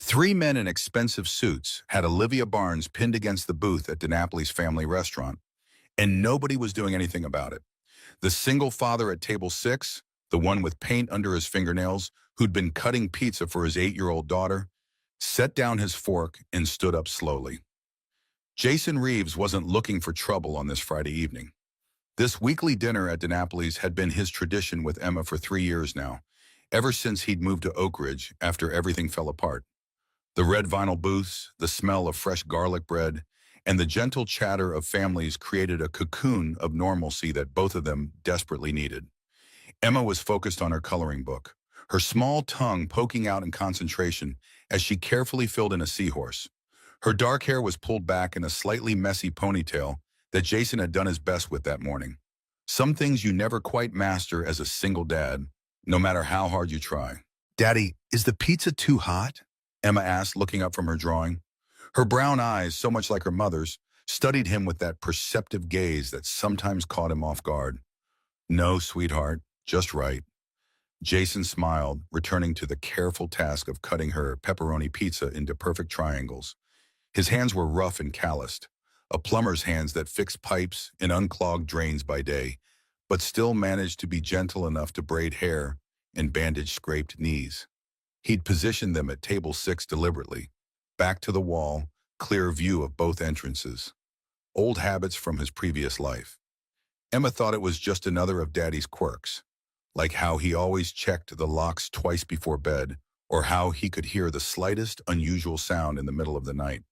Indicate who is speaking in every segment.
Speaker 1: Three men in expensive suits had Olivia Barnes pinned against the booth at DiNapoli's family restaurant, and nobody was doing anything about it. The single father at table 6, the one with paint under his fingernails, who'd been cutting pizza for his 8-year-old daughter, set down his fork and stood up slowly. Jason Reeves wasn't looking for trouble on this Friday evening. This weekly dinner at DiNapoli's had been his tradition with Emma for 3 years now, ever since he'd moved to Oak Ridge after everything fell apart. The red vinyl booths, the smell of fresh garlic bread, and the gentle chatter of families created a cocoon of normalcy that both of them desperately needed. Emma was focused on her coloring book, her small tongue poking out in concentration as she carefully filled in a seahorse. Her dark hair was pulled back in a slightly messy ponytail that Jason had done his best with that morning. Some things you never quite master as a single dad, no matter how hard you try. "Daddy, is the pizza too hot?" Emma asked, looking up from her drawing. Her brown eyes, so much like her mother's, studied him with that perceptive gaze that sometimes caught him off guard. "No, sweetheart, just right." Jason smiled, returning to the careful task of cutting her pepperoni pizza into perfect triangles. His hands were rough and calloused, a plumber's hands that fixed pipes and unclogged drains by day, but still managed to be gentle enough to braid hair and bandage scraped knees. He'd positioned them at table 6 deliberately, back to the wall, clear view of both entrances. Old habits from his previous life. Emma thought it was just another of Daddy's quirks, like how he always checked the locks twice before bed, or how he could hear the slightest unusual sound in the middle of the night.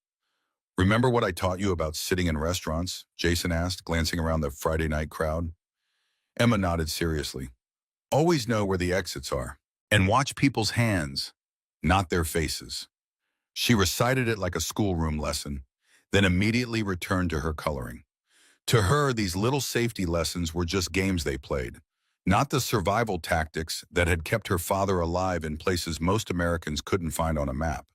Speaker 1: "Remember what I taught you about sitting in restaurants?" Jason asked, glancing around the Friday night crowd. Emma nodded seriously. "Always know where the exits are, and watch people's hands, not their faces." She recited it like a schoolroom lesson, then immediately returned to her coloring. To her, these little safety lessons were just games they played, not the survival tactics that had kept her father alive in places most Americans couldn't find on a map.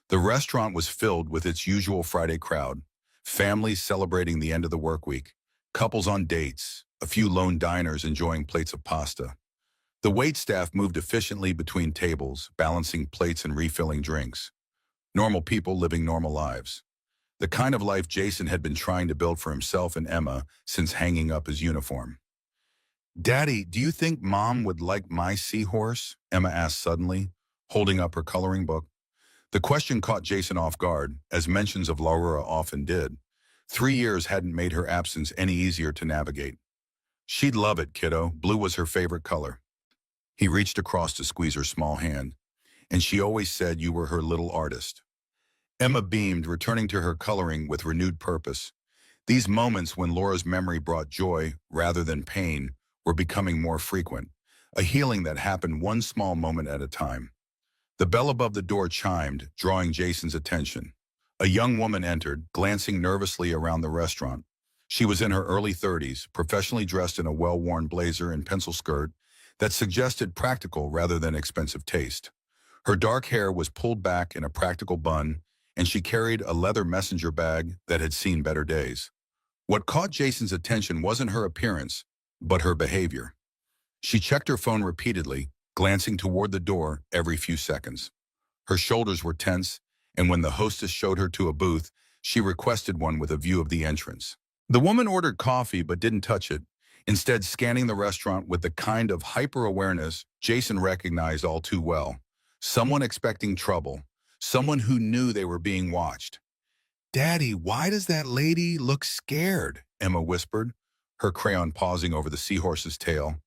Speaker 1: The restaurant was filled with its usual Friday crowd, families celebrating the end of the work week, couples on dates, a few lone diners enjoying plates of pasta. The waitstaff moved efficiently between tables, balancing plates and refilling drinks. Normal people living normal lives. The kind of life Jason had been trying to build for himself and Emma since hanging up his uniform. "Daddy, do you think Mom would like my seahorse?" Emma asked suddenly, holding up her coloring book. The question caught Jason off guard, as mentions of Laura often did. 3 years hadn't made her absence any easier to navigate. "She'd love it, kiddo. Blue was her favorite color." He reached across to squeeze her small hand. "And she always said you were her little artist." Emma beamed, returning to her coloring with renewed purpose. These moments when Laura's memory brought joy rather than pain were becoming more frequent, a healing that happened one small moment at a time. The bell above the door chimed, drawing Jason's attention. A young woman entered, glancing nervously around the restaurant. She was in her early 30s, professionally dressed in a well-worn blazer and pencil skirt that suggested practical rather than expensive taste. Her dark hair was pulled back in a practical bun, and she carried a leather messenger bag that had seen better days. What caught Jason's attention wasn't her appearance, but her behavior. She checked her phone repeatedly, glancing toward the door every few seconds. Her shoulders were tense, and when the hostess showed her to a booth, she requested one with a view of the entrance. The woman ordered coffee but didn't touch it, instead scanning the restaurant with the kind of hyper-awareness Jason recognized all too well. Someone expecting trouble, someone who knew they were being watched. "Daddy, why does that lady look scared?" Emma whispered, her crayon pausing over the seahorse's tail.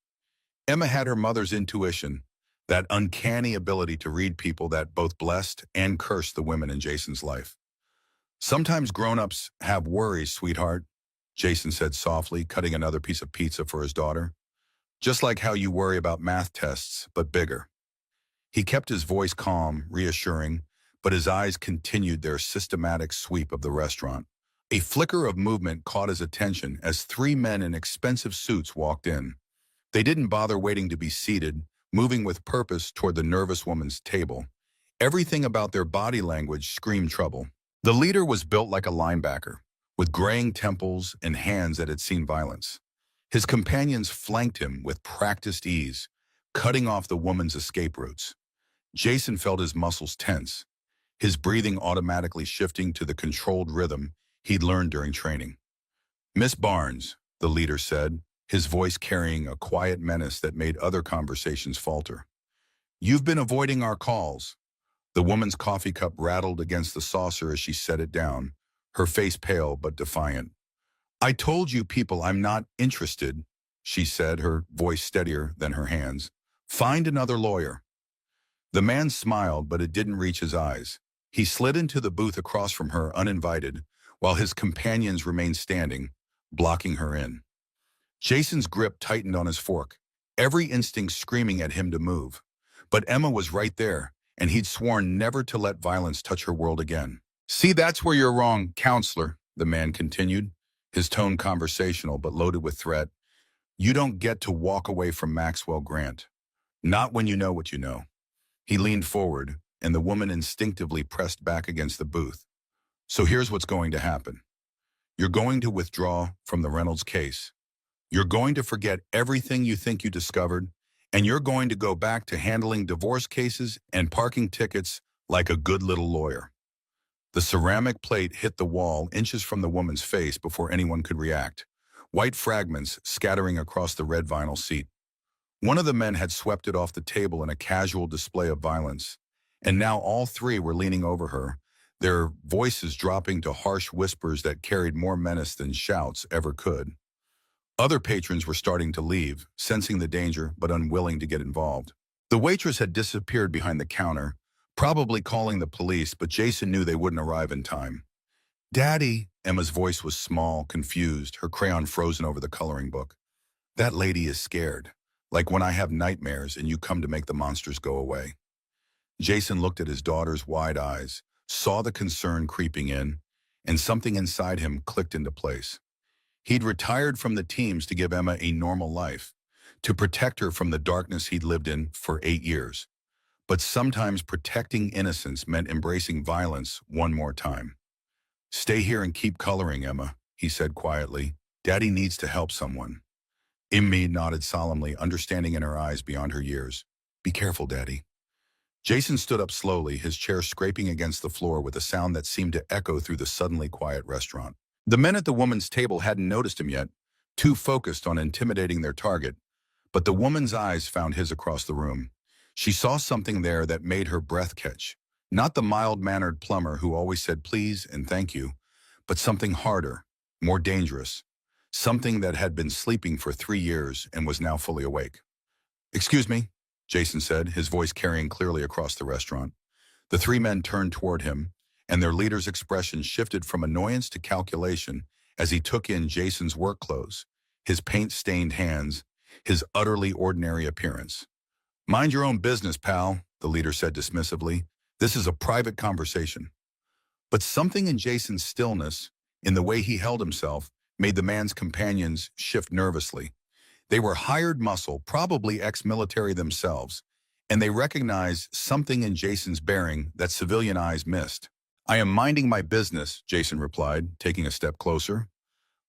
Speaker 1: Emma had her mother's intuition, that uncanny ability to read people that both blessed and cursed the women in Jason's life. "Sometimes grown-ups have worries, sweetheart," Jason said softly, cutting another piece of pizza for his daughter. "Just like how you worry about math tests, but bigger." He kept his voice calm, reassuring, but his eyes continued their systematic sweep of the restaurant. A flicker of movement caught his attention as 3 men in expensive suits walked in. They didn't bother waiting to be seated, moving with purpose toward the nervous woman's table. Everything about their body language screamed trouble. The leader was built like a linebacker, with graying temples and hands that had seen violence. His companions flanked him with practiced ease, cutting off the woman's escape routes. Jason felt his muscles tense, his breathing automatically shifting to the controlled rhythm he'd learned during training. "Miss Barnes," the leader said, his voice carrying a quiet menace that made other conversations falter. "You've been avoiding our calls." The woman's coffee cup rattled against the saucer as she set it down, her face pale but defiant. "I told you people I'm not interested," she said, her voice steadier than her hands. "Find another lawyer." The man smiled, but it didn't reach his eyes. He slid into the booth across from her uninvited, while his companions remained standing, blocking her in. Jason's grip tightened on his fork, every instinct screaming at him to move. But Emma was right there, and he'd sworn never to let violence touch her world again. "See, that's where you're wrong, counselor," the man continued, his tone conversational but loaded with threat. "You don't get to walk away from Maxwell Grant. Not when you know what you know." He leaned forward, and the woman instinctively pressed back against the booth. "So here's what's going to happen. You're going to withdraw from the Reynolds case. You're going to forget everything you think you discovered, and you're going to go back to handling divorce cases and parking tickets like a good little lawyer." The ceramic plate hit the wall inches from the woman's face before anyone could react, white fragments scattering across the red vinyl seat. One of the men had swept it off the table in a casual display of violence, and now all three were leaning over her, their voices dropping to harsh whispers that carried more menace than shouts ever could. Other patrons were starting to leave, sensing the danger but unwilling to get involved. The waitress had disappeared behind the counter, probably calling the police, but Jason knew they wouldn't arrive in time. "Daddy," Emma's voice was small, confused, her crayon frozen over the coloring book. "That lady is scared, like when I have nightmares and you come to make the monsters go away." Jason looked at his daughter's wide eyes, saw the concern creeping in, and something inside him clicked into place. He'd retired from the teams to give Emma a normal life, to protect her from the darkness he'd lived in for 8 years. But sometimes protecting innocence meant embracing violence one more time. "Stay here and keep coloring, Emma," he said quietly. "Daddy needs to help someone." Emmy nodded solemnly, understanding in her eyes beyond her years. "Be careful, Daddy." Jason stood up slowly, his chair scraping against the floor with a sound that seemed to echo through the suddenly quiet restaurant. The men at the woman's table hadn't noticed him yet, too focused on intimidating their target, but the woman's eyes found his across the room. She saw something there that made her breath catch. Not the mild-mannered plumber who always said please and thank you, but something harder, more dangerous, something that had been sleeping for 3 years and was now fully awake. "Excuse me," Jason said, his voice carrying clearly across the restaurant. The three men turned toward him, and their leader's expression shifted from annoyance to calculation as he took in Jason's work clothes, his paint-stained hands, his utterly ordinary appearance. "Mind your own business, pal," the leader said dismissively. "This is a private conversation." But something in Jason's stillness, in the way he held himself, made the man's companions shift nervously. They were hired muscle, probably ex-military themselves, and they recognized something in Jason's bearing that civilian eyes missed. "I am minding my business," Jason replied, taking a step closer.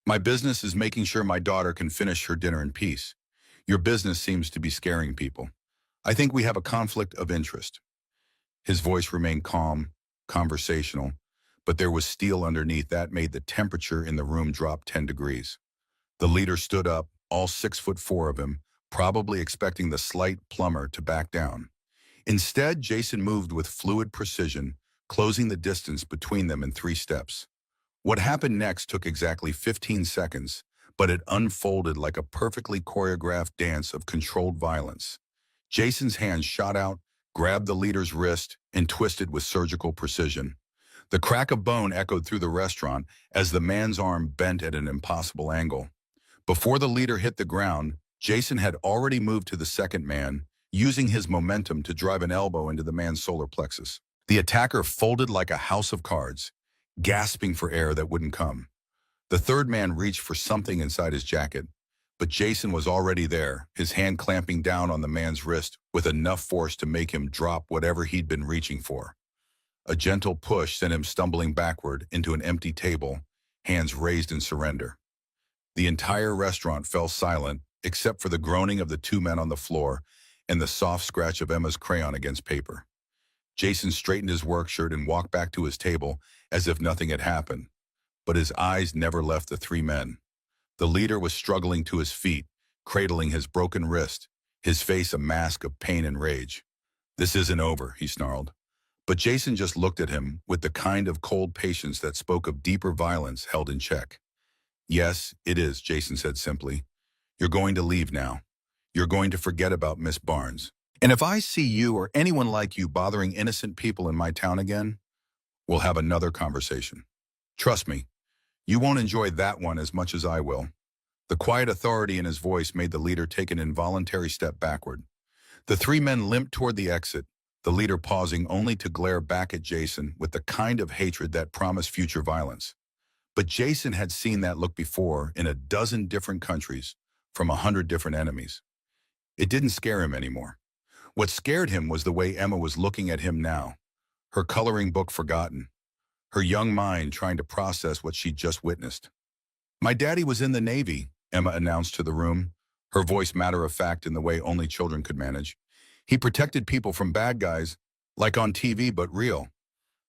Speaker 1: "My business is making sure my daughter can finish her dinner in peace. Your business seems to be scaring people. I think we have a conflict of interest." His voice remained calm, conversational, but there was steel underneath that made the temperature in the room drop 10 degrees. The leader stood up, all 6'4" of him, probably expecting the slight plumber to back down. Instead, Jason moved with fluid precision, closing the distance between them in 3 steps. What happened next took exactly 15 seconds, but it unfolded like a perfectly choreographed dance of controlled violence. Jason's hand shot out, grabbed the leader's wrist, and twisted with surgical precision. The crack of bone echoed through the restaurant as the man's arm bent at an impossible angle. Before the leader hit the ground, Jason had already moved to the second man, using his momentum to drive an elbow into the man's solar plexus. The attacker folded like a house of cards, gasping for air that wouldn't come. The third man reached for something inside his jacket, but Jason was already there, his hand clamping down on the man's wrist with enough force to make him drop whatever he'd been reaching for. A gentle push sent him stumbling backward into an empty table, hands raised in surrender. The entire restaurant fell silent, except for the groaning of the 2 men on the floor and the soft scratch of Emma's crayon against paper. Jason straightened his work shirt and walked back to his table as if nothing had happened. But his eyes never left the three men. The leader was struggling to his feet, cradling his broken wrist, his face a mask of pain and rage. "This isn't over," he snarled. But Jason just looked at him with the kind of cold patience that spoke of deeper violence held in check. "Yes, it is," Jason said simply. "You're going to leave now. You're going to forget about Miss Barnes. And if I see you or anyone like you bothering innocent people in my town again, we'll have another conversation. Trust me, you won't enjoy that one as much as I will." The quiet authority in his voice made the leader take an involuntary step backward. The three men limped toward the exit, the leader pausing only to glare back at Jason with the kind of hatred that promised future violence. But Jason had seen that look before in a dozen different countries, from 100 different enemies. It didn't scare him anymore. What scared him was the way Emma was looking at him now, her coloring book forgotten, her young mind trying to process what she'd just witnessed. "My daddy was in the Navy," Emma announced to the room, her voice matter-of-fact in the way only children could manage. "He protected people from bad guys, like on TV but real."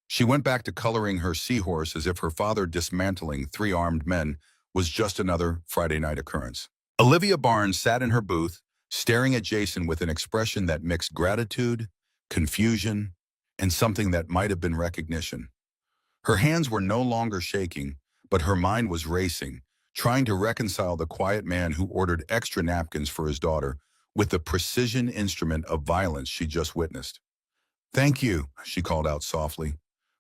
Speaker 1: She went back to coloring her seahorse as if her father dismantling three armed men was just another Friday night occurrence. Olivia Barnes sat in her booth, staring at Jason with an expression that mixed gratitude, confusion, and something that might have been recognition. Her hands were no longer shaking, but her mind was racing, trying to reconcile the quiet man who ordered extra napkins for his daughter with the precision instrument of violence she just witnessed. "Thank you," she called out softly.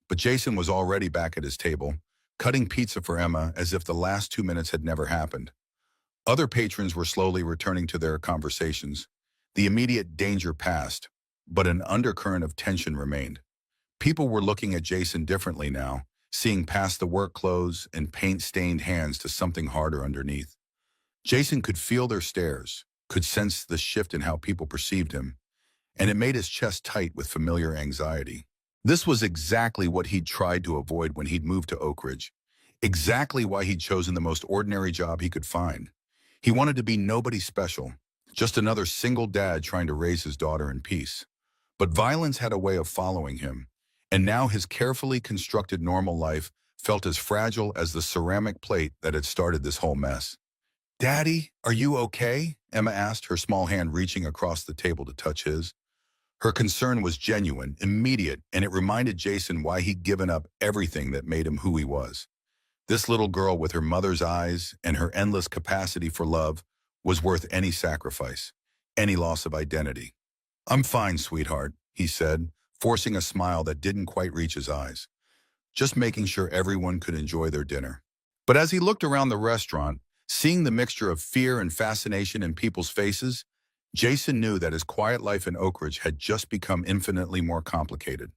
Speaker 1: But Jason was already back at his table, cutting pizza for Emma as if the last 2 minutes had never happened. Other patrons were slowly returning to their conversations. The immediate danger passed, but an undercurrent of tension remained. People were looking at Jason differently now, seeing past the work clothes and paint-stained hands to something harder underneath. Jason could feel their stares, could sense the shift in how people perceived him, and it made his chest tight with familiar anxiety. This was exactly what he'd tried to avoid when he'd moved to Oak Ridge, exactly why he'd chosen the most ordinary job he could find. He wanted to be nobody special, just another single dad trying to raise his daughter in peace. But violence had a way of following him, and now his carefully constructed normal life felt as fragile as the ceramic plate that had started this whole mess. "Daddy, are you okay?" Emma asked, her small hand reaching across the table to touch his. Her concern was genuine, immediate, and it reminded Jason why he'd given up everything that made him who he was. This little girl with her mother's eyes and her endless capacity for love was worth any sacrifice, any loss of identity. "I'm fine, sweetheart," he said, forcing a smile that didn't quite reach his eyes, just making sure everyone could enjoy their dinner. But as he looked around the restaurant, seeing the mixture of fear and fascination in people's faces, Jason knew that his quiet life in Oak Ridge had just become infinitely more complicated.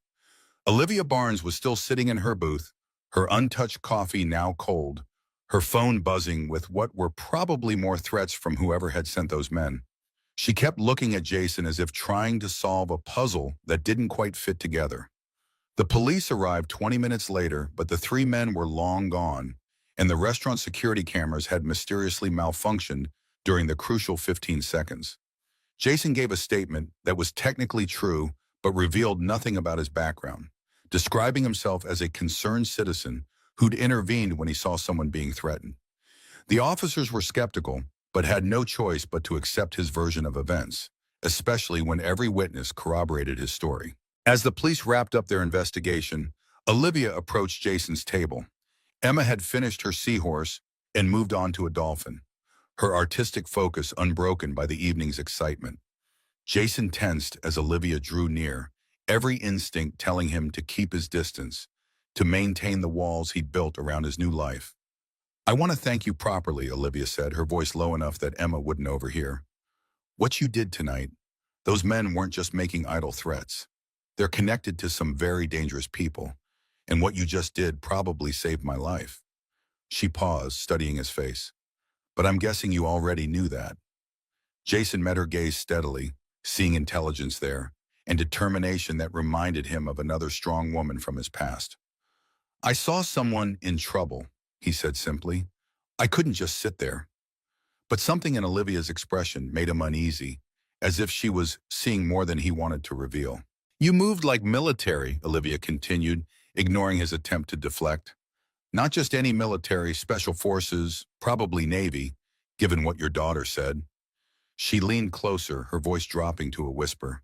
Speaker 1: Olivia Barnes was still sitting in her booth, her untouched coffee now cold, her phone buzzing with what were probably more threats from whoever had sent those men. She kept looking at Jason as if trying to solve a puzzle that didn't quite fit together. The police arrived 20 minutes later, but the three men were long gone, and the restaurant security cameras had mysteriously malfunctioned during the crucial 15 seconds. Jason gave a statement that was technically true but revealed nothing about his background, describing himself as a concerned citizen who'd intervened when he saw someone being threatened. The officers were skeptical, but had no choice but to accept his version of events, especially when every witness corroborated his story. As the police wrapped up their investigation, Olivia approached Jason's table. Emma had finished her seahorse and moved on to a dolphin, her artistic focus unbroken by the evening's excitement. Jason tensed as Olivia drew near, every instinct telling him to keep his distance, to maintain the walls he'd built around his new life. "I want to thank you properly," Olivia said, her voice low enough that Emma wouldn't overhear. "What you did tonight, those men weren't just making idle threats. They're connected to some very dangerous people, and what you just did probably saved my life." She paused, studying his face. "But I'm guessing you already knew that." Jason met her gaze steadily, seeing intelligence there, and determination that reminded him of another strong woman from his past. "I saw someone in trouble," he said simply. "I couldn't just sit there." But something in Olivia's expression made him uneasy, as if she was seeing more than he wanted to reveal. You moved like military, Olivia continued, ignoring his attempt to deflect. Not just any military, special forces, probably Navy, given what your daughter said. She leaned closer, her voice dropping to a whisper.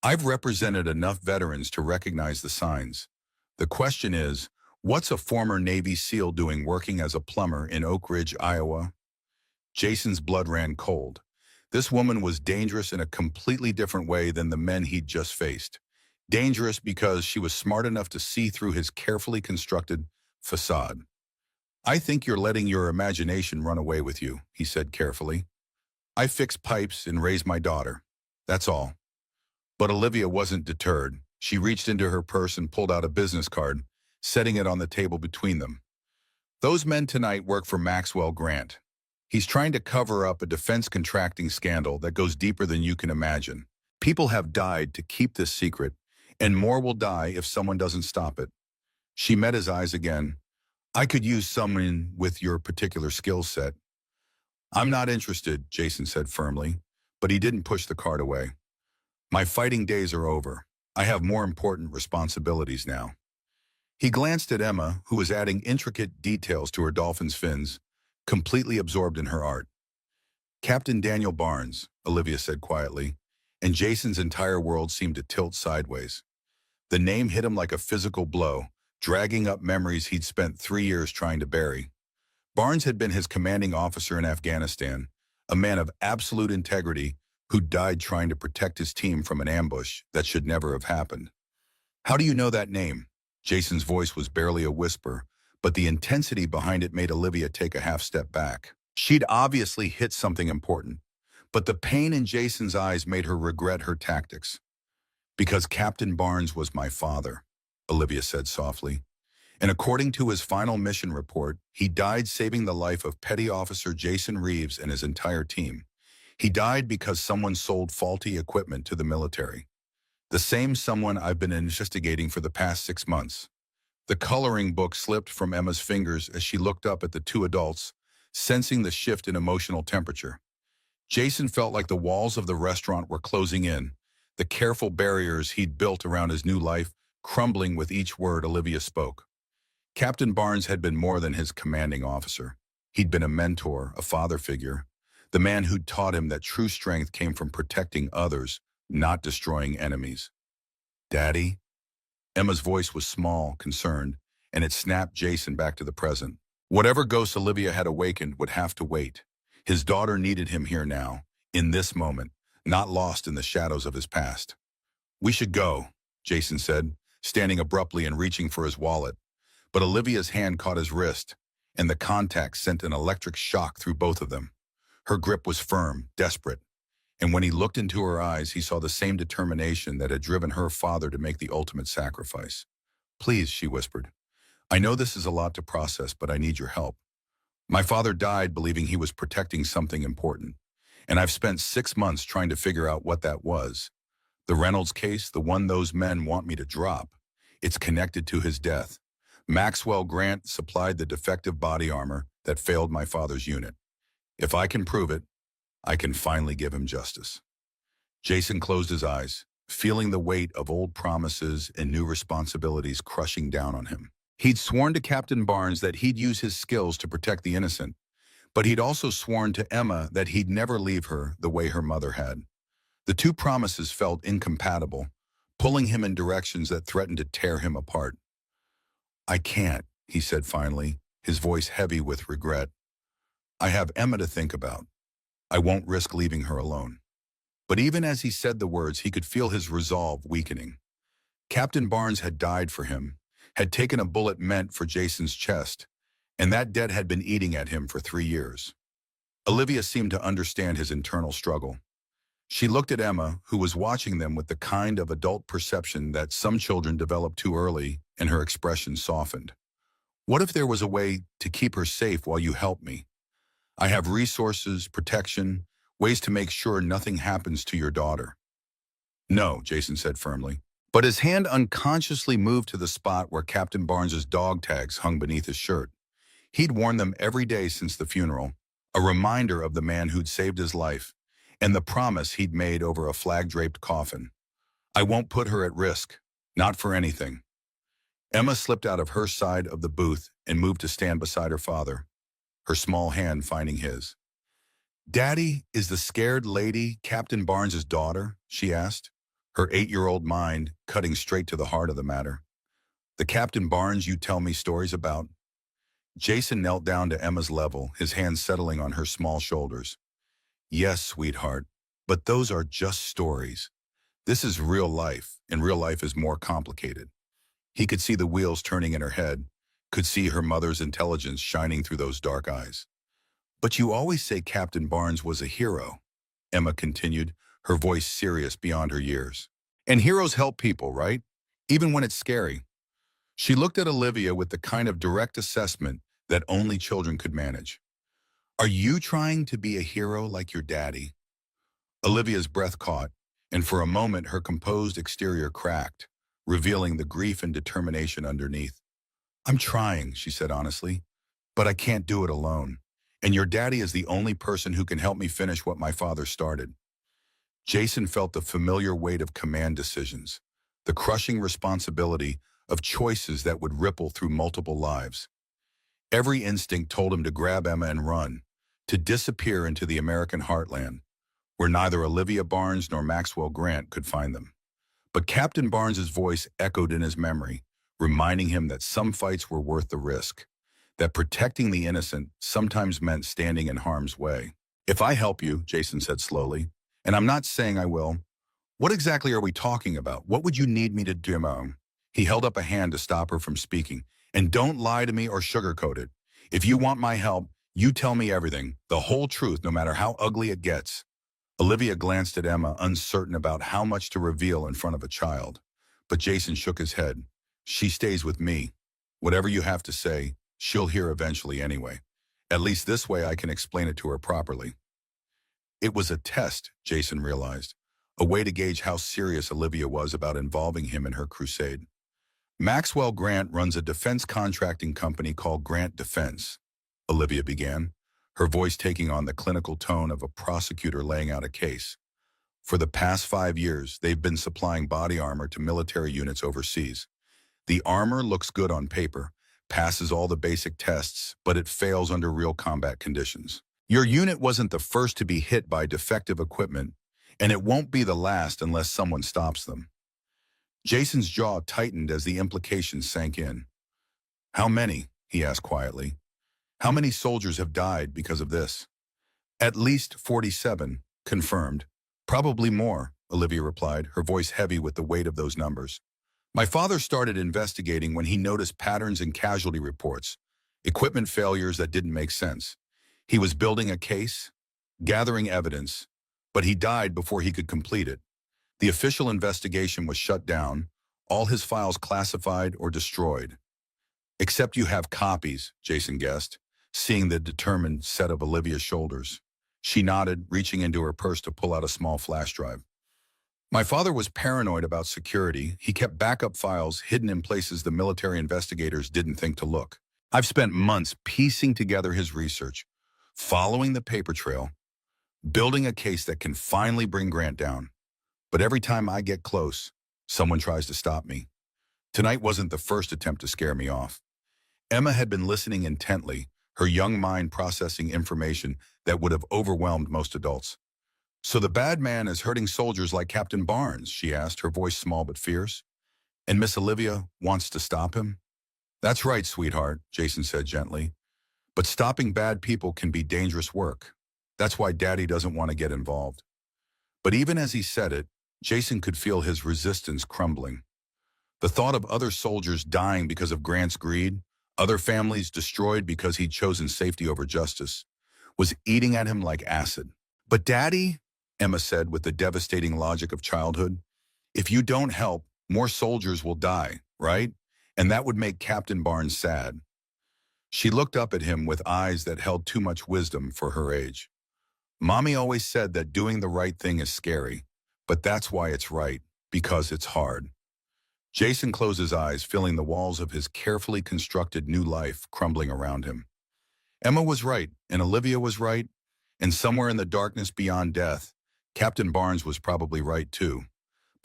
Speaker 1: I've represented enough veterans to recognize the signs. The question is, what's a former Navy SEAL doing working as a plumber in Oak Ridge, Iowa? Jason's blood ran cold. This woman was dangerous in a completely different way than the men he'd just faced. Dangerous because she was smart enough to see through his carefully constructed facade. I think you're letting your imagination run away with you, he said carefully. I fix pipes and raise my daughter. That's all. But Olivia wasn't deterred. She reached into her purse and pulled out a business card, setting it on the table between them. Those men tonight work for Maxwell Grant. He's trying to cover up a defense contracting scandal that goes deeper than you can imagine. People have died to keep this secret, and more will die if someone doesn't stop it. She met his eyes again. I could use someone with your particular skill set. I'm not interested, Jason said firmly, but he didn't push the card away. My fighting days are over. I have more important responsibilities now. He glanced at Emma, who was adding intricate details to her dolphin's fins, completely absorbed in her art. Captain Daniel Barnes, Olivia said quietly, and Jason's entire world seemed to tilt sideways. The name hit him like a physical blow, dragging up memories he'd spent 3 years trying to bury. Barnes had been his commanding officer in Afghanistan, a man of absolute integrity who died trying to protect his team from an ambush that should never have happened. How do you know that name? Jason's voice was barely a whisper, but the intensity behind it made Olivia take a half step back. She'd obviously hit something important, but the pain in Jason's eyes made her regret her tactics. Because Captain Barnes was my father, Olivia said softly. And according to his final mission report, he died saving the life of Petty Officer Jason Reeves and his entire team. He died because someone sold faulty equipment to the military. The same someone I've been investigating for the past 6 months. The coloring book slipped from Emma's fingers as she looked up at the two adults, sensing the shift in emotional temperature. Jason felt like the walls of the restaurant were closing in, the careful barriers he'd built around his new life crumbling with each word Olivia spoke. Captain Barnes had been more than his commanding officer. He'd been a mentor, a father figure, the man who'd taught him that true strength came from protecting others, not destroying enemies. Daddy? Emma's voice was small, concerned, and it snapped Jason back to the present. Whatever ghost Olivia had awakened would have to wait. His daughter needed him here now, in this moment, not lost in the shadows of his past. We should go, Jason said, standing abruptly and reaching for his wallet. But Olivia's hand caught his wrist, and the contact sent an electric shock through both of them. Her grip was firm, desperate, and when he looked into her eyes, he saw the same determination that had driven her father to make the ultimate sacrifice. Please, she whispered. I know this is a lot to process, but I need your help. My father died believing he was protecting something important, and I've spent 6 months trying to figure out what that was. The Reynolds case, the one those men want me to drop, it's connected to his death. Maxwell Grant supplied the defective body armor that failed my father's unit. If I can prove it, I can finally give him justice. Jason closed his eyes, feeling the weight of old promises and new responsibilities crushing down on him. He'd sworn to Captain Barnes that he'd use his skills to protect the innocent, but he'd also sworn to Emma that he'd never leave her the way her mother had. The two promises felt incompatible, pulling him in directions that threatened to tear him apart. I can't, he said finally, his voice heavy with regret. I have Emma to think about. I won't risk leaving her alone. But even as he said the words, he could feel his resolve weakening. Captain Barnes had died for him, had taken a bullet meant for Jason's chest, and that debt had been eating at him for 3 years. Olivia seemed to understand his internal struggle. She looked at Emma, who was watching them with the kind of adult perception that some children develop too early, and her expression softened. What if there was a way to keep her safe while you help me? I have resources, protection, ways to make sure nothing happens to your daughter. No, Jason said firmly. But his hand unconsciously moved to the spot where Captain Barnes's dog tags hung beneath his shirt. He'd worn them every day since the funeral, a reminder of the man who'd saved his life, and the promise he'd made over a flag-draped coffin. I won't put her at risk. Not for anything. Emma slipped out of her side of the booth and moved to stand beside her father, her small hand finding his. Daddy, is the scared lady Captain Barnes's daughter? She asked, her 8-year-old mind cutting straight to the heart of the matter. The Captain Barnes you tell me stories about? Jason knelt down to Emma's level, his hands settling on her small shoulders. Yes, sweetheart, but those are just stories. This is real life, and real life is more complicated. He could see the wheels turning in her head, could see her mother's intelligence shining through those dark eyes. But you always say Captain Barnes was a hero, Emma continued, her voice serious beyond her years. And heroes help people, right? Even when it's scary. She looked at Olivia with the kind of direct assessment that only children could manage. Are you trying to be a hero like your daddy? Olivia's breath caught, and for a moment her composed exterior cracked, revealing the grief and determination underneath. I'm trying, she said honestly, but I can't do it alone. And your daddy is the only person who can help me finish what my father started. Jason felt the familiar weight of command decisions, the crushing responsibility of choices that would ripple through multiple lives. Every instinct told him to grab Emma and run, to disappear into the American heartland, where neither Olivia Barnes nor Maxwell Grant could find them. But Captain Barnes's voice echoed in his memory, reminding him that some fights were worth the risk, that protecting the innocent sometimes meant standing in harm's way. If I help you, Jason said slowly, and I'm not saying I will, what exactly are we talking about? What would you need me to do? He held up a hand to stop her from speaking. And don't lie to me or sugarcoat it. If you want my help, you tell me everything, the whole truth, no matter how ugly it gets. Olivia glanced at Emma, uncertain about how much to reveal in front of a child. But Jason shook his head. She stays with me. Whatever you have to say, she'll hear eventually anyway. At least this way I can explain it to her properly. It was a test, Jason realized, a way to gauge how serious Olivia was about involving him in her crusade. Maxwell Grant runs a defense contracting company called Grant Defense, Olivia began, her voice taking on the clinical tone of a prosecutor laying out a case. For the past 5 years, they've been supplying body armor to military units overseas. The armor looks good on paper, passes all the basic tests, but it fails under real combat conditions. Your unit wasn't the first to be hit by defective equipment, and it won't be the last unless someone stops them. Jason's jaw tightened as the implications sank in. How many? He asked quietly. How many soldiers have died because of this? At least 47, confirmed. Probably more, Olivia replied, her voice heavy with the weight of those numbers. My father started investigating when he noticed patterns in casualty reports, equipment failures that didn't make sense. He was building a case, gathering evidence, but he died before he could complete it. The official investigation was shut down, all his files classified or destroyed. Except you have copies, Jason guessed, seeing the determined set of Olivia's shoulders. She nodded, reaching into her purse to pull out a small flash drive. My father was paranoid about security. He kept backup files hidden in places the military investigators didn't think to look. I've spent months piecing together his research, following the paper trail, building a case that can finally bring Grant down. But every time I get close, someone tries to stop me. Tonight wasn't the first attempt to scare me off. Emma had been listening intently, her young mind processing information that would have overwhelmed most adults. So the bad man is hurting soldiers like Captain Barnes, she asked, her voice small but fierce. And Miss Olivia wants to stop him? That's right, sweetheart, Jason said gently. But stopping bad people can be dangerous work. That's why Daddy doesn't want to get involved. But even as he said it, Jason could feel his resistance crumbling. The thought of other soldiers dying because of Grant's greed, other families destroyed because he'd chosen safety over justice, was eating at him like acid. But Daddy, Emma said with the devastating logic of childhood, if you don't help, more soldiers will die, right? And that would make Captain Barnes sad. She looked up at him with eyes that held too much wisdom for her age. Mommy always said that doing the right thing is scary, but that's why it's right, because it's hard. Jason closed his eyes, feeling the walls of his carefully constructed new life crumbling around him. Emma was right, and Olivia was right, and somewhere in the darkness beyond death, Captain Barnes was probably right too.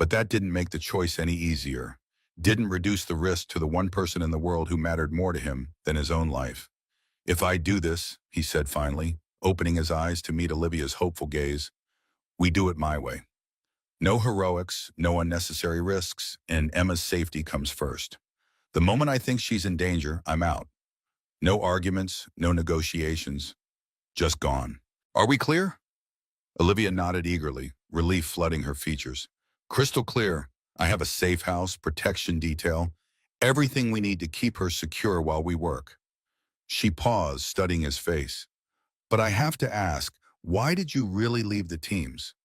Speaker 1: But that didn't make the choice any easier, didn't reduce the risk to the one person in the world who mattered more to him than his own life. "If I do this," he said finally, opening his eyes to meet Olivia's hopeful gaze, "we do it my way. No heroics, no unnecessary risks, and Emma's safety comes first. The moment I think she's in danger, I'm out. No arguments, no negotiations, just gone. Are we clear?" Olivia nodded eagerly, relief flooding her features. "Crystal clear. I have a safe house, protection detail, everything we need to keep her secure while we work." She paused, studying his face. "But I have to ask, why did you really leave the teams?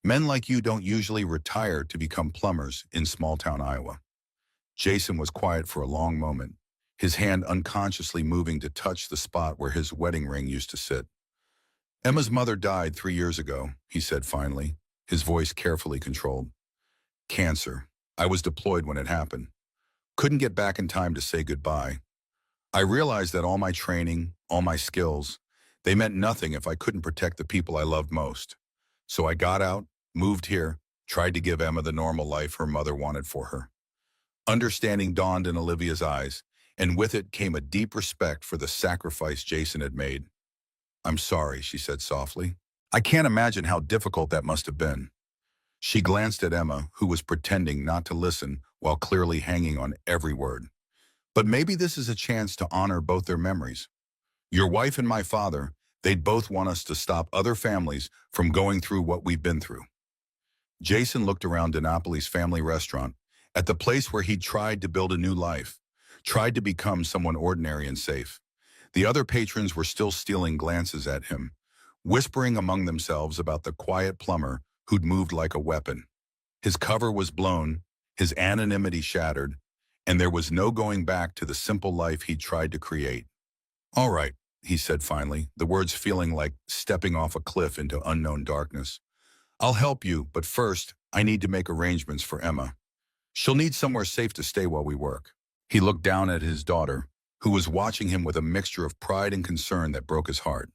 Speaker 1: Men like you don't usually retire to become plumbers in small-town Iowa." Jason was quiet for a long moment, his hand unconsciously moving to touch the spot where his wedding ring used to sit. "Emma's mother died 3 years ago," he said finally, his voice carefully controlled. "Cancer. I was deployed when it happened. Couldn't get back in time to say goodbye. I realized that all my training, all my skills, they meant nothing if I couldn't protect the people I loved most. So I got out, moved here, tried to give Emma the normal life her mother wanted for her." Understanding dawned in Olivia's eyes, and with it came a deep respect for the sacrifice Jason had made. "I'm sorry," she said softly. "I can't imagine how difficult that must have been." She glanced at Emma, who was pretending not to listen while clearly hanging on every word. "But maybe this is a chance to honor both their memories. Your wife and my father, they'd both want us to stop other families from going through what we've been through." Jason looked around DiNapoli's family restaurant, at the place where he'd tried to build a new life, tried to become someone ordinary and safe. The other patrons were still stealing glances at him, whispering among themselves about the quiet plumber who'd moved like a weapon. His cover was blown, his anonymity shattered, and there was no going back to the simple life he'd tried to create. "All right," he said finally, the words feeling like stepping off a cliff into unknown darkness. "I'll help you, but first, I need to make arrangements for Emma. She'll need somewhere safe to stay while we work." He looked down at his daughter, who was watching him with a mixture of pride and concern that broke his heart.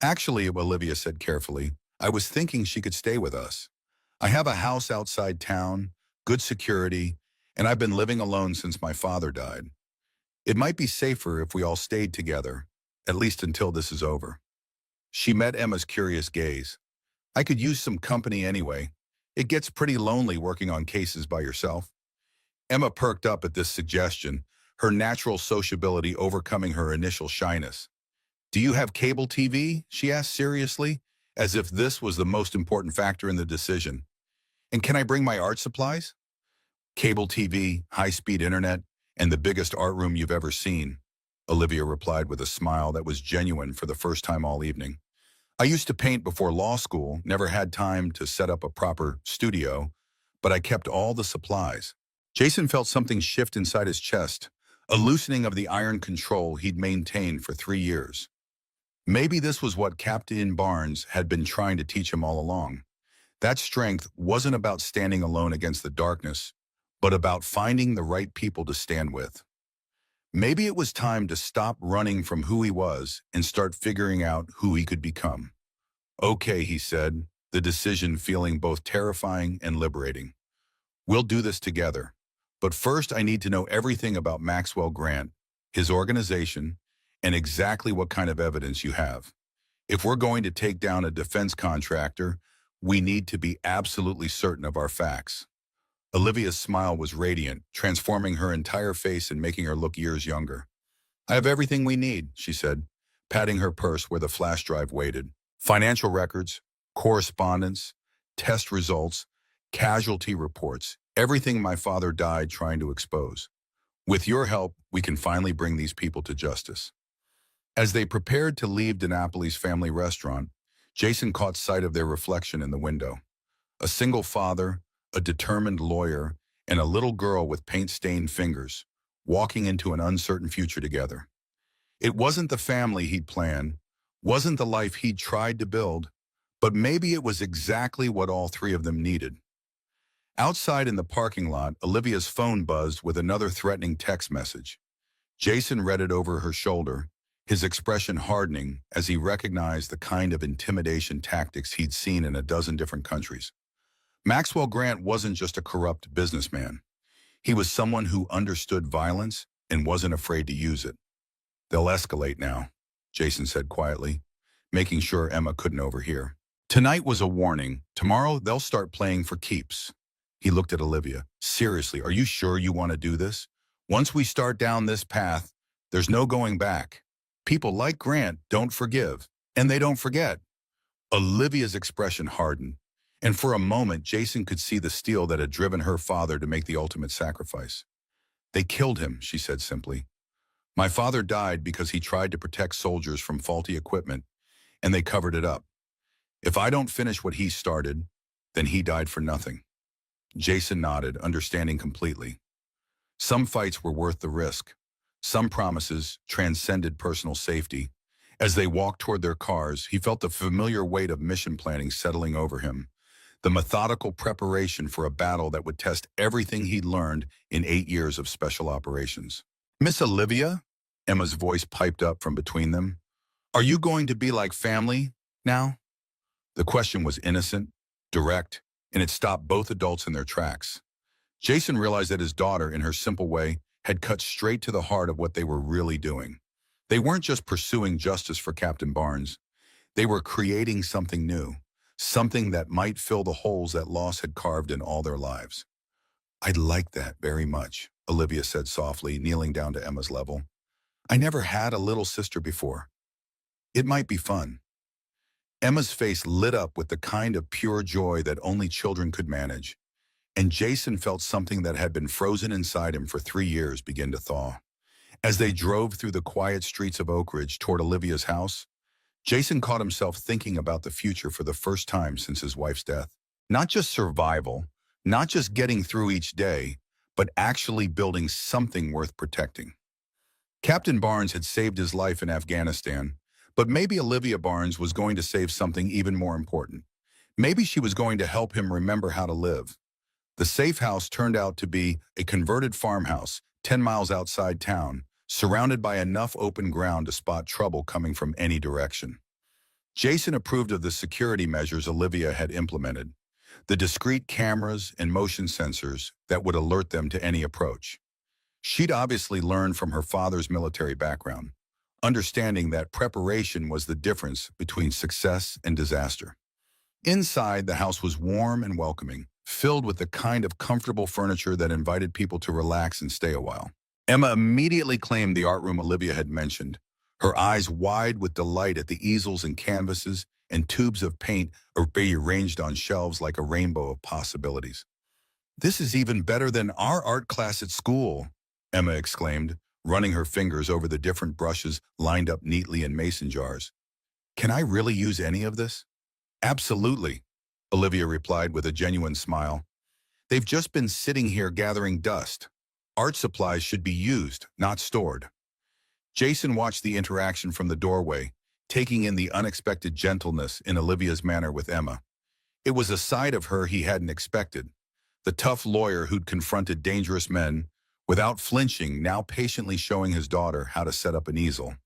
Speaker 1: "Actually," Olivia said carefully, "I was thinking she could stay with us. I have a house outside town, good security, and I've been living alone since my father died. It might be safer if we all stayed together, at least until this is over." She met Emma's curious gaze. "I could use some company anyway. It gets pretty lonely working on cases by yourself." Emma perked up at this suggestion, her natural sociability overcoming her initial shyness. "Do you have cable TV?" she asked seriously, as if this was the most important factor in the decision. "And can I bring my art supplies?" "Cable TV, high-speed internet, and the biggest art room you've ever seen," Olivia replied with a smile that was genuine for the first time all evening. "I used to paint before law school, never had time to set up a proper studio, but I kept all the supplies." Jason felt something shift inside his chest, a loosening of the iron control he'd maintained for 3 years. Maybe this was what Captain Barnes had been trying to teach him all along. That strength wasn't about standing alone against the darkness, but about finding the right people to stand with. Maybe it was time to stop running from who he was and start figuring out who he could become. "Okay," he said, the decision feeling both terrifying and liberating. "We'll do this together. But first I need to know everything about Maxwell Grant, his organization, and exactly what kind of evidence you have. If we're going to take down a defense contractor, we need to be absolutely certain of our facts." Olivia's smile was radiant, transforming her entire face and making her look years younger. "I have everything we need," she said, patting her purse where the flash drive waited. "Financial records, correspondence, test results, casualty reports, everything my father died trying to expose. With your help, we can finally bring these people to justice." As they prepared to leave DiNapoli's family restaurant, Jason caught sight of their reflection in the window. A single father, a determined lawyer, and a little girl with paint-stained fingers, walking into an uncertain future together. It wasn't the family he'd planned, wasn't the life he'd tried to build, but maybe it was exactly what all three of them needed. Outside in the parking lot, Olivia's phone buzzed with another threatening text message. Jason read it over her shoulder, his expression hardening as he recognized the kind of intimidation tactics he'd seen in a dozen different countries. Maxwell Grant wasn't just a corrupt businessman. He was someone who understood violence and wasn't afraid to use it. They'll escalate now, Jason said quietly, making sure Emma couldn't overhear. Tonight was a warning. Tomorrow, they'll start playing for keeps. He looked at Olivia. Seriously, are you sure you want to do this? Once we start down this path, there's no going back. People like Grant don't forgive, and they don't forget. Olivia's expression hardened, and for a moment, Jason could see the steel that had driven her father to make the ultimate sacrifice. They killed him, she said simply. My father died because he tried to protect soldiers from faulty equipment, and they covered it up. If I don't finish what he started, then he died for nothing. Jason nodded, understanding completely. Some fights were worth the risk. Some promises transcended personal safety. As they walked toward their cars, he felt the familiar weight of mission planning settling over him, the methodical preparation for a battle that would test everything he'd learned in 8 years of special operations. Miss Olivia? Emma's voice piped up from between them. Are you going to be like family now? The question was innocent, direct, and it stopped both adults in their tracks. Jason realized that his daughter, in her simple way, had cut straight to the heart of what they were really doing. They weren't just pursuing justice for Captain Barnes. They were creating something new, something that might fill the holes that loss had carved in all their lives. I'd like that very much, Olivia said softly, kneeling down to Emma's level. I never had a little sister before. It might be fun. Emma's face lit up with the kind of pure joy that only children could manage, and Jason felt something that had been frozen inside him for 3 years begin to thaw. As they drove through the quiet streets of Oak Ridge toward Olivia's house, Jason caught himself thinking about the future for the first time since his wife's death. Not just survival, not just getting through each day, but actually building something worth protecting. Captain Barnes had saved his life in Afghanistan, but maybe Olivia Barnes was going to save something even more important. Maybe she was going to help him remember how to live. The safe house turned out to be a converted farmhouse 10 miles outside town, surrounded by enough open ground to spot trouble coming from any direction. Jason approved of the security measures Olivia had implemented, the discreet cameras and motion sensors that would alert them to any approach. She'd obviously learned from her father's military background, understanding that preparation was the difference between success and disaster. Inside, the house was warm and welcoming, filled with the kind of comfortable furniture that invited people to relax and stay a while. Emma immediately claimed the art room Olivia had mentioned, her eyes wide with delight at the easels and canvases and tubes of paint arranged on shelves like a rainbow of possibilities. This is even better than our art class at school, Emma exclaimed, running her fingers over the different brushes lined up neatly in mason jars. Can I really use any of this? Absolutely, Olivia replied with a genuine smile. They've just been sitting here gathering dust. Art supplies should be used, not stored. Jason watched the interaction from the doorway, taking in the unexpected gentleness in Olivia's manner with Emma. It was a side of her he hadn't expected. The tough lawyer who'd confronted dangerous men, without flinching, now patiently showing his daughter how to set up an easel.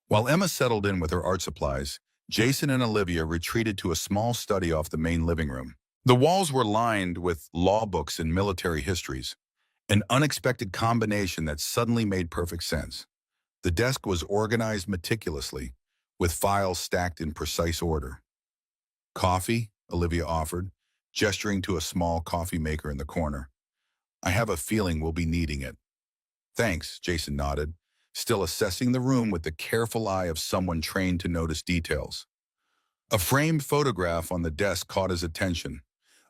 Speaker 1: While Emma settled in with her art supplies, Jason and Olivia retreated to a small study off the main living room. The walls were lined with law books and military histories, an unexpected combination that suddenly made perfect sense. The desk was organized meticulously, with files stacked in precise order. Coffee, Olivia offered, gesturing to a small coffee maker in the corner. I have a feeling we'll be needing it. Thanks, Jason nodded, still assessing the room with the careful eye of someone trained to notice details. A framed photograph on the desk caught his attention,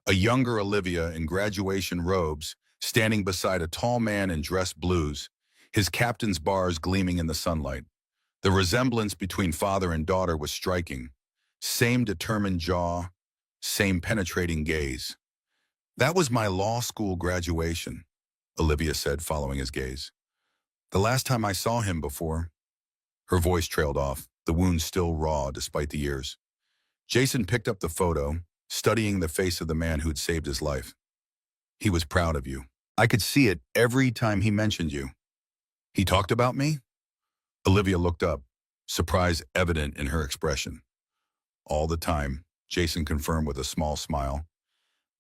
Speaker 1: a younger Olivia in graduation robes, standing beside a tall man in dress blues, his captain's bars gleaming in the sunlight. The resemblance between father and daughter was striking. Same determined jaw, same penetrating gaze. That was my law school graduation, Olivia said, following his gaze. The last time I saw him before. Her voice trailed off, the wound still raw despite the years. Jason picked up the photo, studying the face of the man who'd saved his life. He was proud of you. I could see it every time he mentioned you. He talked about me? Olivia looked up, surprise evident in her expression. All the time, Jason confirmed with a small smile.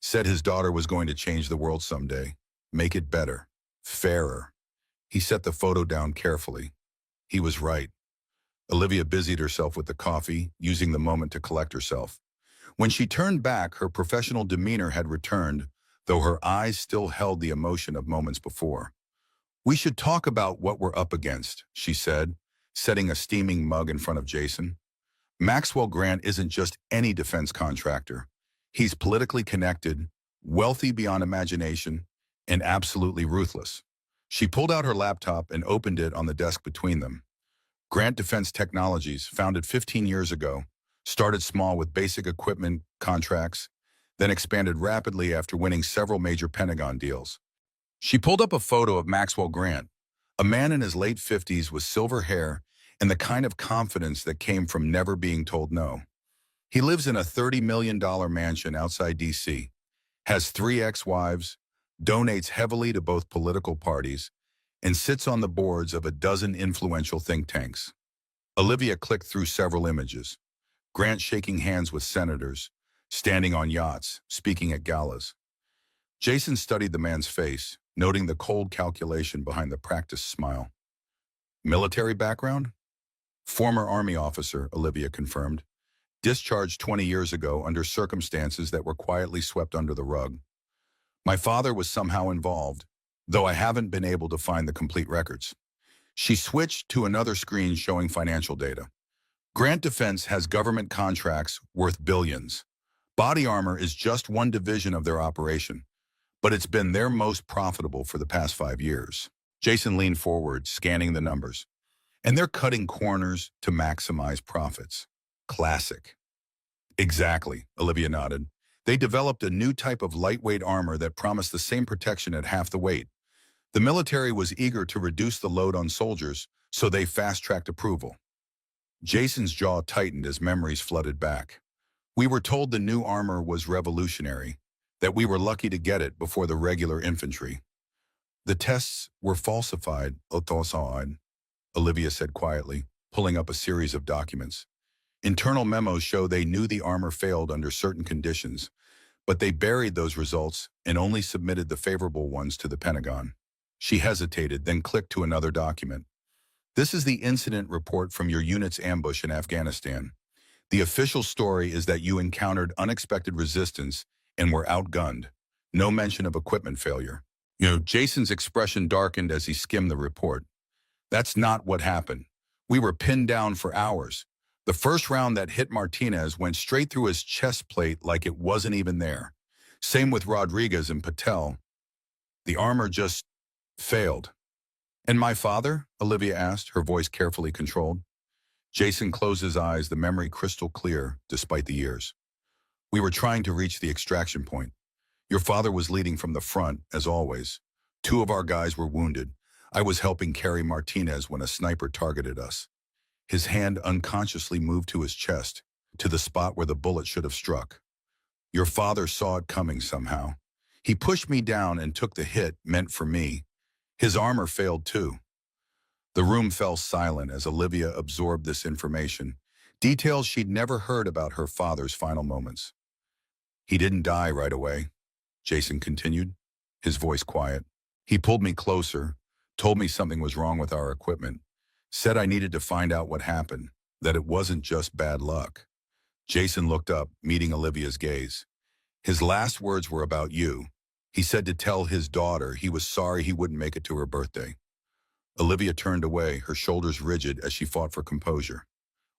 Speaker 1: Said his daughter was going to change the world someday. Make it better. Fairer. He set the photo down carefully. He was right. Olivia busied herself with the coffee, using the moment to collect herself. When she turned back, her professional demeanor had returned, though her eyes still held the emotion of moments before. "We should talk about what we're up against," she said, setting a steaming mug in front of Jason. "Maxwell Grant isn't just any defense contractor. He's politically connected, wealthy beyond imagination, and absolutely ruthless." She pulled out her laptop and opened it on the desk between them. Grant Defense Technologies, founded 15 years ago, started small with basic equipment contracts, then expanded rapidly after winning several major Pentagon deals. She pulled up a photo of Maxwell Grant, a man in his late 50s with silver hair and the kind of confidence that came from never being told no. He lives in a $30 million mansion outside D.C., has 3 ex-wives, donates heavily to both political parties, and sits on the boards of a dozen influential think tanks. Olivia clicked through several images. Grant shaking hands with senators, standing on yachts, speaking at galas. Jason studied the man's face, noting the cold calculation behind the practiced smile. Military background? Former Army officer, Olivia confirmed. Discharged 20 years ago under circumstances that were quietly swept under the rug. My father was somehow involved, though I haven't been able to find the complete records. She switched to another screen showing financial data. Grant Defense has government contracts worth billions. Body armor is just one division of their operation, but it's been their most profitable for the past 5 years. Jason leaned forward, scanning the numbers. And they're cutting corners to maximize profits. Classic. Exactly, Olivia nodded. They developed a new type of lightweight armor that promised the same protection at half the weight. The military was eager to reduce the load on soldiers, so they fast-tracked approval. Jason's jaw tightened as memories flooded back. We were told the new armor was revolutionary, that we were lucky to get it before the regular infantry. The tests were falsified, Olivia said quietly, pulling up a series of documents. Internal memos show they knew the armor failed under certain conditions, but they buried those results and only submitted the favorable ones to the Pentagon. She hesitated, then clicked to another document. This is the incident report from your unit's ambush in Afghanistan. The official story is that you encountered unexpected resistance and were outgunned. No mention of equipment failure. Jason's expression darkened as he skimmed the report. That's not what happened. We were pinned down for hours. The first round that hit Martinez went straight through his chest plate like it wasn't even there. Same with Rodriguez and Patel. The armor just failed. And my father? Olivia asked, her voice carefully controlled. Jason closed his eyes, the memory crystal clear, despite the years. We were trying to reach the extraction point. Your father was leading from the front, as always. 2 of our guys were wounded. I was helping carry Martinez when a sniper targeted us. His hand unconsciously moved to his chest, to the spot where the bullet should have struck. Your father saw it coming somehow. He pushed me down and took the hit meant for me. His armor failed too. The room fell silent as Olivia absorbed this information, details she'd never heard about her father's final moments. He didn't die right away, Jason continued, his voice quiet. He pulled me closer, told me something was wrong with our equipment, said I needed to find out what happened, that it wasn't just bad luck. Jason looked up, meeting Olivia's gaze. His last words were about you. He said to tell his daughter he was sorry he wouldn't make it to her birthday. Olivia turned away, her shoulders rigid as she fought for composure.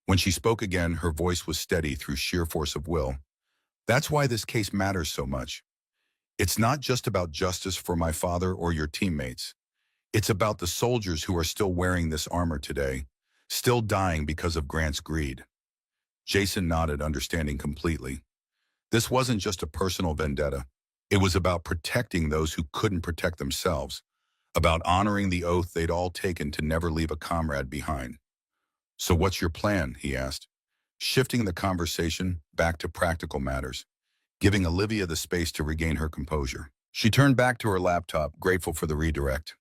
Speaker 1: When she spoke again, her voice was steady through sheer force of will. That's why this case matters so much. It's not just about justice for my father or your teammates. It's about the soldiers who are still wearing this armor today, still dying because of Grant's greed. Jason nodded, understanding completely. This wasn't just a personal vendetta. It was about protecting those who couldn't protect themselves, about honoring the oath they'd all taken to never leave a comrade behind. So what's your plan? He asked, shifting the conversation back to practical matters, giving Olivia the space to regain her composure. She turned back to her laptop, grateful for the redirect.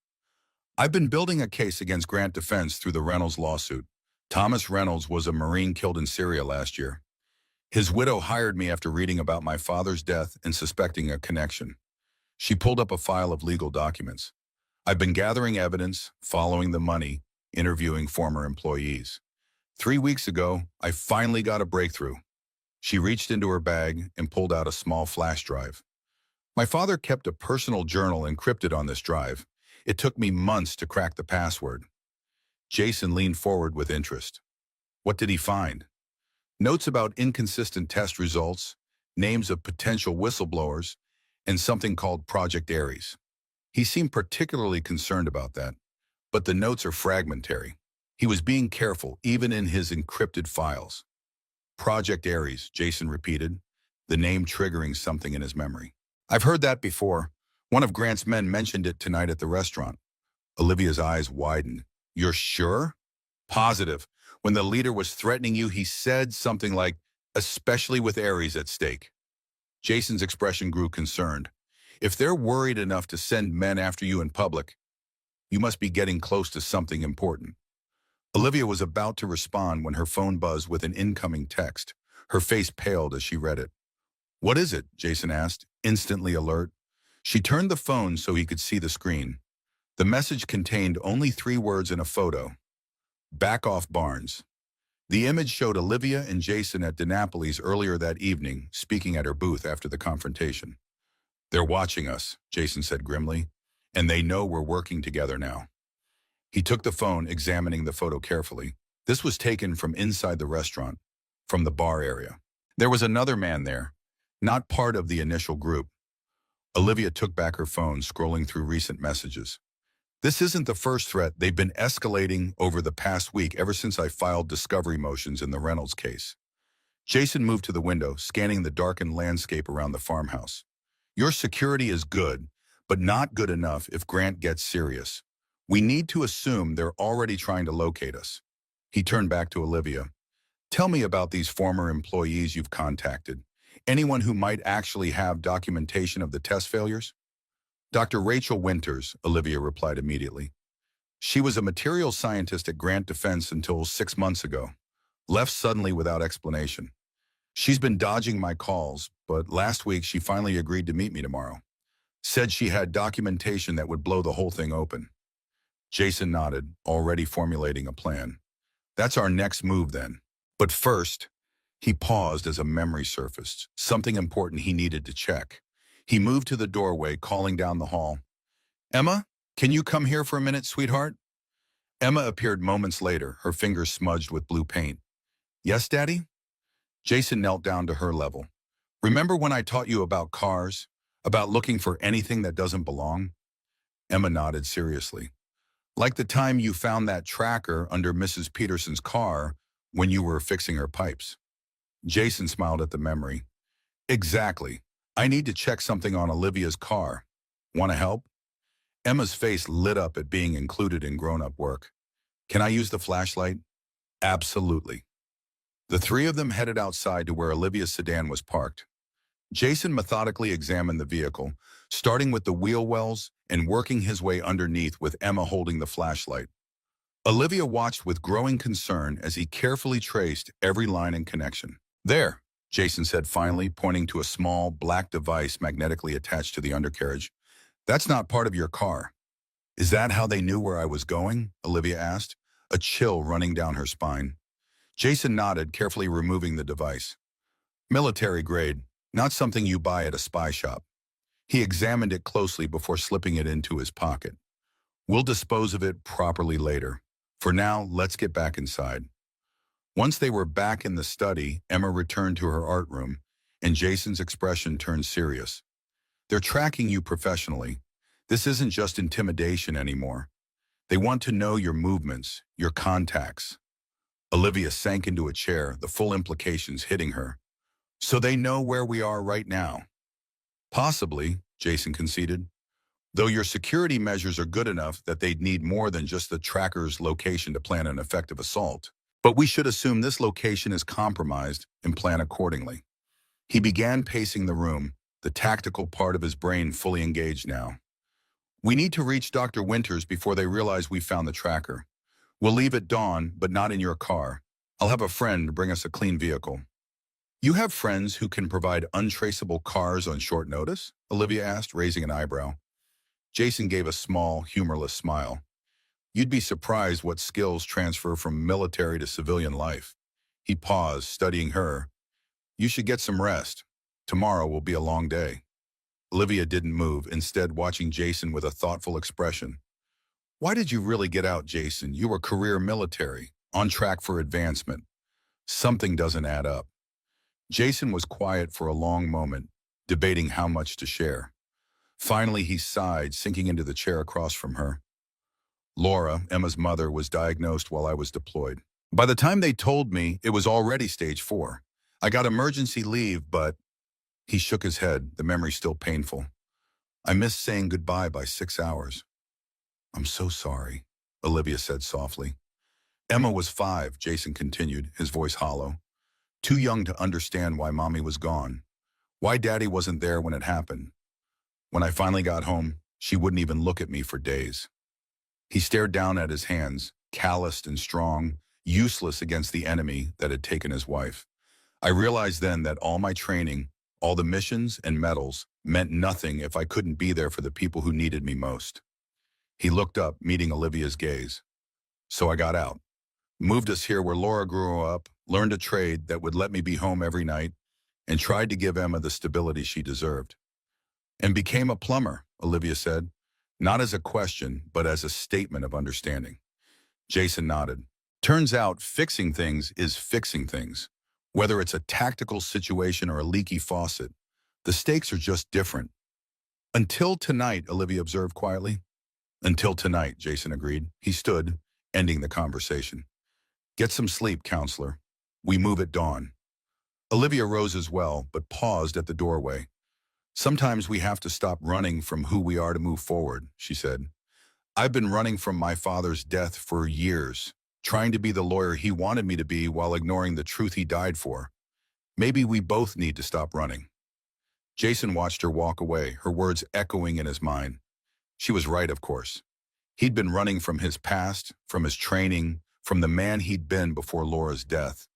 Speaker 1: I've been building a case against Grant Defense through the Reynolds lawsuit. Thomas Reynolds was a Marine killed in Syria last year. His widow hired me after reading about my father's death and suspecting a connection. She pulled up a file of legal documents. I've been gathering evidence, following the money, interviewing former employees. 3 weeks ago, I finally got a breakthrough. She reached into her bag and pulled out a small flash drive. My father kept a personal journal encrypted on this drive. It took me months to crack the password. Jason leaned forward with interest. What did he find? Notes about inconsistent test results, names of potential whistleblowers, and something called Project Ares. He seemed particularly concerned about that, but the notes are fragmentary. He was being careful, even in his encrypted files. Project Ares, Jason repeated, the name triggering something in his memory. I've heard that before. One of Grant's men mentioned it tonight at the restaurant. Olivia's eyes widened. You're sure? Positive. When the leader was threatening you, he said something like, especially with Ares at stake. Jason's expression grew concerned. If they're worried enough to send men after you in public, you must be getting close to something important. Olivia was about to respond when her phone buzzed with an incoming text. Her face paled as she read it. What is it? Jason asked, instantly alert. She turned the phone so he could see the screen. The message contained only 3 words in a photo. Back off, Barnes. The image showed Olivia and Jason at DiNapoli's earlier that evening, speaking at her booth after the confrontation. They're watching us, Jason said grimly, and they know we're working together now. He took the phone, examining the photo carefully. This was taken from inside the restaurant, from the bar area. There was another man there, not part of the initial group. Olivia took back her phone, scrolling through recent messages. This isn't the first threat. They've been escalating over the past week ever since I filed discovery motions in the Reynolds case. Jason moved to the window, scanning the darkened landscape around the farmhouse. Your security is good, but not good enough if Grant gets serious. We need to assume they're already trying to locate us. He turned back to Olivia. Tell me about these former employees you've contacted. Anyone who might actually have documentation of the test failures? Dr. Rachel Winters, Olivia replied immediately. She was a materials scientist at Grant Defense until 6 months ago, left suddenly without explanation. She's been dodging my calls, but last week she finally agreed to meet me tomorrow. Said she had documentation that would blow the whole thing open. Jason nodded, already formulating a plan. That's our next move then. But first, he paused as a memory surfaced, something important he needed to check. He moved to the doorway, calling down the hall. Emma, can you come here for a minute, sweetheart? Emma appeared moments later, her fingers smudged with blue paint. Yes, Daddy? Jason knelt down to her level. Remember when I taught you about cars? About looking for anything that doesn't belong? Emma nodded seriously. Like the time you found that tracker under Mrs. Peterson's car when you were fixing her pipes. Jason smiled at the memory. Exactly. I need to check something on Olivia's car. Want to help? Emma's face lit up at being included in grown-up work. Can I use the flashlight? Absolutely. The 3 of them headed outside to where Olivia's sedan was parked. Jason methodically examined the vehicle, starting with the wheel wells and working his way underneath with Emma holding the flashlight. Olivia watched with growing concern as he carefully traced every line and connection. There, Jason said finally, pointing to a small, black device magnetically attached to the undercarriage. That's not part of your car. Is that how they knew where I was going? Olivia asked, a chill running down her spine. Jason nodded, carefully removing the device. Military grade, not something you buy at a spy shop. He examined it closely before slipping it into his pocket. We'll dispose of it properly later. For now, let's get back inside. Once they were back in the study, Emma returned to her art room, and Jason's expression turned serious. They're tracking you professionally. This isn't just intimidation anymore. They want to know your movements, your contacts. Olivia sank into a chair, the full implications hitting her. So they know where we are right now. Possibly, Jason conceded. Though your security measures are good enough that they'd need more than just the tracker's location to plan an effective assault. But we should assume this location is compromised and plan accordingly. He began pacing the room, the tactical part of his brain fully engaged now. We need to reach Dr. Winters before they realize we found the tracker. We'll leave at dawn, but not in your car. I'll have a friend bring us a clean vehicle. You have friends who can provide untraceable cars on short notice? Olivia asked, raising an eyebrow. Jason gave a small, humorless smile. You'd be surprised what skills transfer from military to civilian life. He paused, studying her. You should get some rest. Tomorrow will be a long day. Olivia didn't move, instead watching Jason with a thoughtful expression. Why did you really get out, Jason? You were career military, on track for advancement. Something doesn't add up. Jason was quiet for a long moment, debating how much to share. Finally, he sighed, sinking into the chair across from her. Laura, Emma's mother, was diagnosed while I was deployed. By the time they told me, it was already stage 4. I got emergency leave, but... He shook his head, the memory still painful. I missed saying goodbye by 6 hours. I'm so sorry, Olivia said softly. Emma was 5, Jason continued, his voice hollow. Too young to understand why Mommy was gone, why Daddy wasn't there when it happened. When I finally got home, she wouldn't even look at me for days. He stared down at his hands, calloused and strong, useless against the enemy that had taken his wife. I realized then that all my training, all the missions and medals, meant nothing if I couldn't be there for the people who needed me most. He looked up, meeting Olivia's gaze. So I got out. Moved us here where Laura grew up, learned a trade that would let me be home every night, and tried to give Emma the stability she deserved. And became a plumber, Olivia said, not as a question, but as a statement of understanding. Jason nodded. Turns out fixing things is fixing things. Whether it's a tactical situation or a leaky faucet, the stakes are just different. Until tonight, Olivia observed quietly. Until tonight, Jason agreed. He stood, ending the conversation. Get some sleep, counselor. We move at dawn. Olivia rose as well, but paused at the doorway. Sometimes we have to stop running from who we are to move forward, she said. I've been running from my father's death for years, trying to be the lawyer he wanted me to be while ignoring the truth he died for. Maybe we both need to stop running. Jason watched her walk away, her words echoing in his mind. She was right, of course. He'd been running from his past, from his training, from the man he'd been before Laura's death.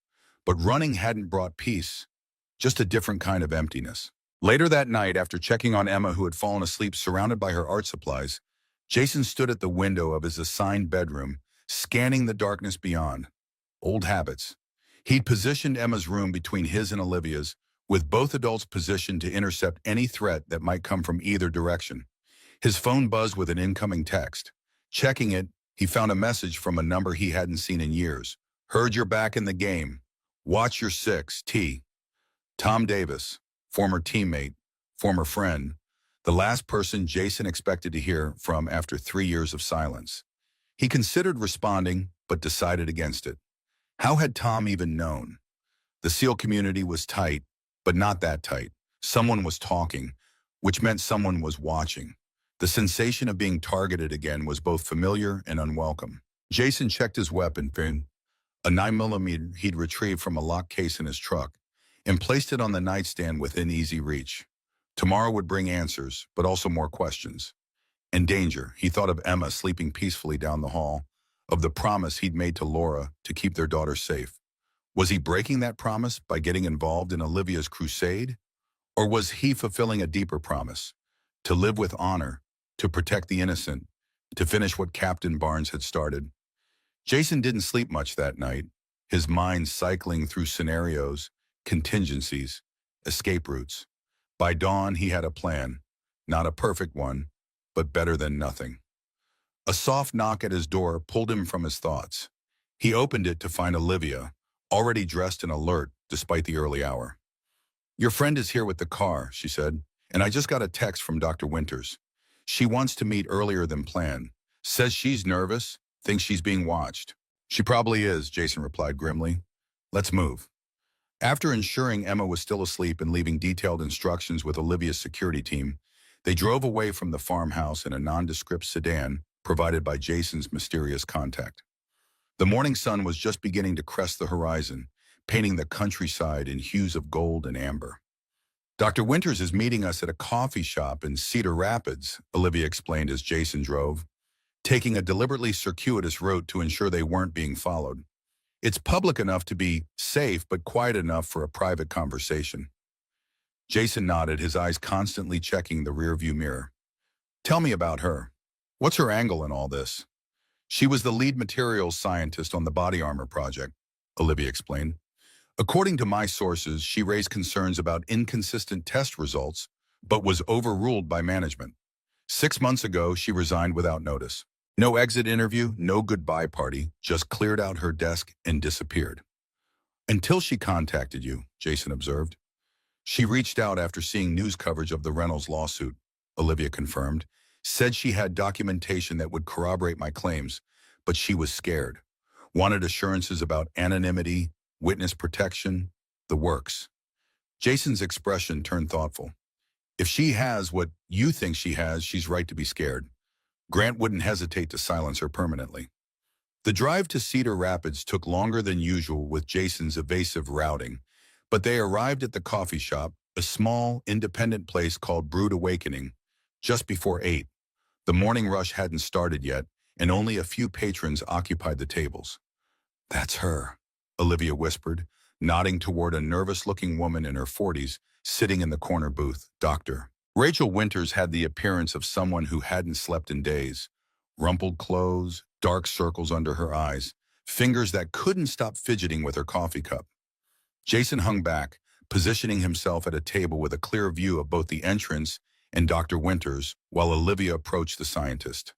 Speaker 1: But running hadn't brought peace, just a different kind of emptiness. Later that night, after checking on Emma, who had fallen asleep surrounded by her art supplies, Jason stood at the window of his assigned bedroom, scanning the darkness beyond. Old habits. He'd positioned Emma's room between his and Olivia's, with both adults positioned to intercept any threat that might come from either direction. His phone buzzed with an incoming text. Checking it, he found a message from a number he hadn't seen in years. Heard you're back in the game. Watch your 6, T. Tom Davis, former teammate, former friend, the last person Jason expected to hear from after 3 years of silence. He considered responding, but decided against it. How had Tom even known? The SEAL community was tight, but not that tight. Someone was talking, which meant someone was watching. The sensation of being targeted again was both familiar and unwelcome. Jason checked his weapon, a 9mm he'd retrieved from a locked case in his truck, and placed it on the nightstand within easy reach. Tomorrow would bring answers, but also more questions. And danger. He thought of Emma sleeping peacefully down the hall, of the promise he'd made to Laura to keep their daughter safe. Was he breaking that promise by getting involved in Olivia's crusade? Or was he fulfilling a deeper promise? To live with honor, to protect the innocent, to finish what Captain Barnes had started. Jason didn't sleep much that night, his mind cycling through scenarios, contingencies, escape routes. By dawn, he had a plan, not a perfect one, but better than nothing. A soft knock at his door pulled him from his thoughts. He opened it to find Olivia, already dressed and alert despite the early hour. Your friend is here with the car, she said, and I just got a text from Dr. Winters. She wants to meet earlier than planned, says she's nervous, thinks she's being watched. She probably is, Jason replied grimly. Let's move. After ensuring Emma was still asleep and leaving detailed instructions with Olivia's security team, they drove away from the farmhouse in a nondescript sedan provided by Jason's mysterious contact. The morning sun was just beginning to crest the horizon, painting the countryside in hues of gold and amber. Dr. Winters is meeting us at a coffee shop in Cedar Rapids, Olivia explained as Jason drove, taking a deliberately circuitous route to ensure they weren't being followed. It's public enough to be safe, but quiet enough for a private conversation. Jason nodded, his eyes constantly checking the rearview mirror. Tell me about her. What's her angle in all this? She was the lead materials scientist on the body armor project, Olivia explained. According to my sources, she raised concerns about inconsistent test results, but was overruled by management. 6 months ago, she resigned without notice. No exit interview, no goodbye party, just cleared out her desk and disappeared. Until she contacted you, Jason observed. She reached out after seeing news coverage of the Reynolds lawsuit, Olivia confirmed, said she had documentation that would corroborate my claims, but she was scared. Wanted assurances about anonymity, witness protection, the works. Jason's expression turned thoughtful. If she has what you think she has, she's right to be scared. Grant wouldn't hesitate to silence her permanently. The drive to Cedar Rapids took longer than usual with Jason's evasive routing, but they arrived at the coffee shop, a small, independent place called Brood Awakening, just before 8. The morning rush hadn't started yet, and only a few patrons occupied the tables. That's her, Olivia whispered, nodding toward a nervous-looking woman in her 40s sitting in the corner booth. Dr. Rachel Winters had the appearance of someone who hadn't slept in days. Rumpled clothes, dark circles under her eyes, fingers that couldn't stop fidgeting with her coffee cup. Jason hung back, positioning himself at a table with a clear view of both the entrance and Dr. Winters, while Olivia approached the scientist.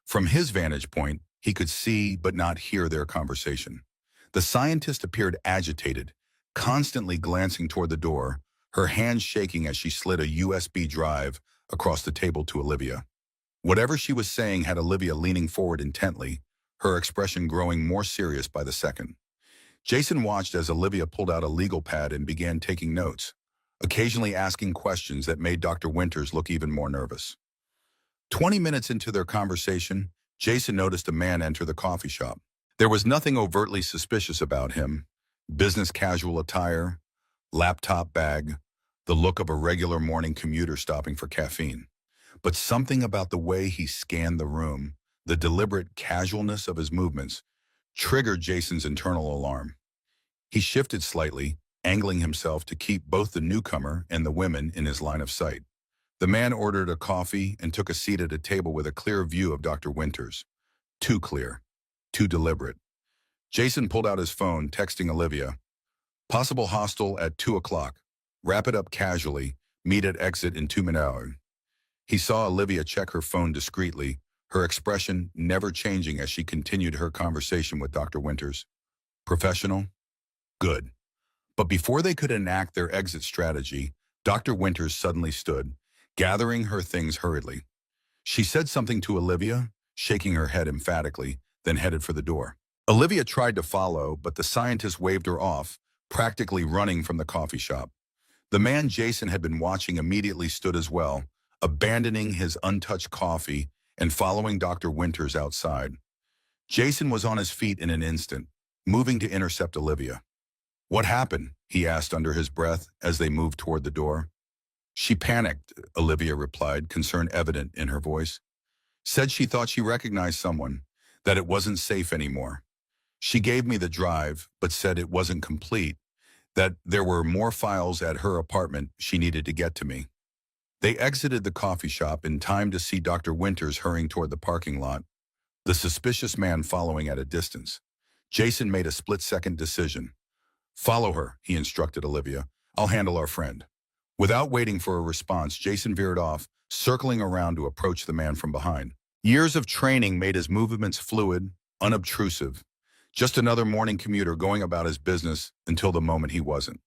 Speaker 1: From his vantage point, he could see but not hear their conversation. The scientist appeared agitated, constantly glancing toward the door, her hands shaking as she slid a USB drive across the table to Olivia. Whatever she was saying had Olivia leaning forward intently, her expression growing more serious by the second. Jason watched as Olivia pulled out a legal pad and began taking notes, occasionally asking questions that made Dr. Winters look even more nervous. 20 minutes into their conversation, Jason noticed a man enter the coffee shop. There was nothing overtly suspicious about him. Business casual attire, laptop bag, the look of a regular morning commuter stopping for caffeine. But something about the way he scanned the room, the deliberate casualness of his movements, triggered Jason's internal alarm. He shifted slightly, angling himself to keep both the newcomer and the women in his line of sight. The man ordered a coffee and took a seat at a table with a clear view of Dr. Winters. Too clear, too deliberate. Jason pulled out his phone, texting Olivia. Possible hostel at 2 o'clock. Wrap it up casually. Meet at exit in 2 minutes. He saw Olivia check her phone discreetly, her expression never changing as she continued her conversation with Dr. Winters. Professional? Good. But before they could enact their exit strategy, Dr. Winters suddenly stood, gathering her things hurriedly. She said something to Olivia, shaking her head emphatically, then headed for the door. Olivia tried to follow, but the scientist waved her off, practically running from the coffee shop. The man Jason had been watching immediately stood as well, abandoning his untouched coffee and following Dr. Winters outside. Jason was on his feet in an instant, moving to intercept Olivia. What happened? He asked under his breath as they moved toward the door. She panicked, Olivia replied, concern evident in her voice. Said she thought she recognized someone, that it wasn't safe anymore. She gave me the drive, but said it wasn't complete, that there were more files at her apartment she needed to get to me. They exited the coffee shop in time to see Dr. Winters hurrying toward the parking lot, the suspicious man following at a distance. Jason made a split-second decision. Follow her, he instructed Olivia. I'll handle our friend. Without waiting for a response, Jason veered off, circling around to approach the man from behind. Years of training made his movements fluid, unobtrusive. Just another morning commuter going about his business until the moment he wasn't.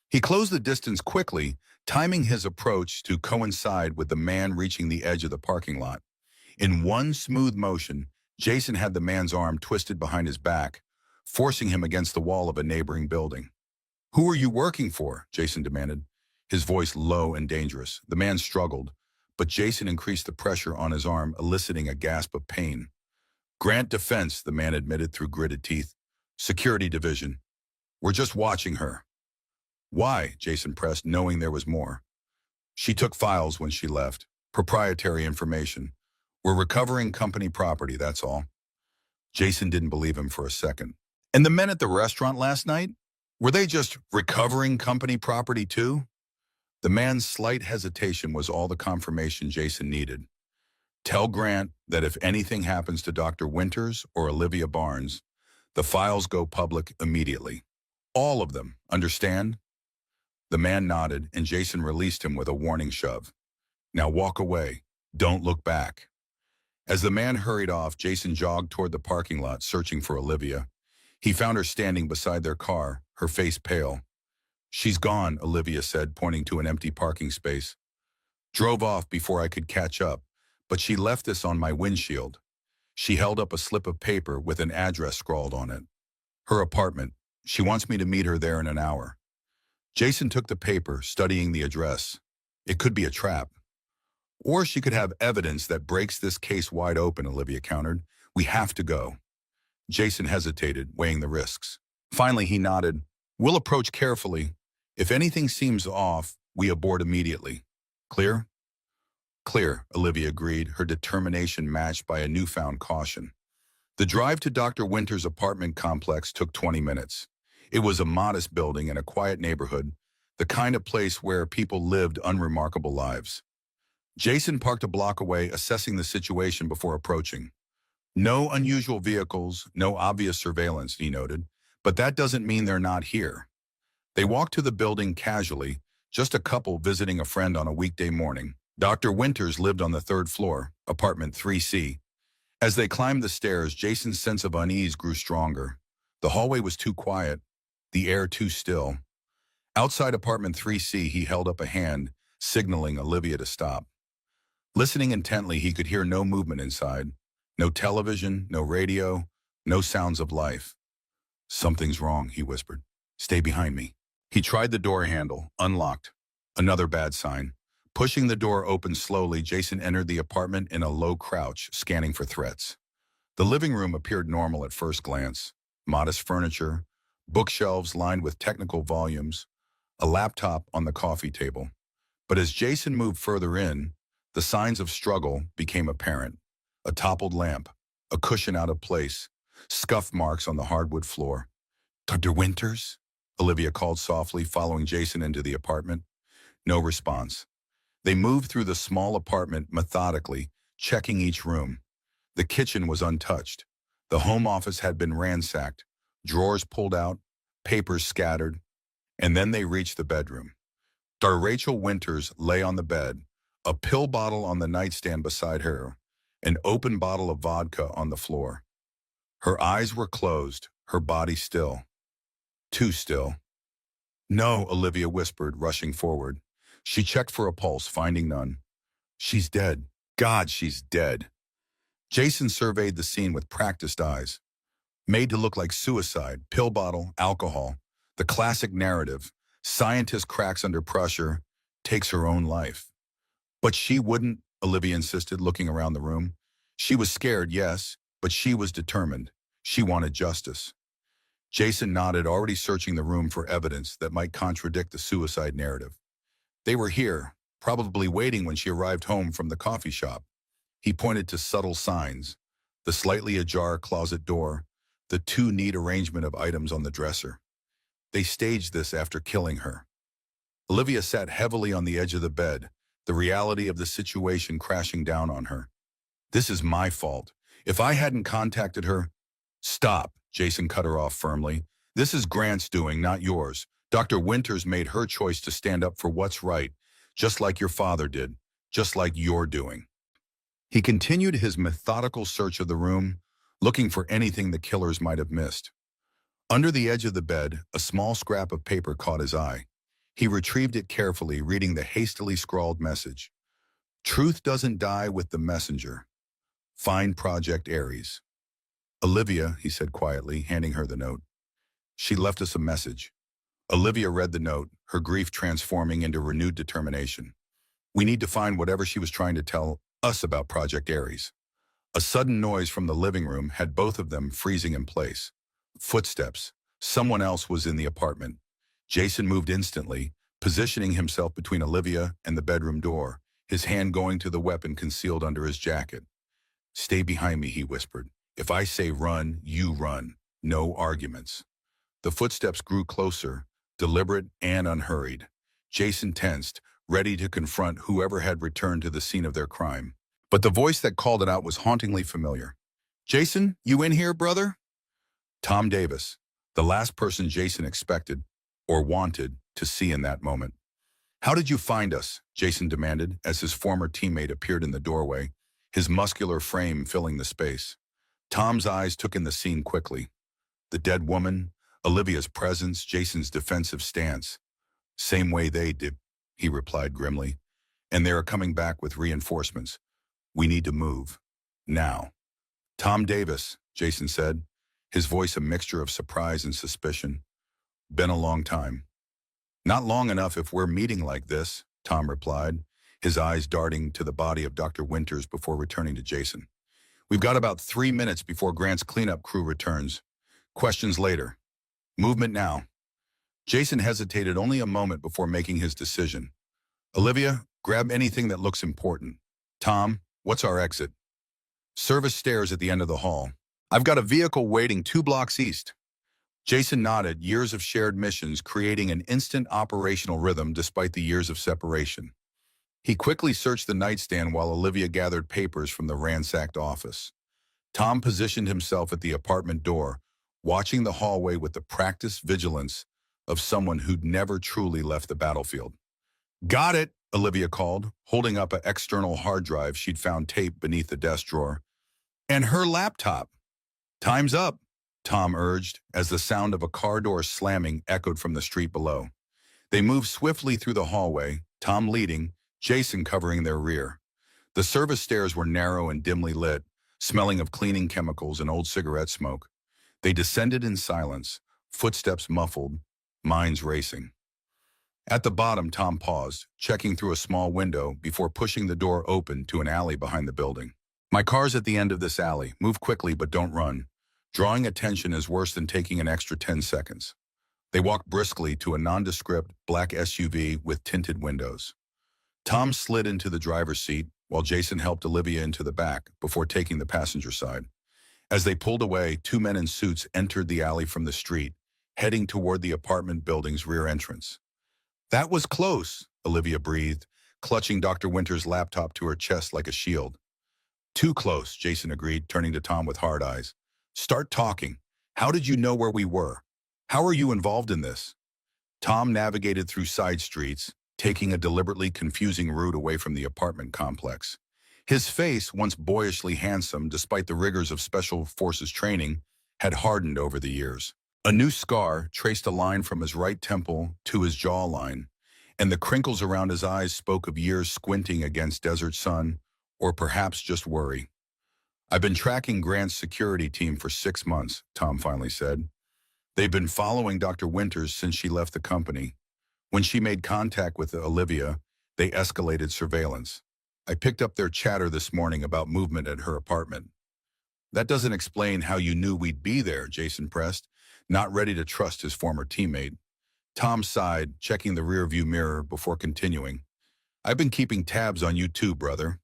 Speaker 1: He closed the distance quickly, timing his approach to coincide with the man reaching the edge of the parking lot. In one smooth motion, Jason had the man's arm twisted behind his back, forcing him against the wall of a neighboring building. Who are you working for? Jason demanded, his voice low and dangerous. The man struggled, but Jason increased the pressure on his arm, eliciting a gasp of pain. Grant Defense, the man admitted through gritted teeth. Security Division. We're just watching her. Why? Jason pressed, knowing there was more. She took files when she left. Proprietary information. We're recovering company property, that's all. Jason didn't believe him for a second. And the men at the restaurant last night? Were they just recovering company property too? The man's slight hesitation was all the confirmation Jason needed. Tell Grant that if anything happens to Dr. Winters or Olivia Barnes, the files go public immediately. All of them, understand? The man nodded, and Jason released him with a warning shove. Now walk away. Don't look back. As the man hurried off, Jason jogged toward the parking lot, searching for Olivia. He found her standing beside their car, her face pale. She's gone, Olivia said, pointing to an empty parking space. Drove off before I could catch up, but she left this on my windshield. She held up a slip of paper with an address scrawled on it. Her apartment. She wants me to meet her there in an hour. Jason took the paper, studying the address. It could be a trap. Or she could have evidence that breaks this case wide open, Olivia countered. We have to go. Jason hesitated, weighing the risks. Finally, he nodded. We'll approach carefully. If anything seems off, we abort immediately. Clear? Clear, Olivia agreed, her determination matched by a newfound caution. The drive to Dr. Winters' apartment complex took 20 minutes. It was a modest building in a quiet neighborhood, the kind of place where people lived unremarkable lives. Jason parked a block away, assessing the situation before approaching. No unusual vehicles, no obvious surveillance, he noted, but that doesn't mean they're not here. They walked to the building casually, just a couple visiting a friend on a weekday morning. Dr. Winters lived on the third floor, apartment 3C. As they climbed the stairs, Jason's sense of unease grew stronger. The hallway was too quiet, the air too still. Outside apartment 3C, he held up a hand, signaling Olivia to stop. Listening intently, he could hear no movement inside. No television, no radio, no sounds of life. Something's wrong, he whispered. Stay behind me. He tried the door handle, unlocked. Another bad sign. Pushing the door open slowly, Jason entered the apartment in a low crouch, scanning for threats. The living room appeared normal at first glance. Modest furniture, bookshelves lined with technical volumes, a laptop on the coffee table. But as Jason moved further in, the signs of struggle became apparent. A toppled lamp, a cushion out of place, scuff marks on the hardwood floor. Dr. Winters? Olivia called softly, following Jason into the apartment. No response. They moved through the small apartment methodically, checking each room. The kitchen was untouched. The home office had been ransacked, drawers pulled out, papers scattered, and then they reached the bedroom. Dr. Rachel Winters lay on the bed, a pill bottle on the nightstand beside her, an open bottle of vodka on the floor. Her eyes were closed, her body still. Too still. No, Olivia whispered, rushing forward. She checked for a pulse, finding none. She's dead. God, she's dead. Jason surveyed the scene with practiced eyes. Made to look like suicide, pill bottle, alcohol. The classic narrative. Scientist cracks under pressure, takes her own life. But she wouldn't, Olivia insisted, looking around the room. She was scared, yes, but she was determined. She wanted justice. Jason nodded, already searching the room for evidence that might contradict the suicide narrative. They were here, probably waiting when she arrived home from the coffee shop. He pointed to subtle signs, the slightly ajar closet door, the too neat arrangement of items on the dresser. They staged this after killing her. Olivia sat heavily on the edge of the bed, the reality of the situation crashing down on her. This is my fault. If I hadn't contacted her... Stop, Jason cut her off firmly. This is Grant's doing, not yours. Dr. Winters made her choice to stand up for what's right, just like your father did, just like you're doing. He continued his methodical search of the room, looking for anything the killers might have missed. Under the edge of the bed, a small scrap of paper caught his eye. He retrieved it carefully, reading the hastily scrawled message. Truth doesn't die with the messenger. Find Project Ares. Olivia, he said quietly, handing her the note. She left us a message. Olivia read the note, her grief transforming into renewed determination. We need to find whatever she was trying to tell us about Project Ares. A sudden noise from the living room had both of them freezing in place. Footsteps. Someone else was in the apartment. Jason moved instantly, positioning himself between Olivia and the bedroom door, his hand going to the weapon concealed under his jacket. Stay behind me, he whispered. If I say run, you run. No arguments. The footsteps grew closer, deliberate and unhurried. Jason tensed, ready to confront whoever had returned to the scene of their crime. But the voice that called it out was hauntingly familiar. "Jason, you in here, brother?" Tom Davis, the last person Jason expected, or wanted, to see in that moment. "How did you find us?" Jason demanded as his former teammate appeared in the doorway, his muscular frame filling the space. Tom's eyes took in the scene quickly. The dead woman, Olivia's presence, Jason's defensive stance. "Same way they did," he replied grimly. "And they are coming back with reinforcements. We need to move. Now." "Tom Davis," Jason said, his voice a mixture of surprise and suspicion. "Been a long time." "Not long enough if we're meeting like this," Tom replied, his eyes darting to the body of Dr. Winters before returning to Jason. "We've got about 3 minutes before Grant's cleanup crew returns. Questions later. Movement now." Jason hesitated only a moment before making his decision. "Olivia, grab anything that looks important. Tom, what's our exit?" "Service stairs at the end of the hall. I've got a vehicle waiting 2 blocks east." Jason nodded, years of shared missions creating an instant operational rhythm despite the years of separation. He quickly searched the nightstand while Olivia gathered papers from the ransacked office. Tom positioned himself at the apartment door, watching the hallway with the practiced vigilance of someone who'd never truly left the battlefield. "Got it," Olivia called, holding up an external hard drive she'd found taped beneath the desk drawer. "And her laptop." "Time's up," Tom urged, as the sound of a car door slamming echoed from the street below. They moved swiftly through the hallway, Tom leading, Jason covering their rear. The service stairs were narrow and dimly lit, smelling of cleaning chemicals and old cigarette smoke. They descended in silence, footsteps muffled, minds racing. At the bottom, Tom paused, checking through a small window before pushing the door open to an alley behind the building. "My car's at the end of this alley. Move quickly, but don't run. Drawing attention is worse than taking an extra 10 seconds." They walked briskly to a nondescript black SUV with tinted windows. Tom slid into the driver's seat while Jason helped Olivia into the back before taking the passenger side. As they pulled away, 2 men in suits entered the alley from the street, heading toward the apartment building's rear entrance. "That was close," Olivia breathed, clutching Dr. Winters' laptop to her chest like a shield. "Too close," Jason agreed, turning to Tom with hard eyes. "Start talking. How did you know where we were? How are you involved in this?" Tom navigated through side streets, taking a deliberately confusing route away from the apartment complex. His face, once boyishly handsome despite the rigors of Special Forces training, had hardened over the years. A new scar traced a line from his right temple to his jawline, and the crinkles around his eyes spoke of years squinting against desert sun, or perhaps just worry. "I've been tracking Grant's security team for 6 months, Tom finally said. "They've been following Dr. Winters since she left the company. When she made contact with Olivia, they escalated surveillance. I picked up their chatter this morning about movement at her apartment." "That doesn't explain how you knew we'd be there," Jason pressed, not ready to trust his former teammate. Tom sighed, checking the rearview mirror before continuing. "I've been keeping tabs on you too, brother.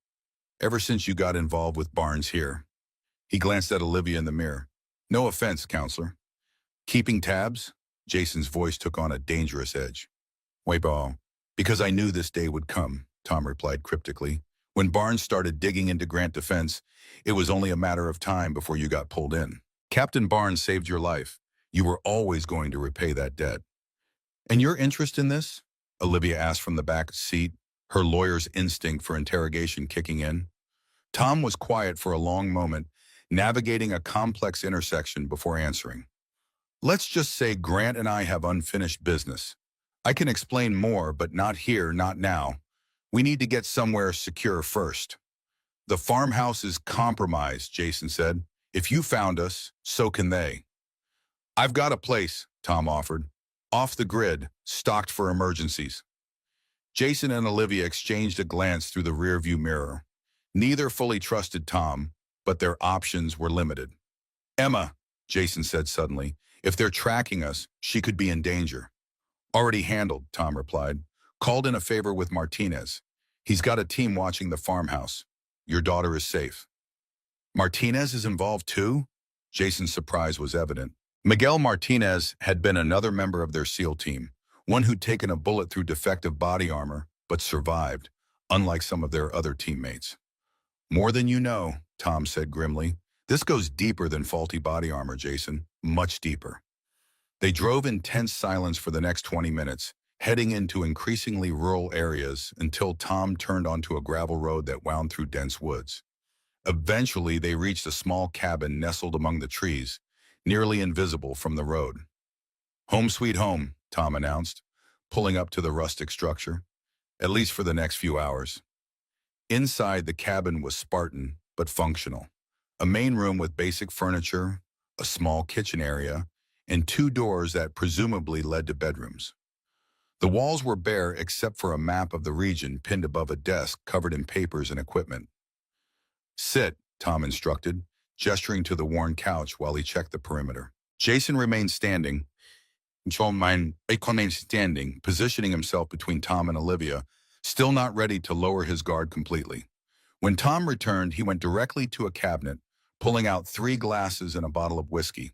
Speaker 1: Ever since you got involved with Barnes here." He glanced at Olivia in the mirror. "No offense, counselor." "Keeping tabs?" Jason's voice took on a dangerous edge. "Well, because I knew this day would come," Tom replied cryptically. "When Barnes started digging into Grant Defense, it was only a matter of time before you got pulled in. Captain Barnes saved your life. You were always going to repay that debt." "And your interest in this?" Olivia asked from the back seat, her lawyer's instinct for interrogation kicking in. Tom was quiet for a long moment, navigating a complex intersection before answering. "Let's just say Grant and I have unfinished business. I can explain more, but not here, not now. We need to get somewhere secure first." "The farmhouse is compromised," Jason said. "If you found us, so can they." "I've got a place," Tom offered. "Off the grid, stocked for emergencies." Jason and Olivia exchanged a glance through the rearview mirror. Neither fully trusted Tom, but their options were limited. "Emma," Jason said suddenly, "if they're tracking us, she could be in danger." "Already handled," Tom replied. "Called in a favor with Martinez. He's got a team watching the farmhouse. Your daughter is safe." "Martinez is involved too?" Jason's surprise was evident. Miguel Martinez had been another member of their SEAL team, one who'd taken a bullet through defective body armor, but survived, unlike some of their other teammates. More than you know, Tom said grimly. This goes deeper than faulty body armor, Jason, much deeper. They drove in tense silence for the next 20 minutes, heading into increasingly rural areas until Tom turned onto a gravel road that wound through dense woods. Eventually, they reached a small cabin nestled among the trees, nearly invisible from the road. Home sweet home, Tom announced, pulling up to the rustic structure, at least for the next few hours. Inside, the cabin was Spartan but functional. A main room with basic furniture, a small kitchen area, and two doors that presumably led to bedrooms. The walls were bare except for a map of the region pinned above a desk covered in papers and equipment. Sit, Tom instructed, gesturing to the worn couch while he checked the perimeter. Jason remained standing, positioning himself between Tom and Olivia, still not ready to lower his guard completely. When Tom returned, he went directly to a cabinet, pulling out 3 glasses and a bottle of whiskey.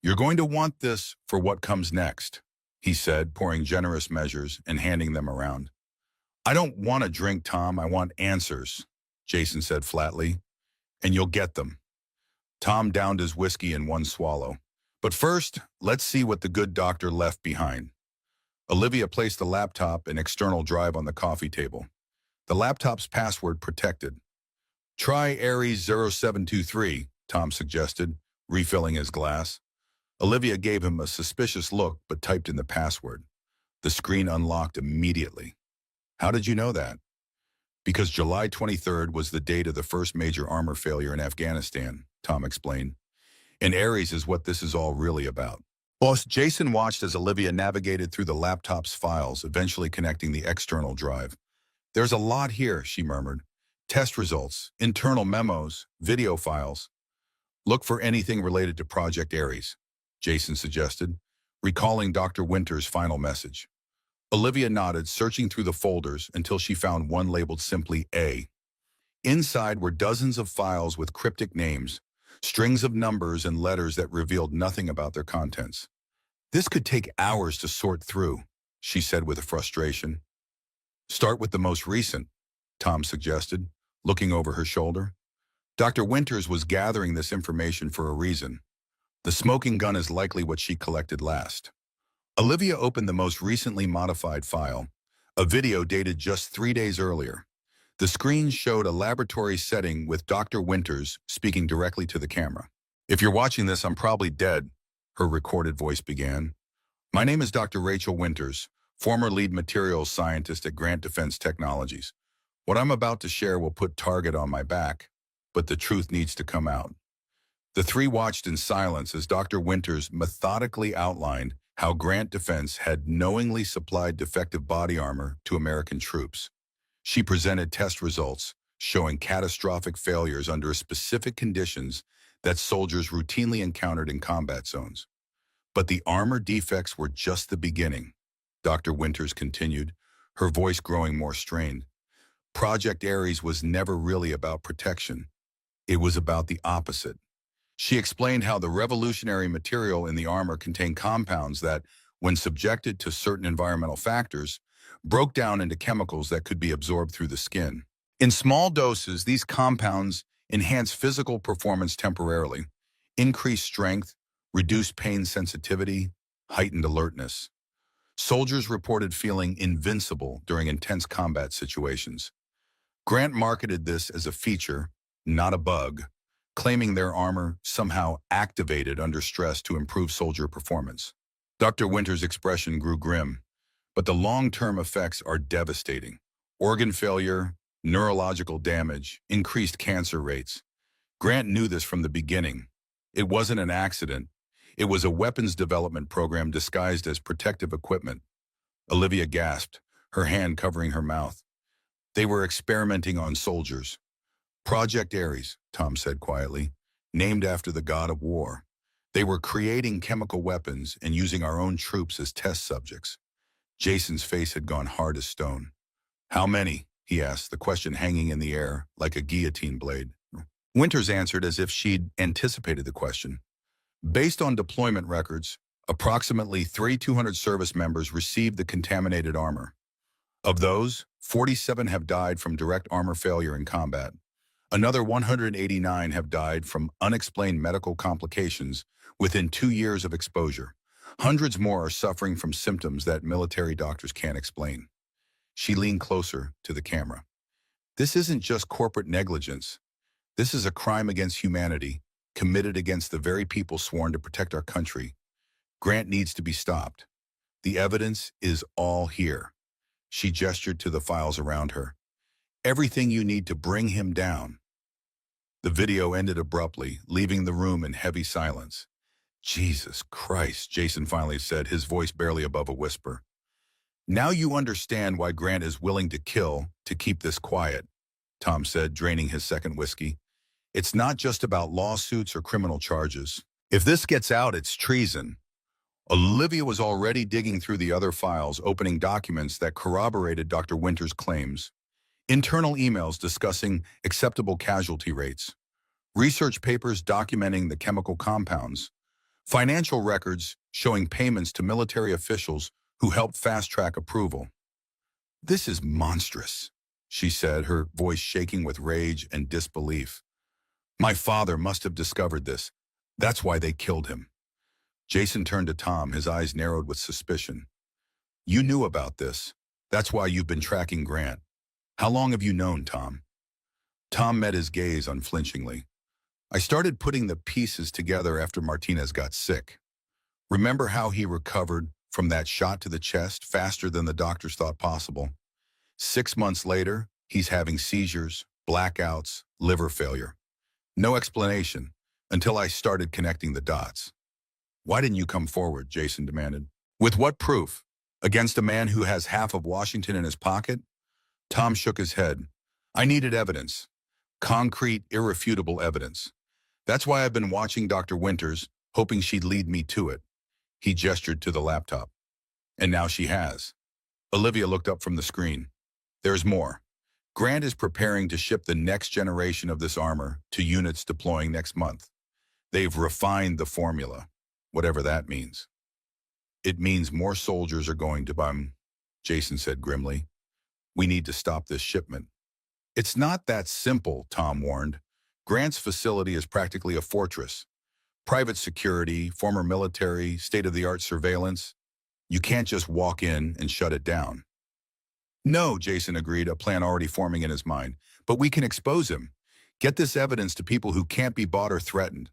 Speaker 1: "You're going to want this for what comes next," he said, pouring generous measures and handing them around. "I don't want a drink, Tom. I want answers," Jason said flatly, "and you'll get them." Tom downed his whiskey in one swallow. "But first, let's see what the good doctor left behind." Olivia placed the laptop and external drive on the coffee table. The laptop's password protected. "Try Aries 0723, Tom suggested, refilling his glass. Olivia gave him a suspicious look but typed in the password. The screen unlocked immediately. "How did you know that?" "Because July 23rd was the date of the first major armor failure in Afghanistan," Tom explained. "And Aries is what this is all really about." Boss Jason watched as Olivia navigated through the laptop's files, eventually connecting the external drive. "There's a lot here," she murmured. "Test results, internal memos, video files." "Look for anything related to Project Aries," Jason suggested, recalling Dr. Winter's final message. Olivia nodded, searching through the folders until she found one labeled simply A. Inside were dozens of files with cryptic names, strings of numbers and letters that revealed nothing about their contents. "This could take hours to sort through," she said with frustration. "Start with the most recent," Tom suggested, looking over her shoulder. Dr. Winters was gathering this information for a reason. The smoking gun is likely what she collected last. Olivia opened the most recently modified file, a video dated just 3 days earlier. The screen showed a laboratory setting with Dr. Winters speaking directly to the camera. "If you're watching this, I'm probably dead," her recorded voice began. "My name is Dr. Rachel Winters, former lead materials scientist at Grant Defense Technologies. What I'm about to share will put target on my back, but the truth needs to come out." The three watched in silence as Dr. Winters methodically outlined how Grant Defense had knowingly supplied defective body armor to American troops. She presented test results showing catastrophic failures under specific conditions that soldiers routinely encountered in combat zones. But the armor defects were just the beginning, Dr. Winters continued, her voice growing more strained. Project Aries was never really about protection. It was about the opposite. She explained how the revolutionary material in the armor contained compounds that, when subjected to certain environmental factors, broke down into chemicals that could be absorbed through the skin. In small doses, these compounds enhance physical performance temporarily, increase strength, reduce pain sensitivity, heightened alertness. Soldiers reported feeling invincible during intense combat situations. Grant marketed this as a feature, not a bug, claiming their armor somehow activated under stress to improve soldier performance. Dr. Winter's expression grew grim, but the long-term effects are devastating. Organ failure, neurological damage, increased cancer rates. Grant knew this from the beginning. It wasn't an accident. It was a weapons development program disguised as protective equipment. Olivia gasped, her hand covering her mouth. They were experimenting on soldiers. Project Aries, Tom said quietly, named after the god of war. They were creating chemical weapons and using our own troops as test subjects. Jason's face had gone hard as stone. "How many?" he asked, the question hanging in the air like a guillotine blade. Winters answered as if she'd anticipated the question. Based on deployment records, approximately 3,200 service members received the contaminated armor. Of those, 47 have died from direct armor failure in combat. Another 189 have died from unexplained medical complications within 2 years of exposure. Hundreds more are suffering from symptoms that military doctors can't explain. She leaned closer to the camera. This isn't just corporate negligence. This is a crime against humanity, committed against the very people sworn to protect our country. Grant needs to be stopped. The evidence is all here. She gestured to the files around her. Everything you need to bring him down. The video ended abruptly, leaving the room in heavy silence. Jesus Christ, Jason finally said, his voice barely above a whisper. Now you understand why Grant is willing to kill to keep this quiet, Tom said, draining his second whiskey. It's not just about lawsuits or criminal charges. If this gets out, it's treason. Olivia was already digging through the other files, opening documents that corroborated Dr. Winter's claims. Internal emails discussing acceptable casualty rates, research papers documenting the chemical compounds, financial records showing payments to military officials who helped fast-track approval. This is monstrous, she said, her voice shaking with rage and disbelief. My father must have discovered this. That's why they killed him. Jason turned to Tom, his eyes narrowed with suspicion. You knew about this. That's why you've been tracking Grant. How long have you known, Tom? Tom met his gaze unflinchingly. I started putting the pieces together after Martinez got sick. Remember how he recovered from that shot to the chest faster than the doctors thought possible? 6 months later, he's having seizures, blackouts, liver failure. No explanation until I started connecting the dots. Why didn't you come forward? Jason demanded. With what proof? Against a man who has half of Washington in his pocket? Tom shook his head. I needed evidence. Concrete, irrefutable evidence. That's why I've been watching Dr. Winters, hoping she'd lead me to it. He gestured to the laptop. And now she has. Olivia looked up from the screen. There's more. Grant is preparing to ship the next generation of this armor to units deploying next month. They've refined the formula, whatever that means. It means more soldiers are going to bomb, Jason said grimly. We need to stop this shipment. It's not that simple, Tom warned. Grant's facility is practically a fortress. Private security, former military, state-of-the-art surveillance. You can't just walk in and shut it down. No, Jason agreed, a plan already forming in his mind. But we can expose him. Get this evidence to people who can't be bought or threatened.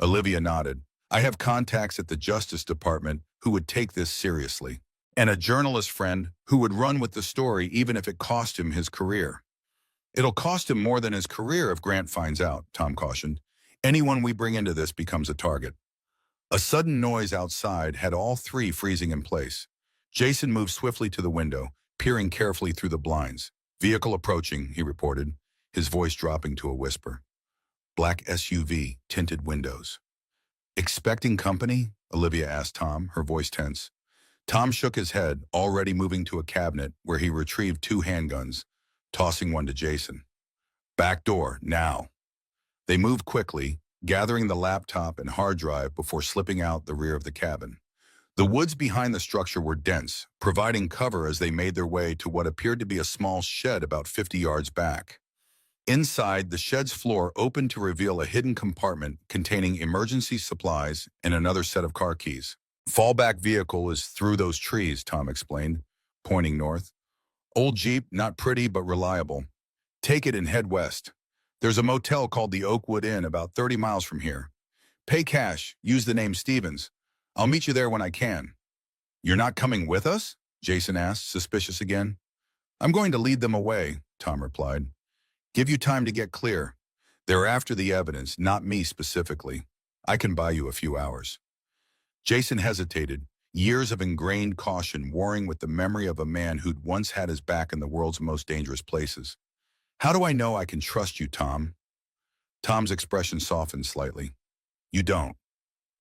Speaker 1: Olivia nodded. I have contacts at the Justice Department who would take this seriously. And a journalist friend who would run with the story even if it cost him his career. It'll cost him more than his career if Grant finds out, Tom cautioned. Anyone we bring into this becomes a target. A sudden noise outside had all three freezing in place. Jason moved swiftly to the window, peering carefully through the blinds. Vehicle approaching, he reported, his voice dropping to a whisper. Black SUV, tinted windows. Expecting company? Olivia asked Tom, her voice tense. Tom shook his head, already moving to a cabinet where he retrieved 2 handguns, tossing one to Jason. Back door, now. They moved quickly, gathering the laptop and hard drive before slipping out the rear of the cabin. The woods behind the structure were dense, providing cover as they made their way to what appeared to be a small shed about 50 yards back. Inside, the shed's floor opened to reveal a hidden compartment containing emergency supplies and another set of car keys. Fallback vehicle is through those trees, Tom explained, pointing north. Old Jeep, not pretty but reliable. Take it and head west. There's a motel called the Oakwood Inn about 30 miles from here. Pay cash, use the name Stevens. I'll meet you there when I can. You're not coming with us? Jason asked, suspicious again. I'm going to lead them away, Tom replied. Give you time to get clear. They're after the evidence, not me specifically. I can buy you a few hours. Jason hesitated, years of ingrained caution warring with the memory of a man who'd once had his back in the world's most dangerous places. How do I know I can trust you, Tom? Tom's expression softened slightly. You don't.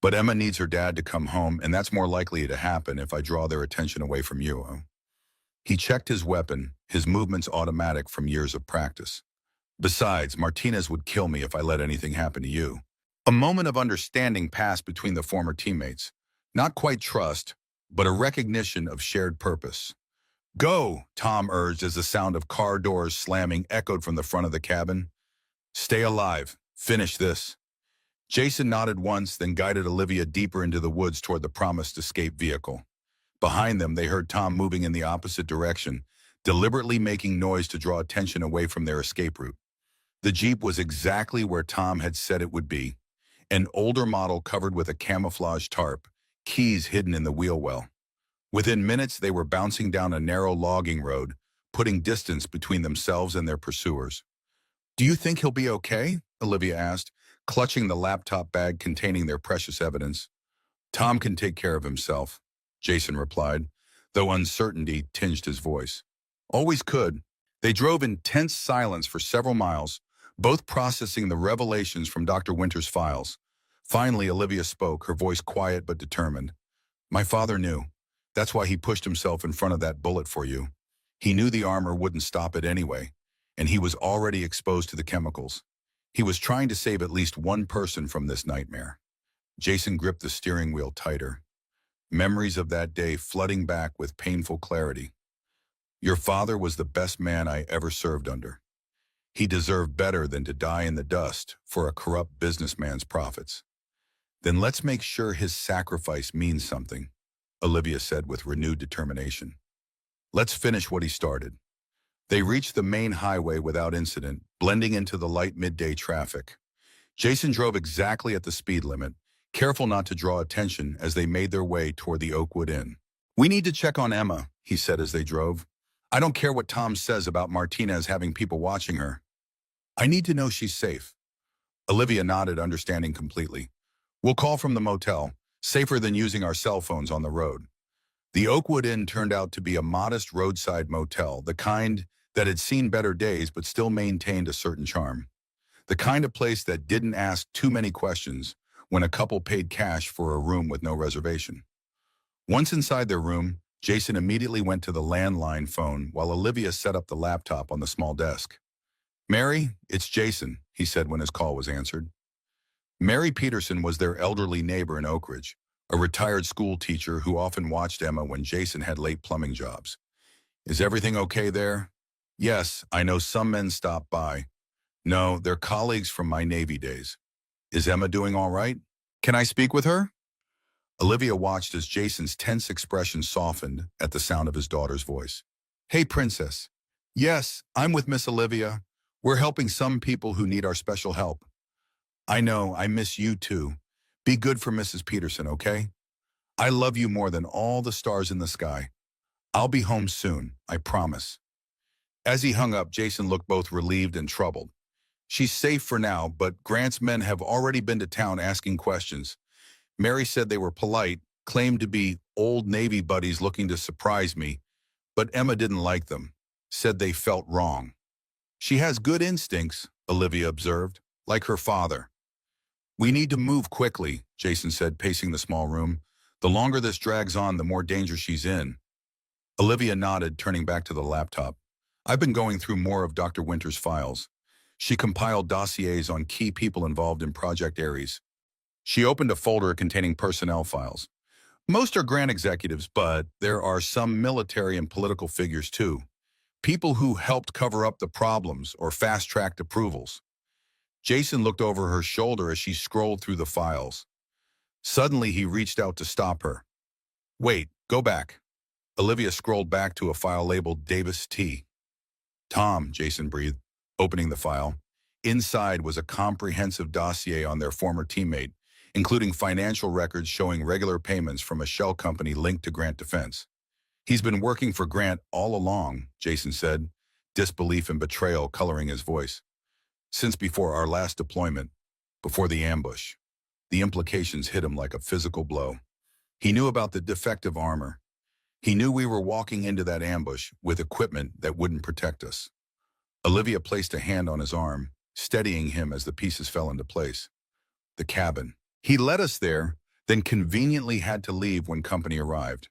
Speaker 1: But Emma needs her dad to come home, and that's more likely to happen if I draw their attention away from you. He checked his weapon, his movements automatic from years of practice. Besides, Martinez would kill me if I let anything happen to you. A moment of understanding passed between the former teammates. Not quite trust, but a recognition of shared purpose. Go, Tom urged as the sound of car doors slamming echoed from the front of the cabin. Stay alive. Finish this. Jason nodded once, then guided Olivia deeper into the woods toward the promised escape vehicle. Behind them, they heard Tom moving in the opposite direction, deliberately making noise to draw attention away from their escape route. The Jeep was exactly where Tom had said it would be, an older model covered with a camouflage tarp, keys hidden in the wheel well. Within minutes, they were bouncing down a narrow logging road, putting distance between themselves and their pursuers. Do you think he'll be okay? Olivia asked, clutching the laptop bag containing their precious evidence. Tom can take care of himself, Jason replied, though uncertainty tinged his voice. Always could. They drove in tense silence for several miles, both processing the revelations from Dr. Winter's files. Finally, Olivia spoke, her voice quiet but determined. My father knew. That's why he pushed himself in front of that bullet for you. He knew the armor wouldn't stop it anyway, and he was already exposed to the chemicals. He was trying to save at least one person from this nightmare. Jason gripped the steering wheel tighter, memories of that day flooding back with painful clarity. Your father was the best man I ever served under. He deserved better than to die in the dust for a corrupt businessman's profits. Then let's make sure his sacrifice means something, Olivia said with renewed determination. Let's finish what he started. They reached the main highway without incident, blending into the light midday traffic. Jason drove exactly at the speed limit, careful not to draw attention as they made their way toward the Oakwood Inn. We need to check on Emma, he said as they drove. I don't care what Tom says about Martinez having people watching her. I need to know she's safe. Olivia nodded, understanding completely. We'll call from the motel, safer than using our cell phones on the road. The Oakwood Inn turned out to be a modest roadside motel, the kind that had seen better days but still maintained a certain charm. The kind of place that didn't ask too many questions when a couple paid cash for a room with no reservation. Once inside their room, Jason immediately went to the landline phone while Olivia set up the laptop on the small desk. Mary, it's Jason, he said when his call was answered. Mary Peterson was their elderly neighbor in Oak Ridge, a retired school teacher who often watched Emma when Jason had late plumbing jobs. Is everything okay there? Yes, I know some men stop by. No, they're colleagues from my Navy days. Is Emma doing all right? Can I speak with her? Olivia watched as Jason's tense expression softened at the sound of his daughter's voice. Hey, Princess. Yes, I'm with Miss Olivia. We're helping some people who need our special help. I know, I miss you too. Be good for Mrs. Peterson, okay? I love you more than all the stars in the sky. I'll be home soon, I promise. As he hung up, Jason looked both relieved and troubled. She's safe for now, but Grant's men have already been to town asking questions. Mary said they were polite, claimed to be old Navy buddies looking to surprise me, but Emma didn't like them, said they felt wrong. She has good instincts, Olivia observed, like her father. We need to move quickly, Jason said, pacing the small room. The longer this drags on, the more danger she's in. Olivia nodded, turning back to the laptop. I've been going through more of Dr. Winter's files. She compiled dossiers on key people involved in Project Ares. She opened a folder containing personnel files. Most are Grant executives, but there are some military and political figures too. People who helped cover up the problems or fast-tracked approvals. Jason looked over her shoulder as she scrolled through the files. Suddenly, he reached out to stop her. Wait, go back. Olivia scrolled back to a file labeled Davis T. Tom, Jason breathed, opening the file. Inside was a comprehensive dossier on their former teammate, including financial records showing regular payments from a shell company linked to Grant Defense. He's been working for Grant all along, Jason said, disbelief and betrayal coloring his voice. Since before our last deployment, before the ambush. The implications hit him like a physical blow. He knew about the defective armor. He knew we were walking into that ambush with equipment that wouldn't protect us. Olivia placed a hand on his arm, steadying him as the pieces fell into place. The cabin. He led us there, then conveniently had to leave when company arrived.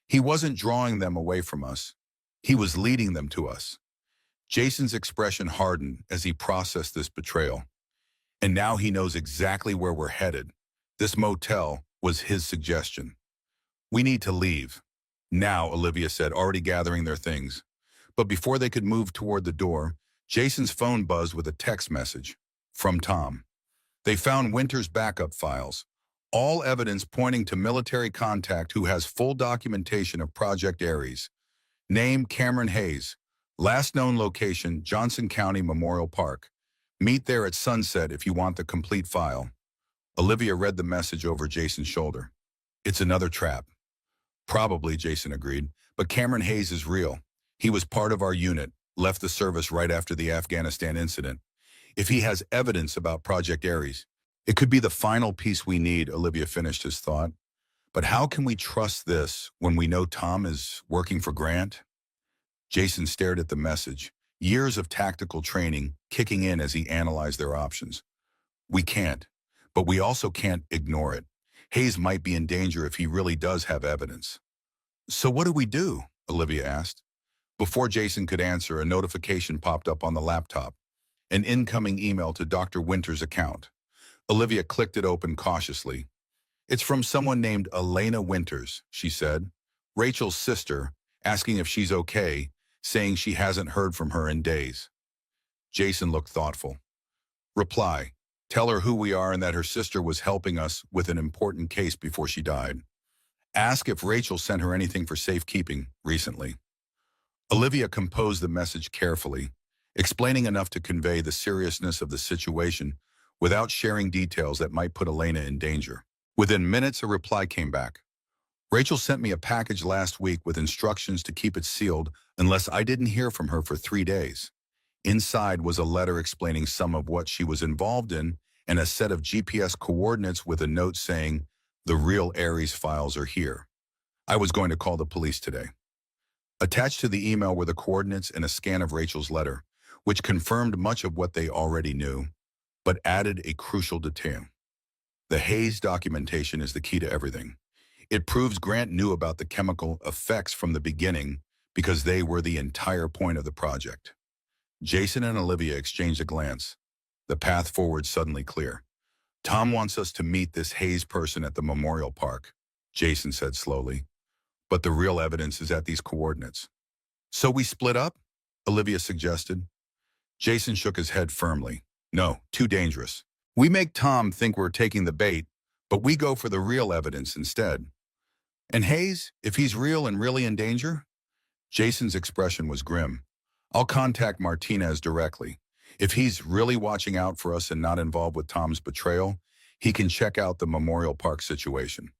Speaker 1: He wasn't drawing them away from us. He was leading them to us. Jason's expression hardened as he processed this betrayal. And now he knows exactly where we're headed. This motel was his suggestion. We need to leave. Now, Olivia said, already gathering their things. But before they could move toward the door, Jason's phone buzzed with a text message from Tom. They found Winter's backup files, all evidence pointing to military contact who has full documentation of Project Ares. Name Cameron Hayes. Last known location, Johnson County Memorial Park. Meet there at sunset if you want the complete file. Olivia read the message over Jason's shoulder. It's another trap. Probably, Jason agreed, but Cameron Hayes is real. He was part of our unit, left the service right after the Afghanistan incident. If he has evidence about Project Ares, it could be the final piece we need, Olivia finished his thought. But how can we trust this when we know Tom is working for Grant? Jason stared at the message, years of tactical training kicking in as he analyzed their options. We can't, but we also can't ignore it. Hayes might be in danger if he really does have evidence. So what do we do? Olivia asked. Before Jason could answer, a notification popped up on the laptop. An incoming email to Dr. Winter's account. Olivia clicked it open cautiously. It's from someone named Elena Winters, she said. Rachel's sister, asking if she's okay, saying she hasn't heard from her in days. Jason looked thoughtful. Reply. Tell her who we are and that her sister was helping us with an important case before she died. Ask if Rachel sent her anything for safekeeping recently. Olivia composed the message carefully, explaining enough to convey the seriousness of the situation without sharing details that might put Elena in danger. Within minutes, a reply came back. Rachel sent me a package last week with instructions to keep it sealed unless I didn't hear from her for 3 days. Inside was a letter explaining some of what she was involved in and a set of GPS coordinates with a note saying, "The real Ares files are here. I was going to call the police today." Attached to the email were the coordinates and a scan of Rachel's letter, which confirmed much of what they already knew, but added a crucial detail. The Hayes documentation is the key to everything. It proves Grant knew about the chemical effects from the beginning because they were the entire point of the project. Jason and Olivia exchanged a glance. The path forward suddenly clear. Tom wants us to meet this Hayes person at the Memorial Park, Jason said slowly. But the real evidence is at these coordinates. So we split up? Olivia suggested. Jason shook his head firmly. No, too dangerous. We make Tom think we're taking the bait, but we go for the real evidence instead. And Hayes, if he's real and really in danger? Jason's expression was grim. I'll contact Martinez directly. If he's really watching out for us and not involved with Tom's betrayal, he can check out the Memorial Park situation.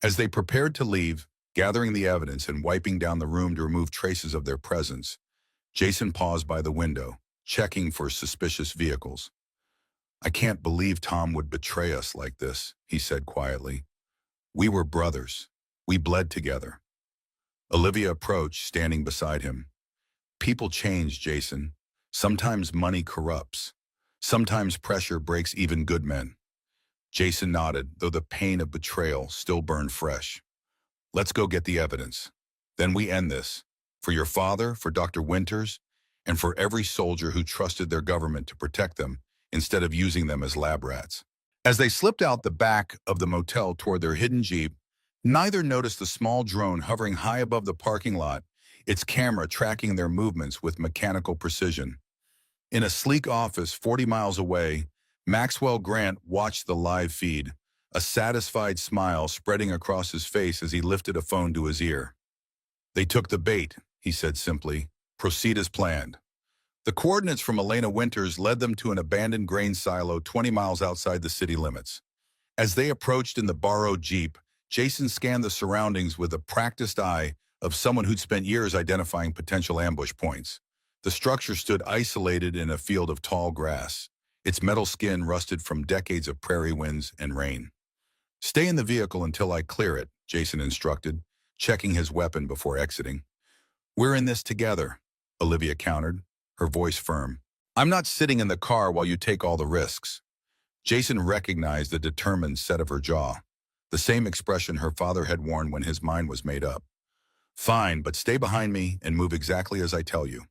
Speaker 1: As they prepared to leave, gathering the evidence and wiping down the room to remove traces of their presence, Jason paused by the window, checking for suspicious vehicles. I can't believe Tom would betray us like this, he said quietly. We were brothers. We bled together. Olivia approached, standing beside him. People change, Jason. Sometimes money corrupts. Sometimes pressure breaks even good men. Jason nodded, though the pain of betrayal still burned fresh. Let's go get the evidence. Then we end this. For your father, for Dr. Winters, and for every soldier who trusted their government to protect them instead of using them as lab rats. As they slipped out the back of the motel toward their hidden Jeep, neither noticed the small drone hovering high above the parking lot, its camera tracking their movements with mechanical precision. In a sleek office 40 miles away, Maxwell Grant watched the live feed, a satisfied smile spreading across his face as he lifted a phone to his ear. They took the bait, he said simply. Proceed as planned. The coordinates from Elena Winters led them to an abandoned grain silo 20 miles outside the city limits. As they approached in the borrowed Jeep, Jason scanned the surroundings with a practiced eye of someone who'd spent years identifying potential ambush points. The structure stood isolated in a field of tall grass, its metal skin rusted from decades of prairie winds and rain. Stay in the vehicle until I clear it, Jason instructed, checking his weapon before exiting. We're in this together, Olivia countered, her voice firm. I'm not sitting in the car while you take all the risks. Jason recognized the determined set of her jaw, the same expression her father had worn when his mind was made up. Fine, but stay behind me and move exactly as I tell you.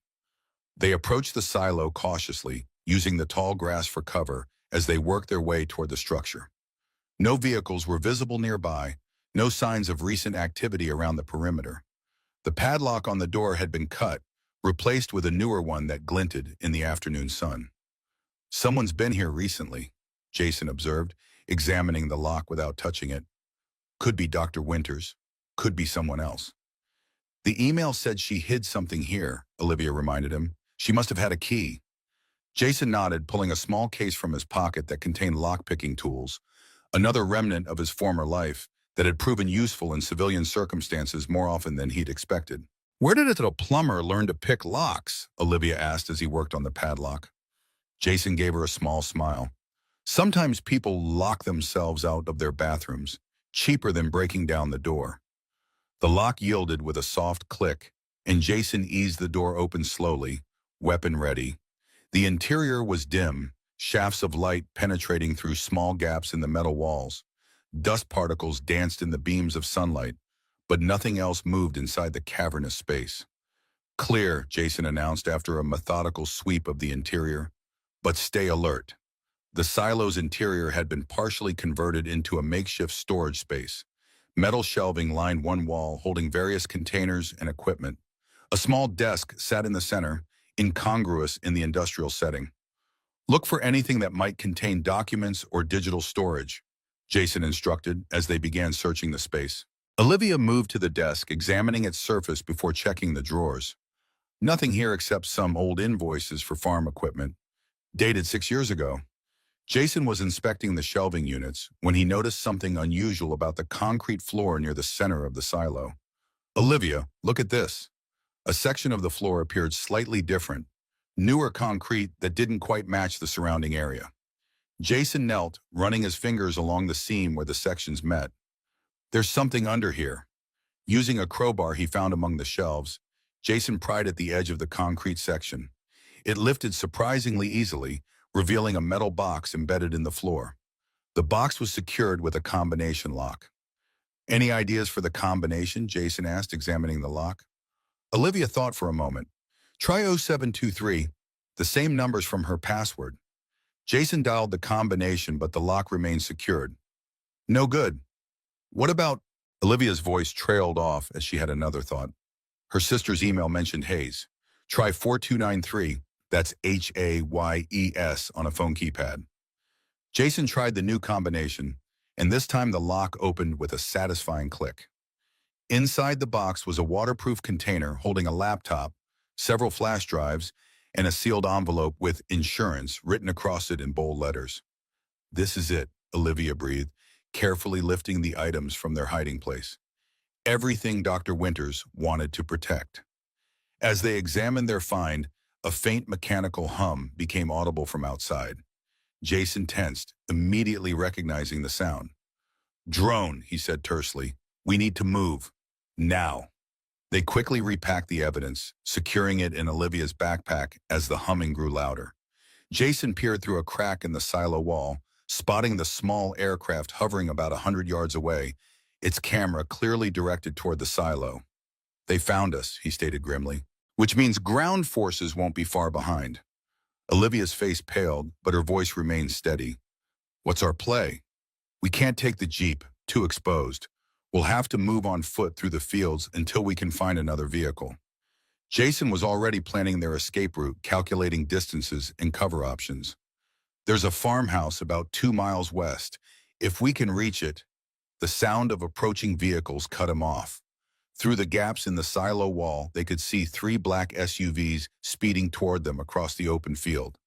Speaker 1: They approached the silo cautiously, using the tall grass for cover as they worked their way toward the structure. No vehicles were visible nearby, no signs of recent activity around the perimeter. The padlock on the door had been cut, replaced with a newer one that glinted in the afternoon sun. "Someone's been here recently," Jason observed, examining the lock without touching it. "Could be Dr. Winters. Could be someone else." "The email said she hid something here," Olivia reminded him. "She must have had a key." Jason nodded, pulling a small case from his pocket that contained lock-picking tools, another remnant of his former life that had proven useful in civilian circumstances more often than he'd expected. "Where did a plumber learn to pick locks?" Olivia asked as he worked on the padlock. Jason gave her a small smile. "Sometimes people lock themselves out of their bathrooms, cheaper than breaking down the door." The lock yielded with a soft click, and Jason eased the door open slowly, weapon ready. The interior was dim, shafts of light penetrating through small gaps in the metal walls. Dust particles danced in the beams of sunlight, but nothing else moved inside the cavernous space. "Clear," Jason announced after a methodical sweep of the interior. "But stay alert." The silo's interior had been partially converted into a makeshift storage space. Metal shelving lined one wall, holding various containers and equipment. A small desk sat in the center, incongruous in the industrial setting. "Look for anything that might contain documents or digital storage," Jason instructed as they began searching the space. Olivia moved to the desk, examining its surface before checking the drawers. Nothing here except some old invoices for farm equipment, dated 6 years ago. Jason was inspecting the shelving units when he noticed something unusual about the concrete floor near the center of the silo. "Olivia, look at this." A section of the floor appeared slightly different, newer concrete that didn't quite match the surrounding area. Jason knelt, running his fingers along the seam where the sections met. "There's something under here." Using a crowbar he found among the shelves, Jason pried at the edge of the concrete section. It lifted surprisingly easily, revealing a metal box embedded in the floor. The box was secured with a combination lock. "Any ideas for the combination?" Jason asked, examining the lock. Olivia thought for a moment. "Try 0723, the same numbers from her password." Jason dialed the combination, but the lock remained secured. "No good." "What about—" Olivia's voice trailed off as she had another thought. Her sister's email mentioned Hayes. "Try 4293, that's Hayes, on a phone keypad." Jason tried the new combination, and this time the lock opened with a satisfying click. Inside the box was a waterproof container holding a laptop, several flash drives, and a sealed envelope with "insurance" written across it in bold letters. "This is it," Olivia breathed, carefully lifting the items from their hiding place. Everything Dr. Winters wanted to protect. As they examined their find, a faint mechanical hum became audible from outside. Jason tensed, immediately recognizing the sound. "Drone," he said tersely. "We need to move. Now." They quickly repacked the evidence, securing it in Olivia's backpack as the humming grew louder. Jason peered through a crack in the silo wall, spotting the small aircraft hovering about 100 yards away, its camera clearly directed toward the silo. "They found us," he stated grimly, "which means ground forces won't be far behind." Olivia's face paled, but her voice remained steady. "What's our play?" "We can't take the jeep, too exposed. We'll have to move on foot through the fields until we can find another vehicle." Jason was already planning their escape route, calculating distances and cover options. "There's a farmhouse about 2 miles west. If we can reach it—" The sound of approaching vehicles cut him off. Through the gaps in the silo wall, they could see 3 black SUVs speeding toward them across the open field.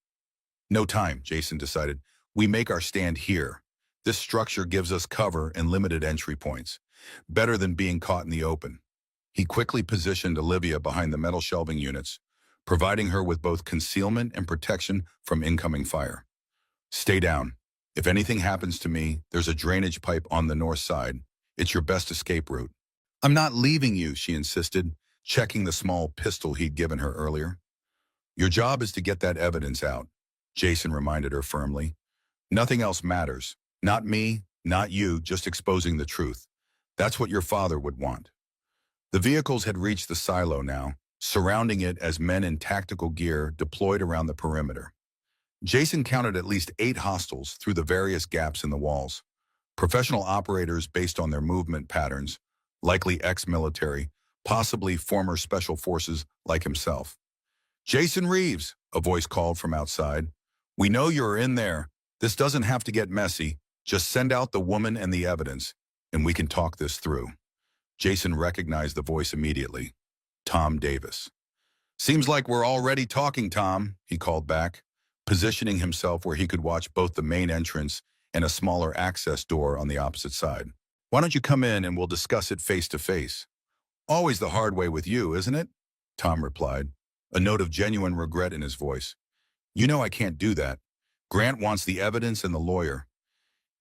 Speaker 1: "No time," Jason decided. "We make our stand here. This structure gives us cover and limited entry points. Better than being caught in the open." He quickly positioned Olivia behind the metal shelving units, providing her with both concealment and protection from incoming fire. "Stay down. If anything happens to me, there's a drainage pipe on the north side. It's your best escape route." "I'm not leaving you," she insisted, checking the small pistol he'd given her earlier. "Your job is to get that evidence out," Jason reminded her firmly. "Nothing else matters. Not me, not you, just exposing the truth. That's what your father would want." The vehicles had reached the silo now, surrounding it as men in tactical gear deployed around the perimeter. Jason counted at least 8 hostiles through the various gaps in the walls. Professional operators based on their movement patterns, likely ex-military, possibly former special forces like himself. "Jason Reeves," a voice called from outside. "We know you're in there. This doesn't have to get messy. Just send out the woman and the evidence, and we can talk this through." Jason recognized the voice immediately. Tom Davis. "Seems like we're already talking, Tom," he called back, positioning himself where he could watch both the main entrance and a smaller access door on the opposite side. "Why don't you come in and we'll discuss it face to face?" "Always the hard way with you, isn't it?" Tom replied, a note of genuine regret in his voice. "You know I can't do that. Grant wants the evidence and the lawyer.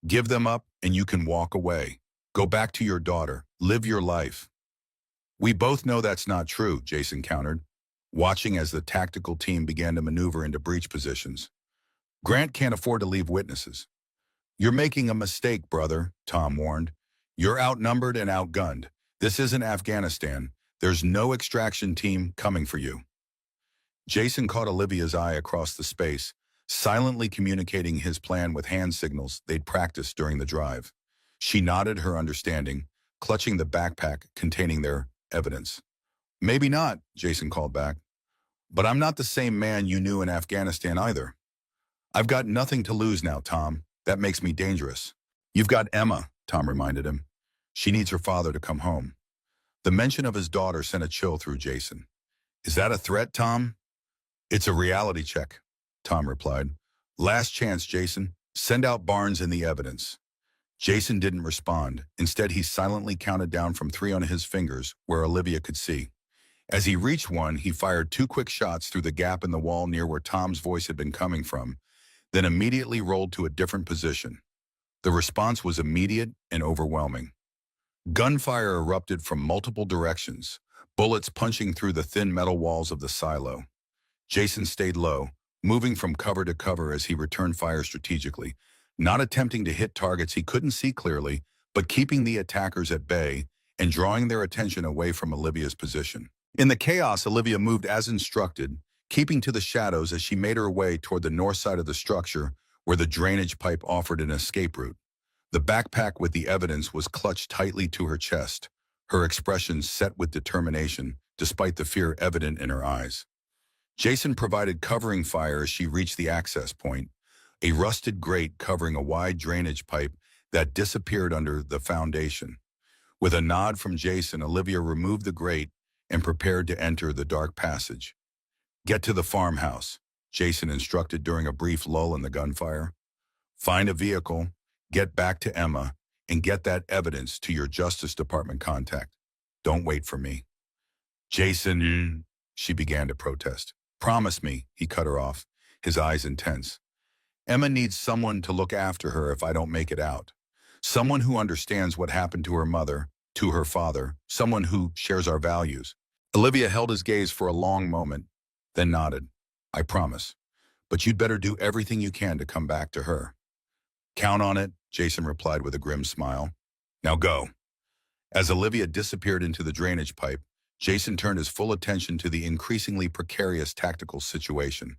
Speaker 1: Give them up and you can walk away. Go back to your daughter. Live your life." "We both know that's not true," Jason countered, watching as the tactical team began to maneuver into breach positions. "Grant can't afford to leave witnesses." "You're making a mistake, brother," Tom warned. "You're outnumbered and outgunned. This isn't Afghanistan. There's no extraction team coming for you." Jason caught Olivia's eye across the space, silently communicating his plan with hand signals they'd practiced during the drive. She nodded her understanding, clutching the backpack containing their evidence. "Maybe not," Jason called back. "But I'm not the same man you knew in Afghanistan either." "I've got nothing to lose now, Tom. That makes me dangerous." "You've got Emma," Tom reminded him. "She needs her father to come home." The mention of his daughter sent a chill through Jason. "Is that a threat, Tom?" "It's a reality check," Tom replied. "Last chance, Jason. Send out Barnes and the evidence." Jason didn't respond. Instead, he silently counted down from 3 on his fingers, where Olivia could see. As he reached 1, he fired 2 quick shots through the gap in the wall near where Tom's voice had been coming from, then immediately rolled to a different position. The response was immediate and overwhelming. Gunfire erupted from multiple directions, bullets punching through the thin metal walls of the silo. Jason stayed low, moving from cover to cover as he returned fire strategically, not attempting to hit targets he couldn't see clearly, but keeping the attackers at bay and drawing their attention away from Olivia's position. In the chaos, Olivia moved as instructed, keeping to the shadows as she made her way toward the north side of the structure where the drainage pipe offered an escape route. The backpack with the evidence was clutched tightly to her chest, her expression set with determination, despite the fear evident in her eyes. Jason provided covering fire as she reached the access point, a rusted grate covering a wide drainage pipe that disappeared under the foundation. With a nod from Jason, Olivia removed the grate and prepared to enter the dark passage. "Get to the farmhouse," Jason instructed during a brief lull in the gunfire. "Find a vehicle, get back to Emma, and get that evidence to your Justice Department contact. Don't wait for me." "Jason," she began to protest. "Promise me," he cut her off, his eyes intense. "Emma needs someone to look after her if I don't make it out. Someone who understands what happened to her mother, to her father, someone who shares our values." Olivia held his gaze for a long moment, then nodded. "I promise. But you'd better do everything you can to come back to her." "Count on it," Jason replied with a grim smile. "Now go." As Olivia disappeared into the drainage pipe, Jason turned his full attention to the increasingly precarious tactical situation.